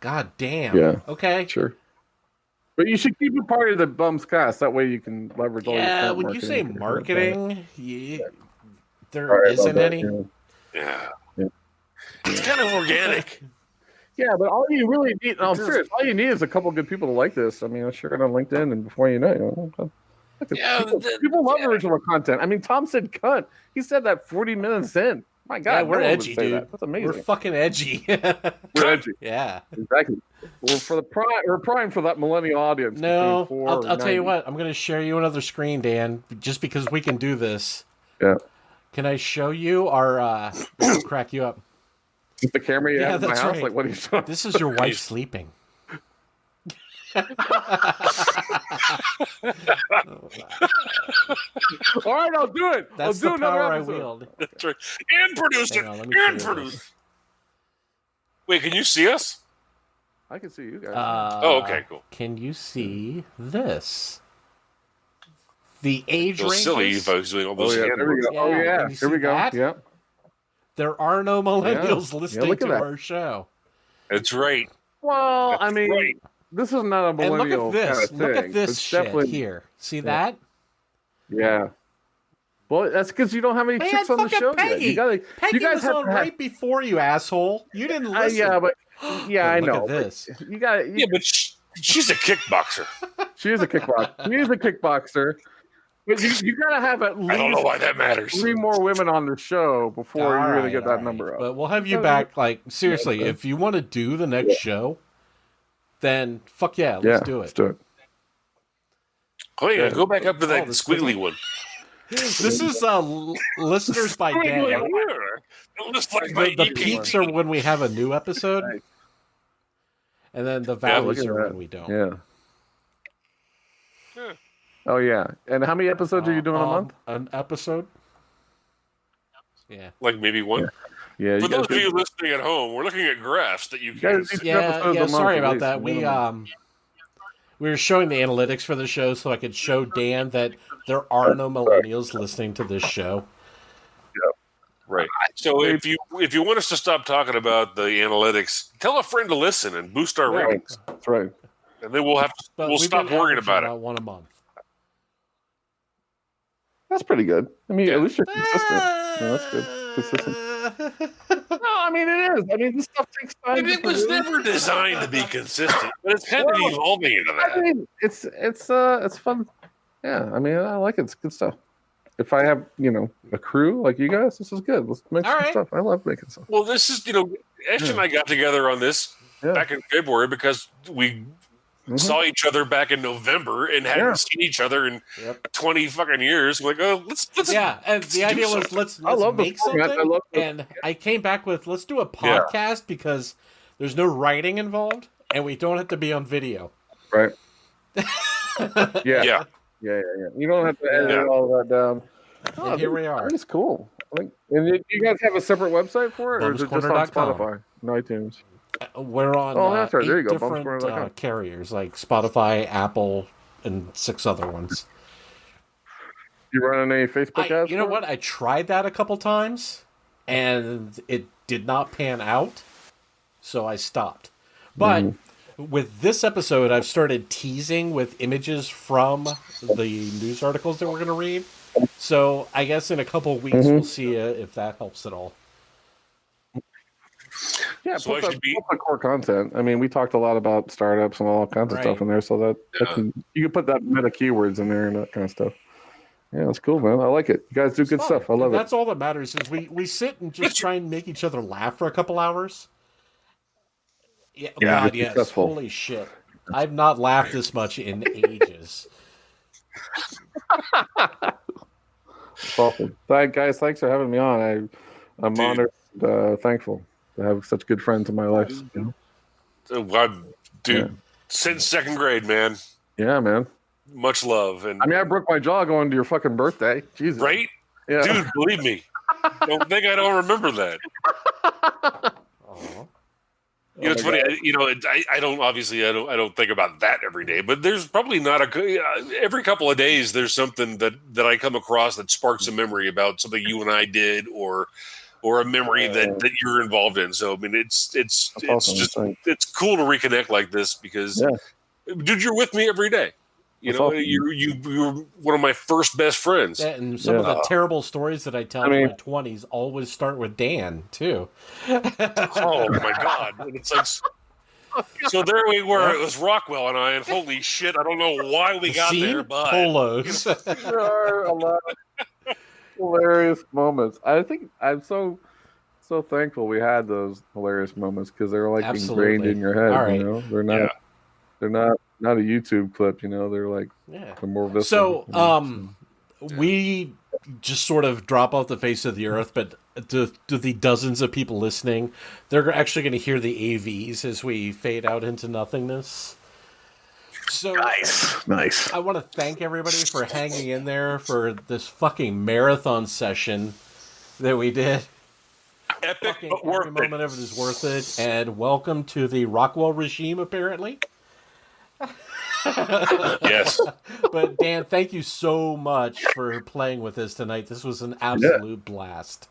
God damn. Yeah. Okay. Sure. But you should keep it part of the Bums Cast. That way you can leverage all your Yeah, when you say marketing, there isn't any. Yeah. It's kind of organic. Yeah, but all you really need, I'm serious, all you need is a couple good people to like this. I mean, I'll share it on LinkedIn, and before you know people love original content. I mean, Tom said cunt. He said that 40 minutes in. My God, we're edgy, dude. That. That's amazing. We're fucking edgy. We're edgy. Yeah. Exactly. We're primed for that millennial audience. No, I'll tell you what. I'm going to share you another screen, Dan, just because we can do this. Yeah. Can I show you our... crack you up. Is the camera you have in my house? Right. Like, what are you showing? This is your wife sleeping. All right, I'll do it. That's I'll do the power I episode. wield. That's right. And produced it. And produced. Wait, can you see us? I can see you guys. Okay, cool. Can you see this? The age range. Silly if I was doing all those. There we go. Here we go. That? Yep. There are no millennials listening to our show. That's right. Well, I mean, this is not a millennial. And look at this. Kind of look at this shit here. See that? Yeah. Well, that's because you don't have any chicks on the show Peggy. yet. Peggy was on right before you, asshole. You didn't listen. I know. Look at this. You got. Yeah, but she's a kickboxer. She is a kickboxer. She is a kickboxer. But you gotta have at least. I don't know why that matters. 3 more women on the show before you're gonna get that number up. But we'll have you back. Like seriously, if you want to do the next show, then fuck yeah, let's do it. Let's do it. Oh yeah, go back up to that squiggly one. This is listeners by day. The peaks are when we have a new episode, and then the valleys are when we don't. Yeah. Oh yeah, and how many episodes are you doing a month? An episode. Yeah, like maybe one. Yeah. For those of you listening at home, we're looking at graphs that you can see. Yeah. Sorry about that. We were showing the analytics for the show, so I could show Dan that there are no millennials listening to this show. Yeah. Right. So if you want us to stop talking about the analytics, tell a friend to listen and boost our ratings. That's right. And then we'll stop worrying about it. One a month. That's pretty good. I mean, at least you're consistent. That's good. Consistent. No, I mean it is. I mean, this stuff takes time. It was never designed to be consistent, but it's kind of evolving into that. I mean, it's fun. Yeah, I mean, I like it. It's good stuff. If I have, a crew like you guys, this is good. Let's make some stuff. I love making stuff. Well, this is, Ash and I got together on this back in February because we saw each other back in November and hadn't seen each other in 20 fucking years. We're like, let's and the idea was let's make something. And I came back with let's do a podcast because there's no writing involved and we don't have to be on video. Right. Yeah. You don't have to edit all that down. And here we are. It's cool. And you guys have a separate website for it, or is it just on Spotify and iTunes? We're on that's right. There you go. different carriers like Spotify, Apple, and 6 other ones. You running any Facebook ads? You know what? I tried that a couple times, and it did not pan out, so I stopped. But with this episode, I've started teasing with images from the news articles that we're going to read. So I guess in a couple of weeks, we'll see if that helps at all. Yeah, so put the core content. I mean, we talked a lot about startups and all kinds of stuff in there, so you can put that meta keywords in there and that kind of stuff. Yeah, that's cool, man. I like it. You guys do good stuff. I love it. That's all that matters is we sit and just try and make each other laugh for a couple hours. Yeah, God, yes. Successful. Holy shit. I've not laughed this much in ages. Awesome. Guys, thanks for having me on. I'm honored and thankful to have such good friends in my life. You know? Since second grade, man. Yeah, man. Much love. And I mean, I broke my jaw going to your fucking birthday. Jesus. Right? Yeah. Dude, believe me. Don't think I don't remember that. You know, it's funny. I don't think about that every day, but there's probably not every couple of days there's something that I come across that sparks a memory about something you and I did or a memory that you're involved in. So I mean, it's awesome. just it's cool to reconnect like this because, dude, you're with me every day. You know, awesome. You're one of my first best friends. Yeah, and some of the terrible stories that I tell in my 20s always start with Dan, too. Oh, my God. And it's like, so there we were. It was Rockwell and I, and holy shit, I don't know why we got there, but... Polos. There are a lot of hilarious moments. I think I'm so thankful we had those hilarious moments because they're like ingrained in your head. Right. You know, they're not a YouTube clip, you know. They're like they're more visceral. So, we just sort of drop off the face of the earth, but to the dozens of people listening, they're actually going to hear the AVs as we fade out into nothingness. So nice. I want to thank everybody for hanging in there for this fucking marathon session that we did. Epic, but worth every moment of it is worth it. And welcome to the Rockwell regime, apparently. Yes. But Dan, thank you so much for playing with us tonight. This was an absolute blast.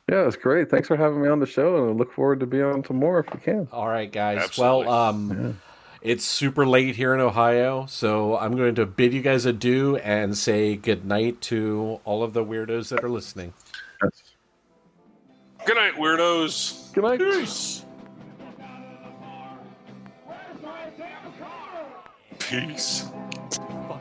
Yeah, it's great. Thanks for having me on the show, and I look forward to being on some more if we can. All right, guys. Absolutely. Well, it's super late here in Ohio, so I'm going to bid you guys adieu and say good night to all of the weirdos that are listening. Yes. Good night, weirdos. Good night. Peace. Peace. Fuck.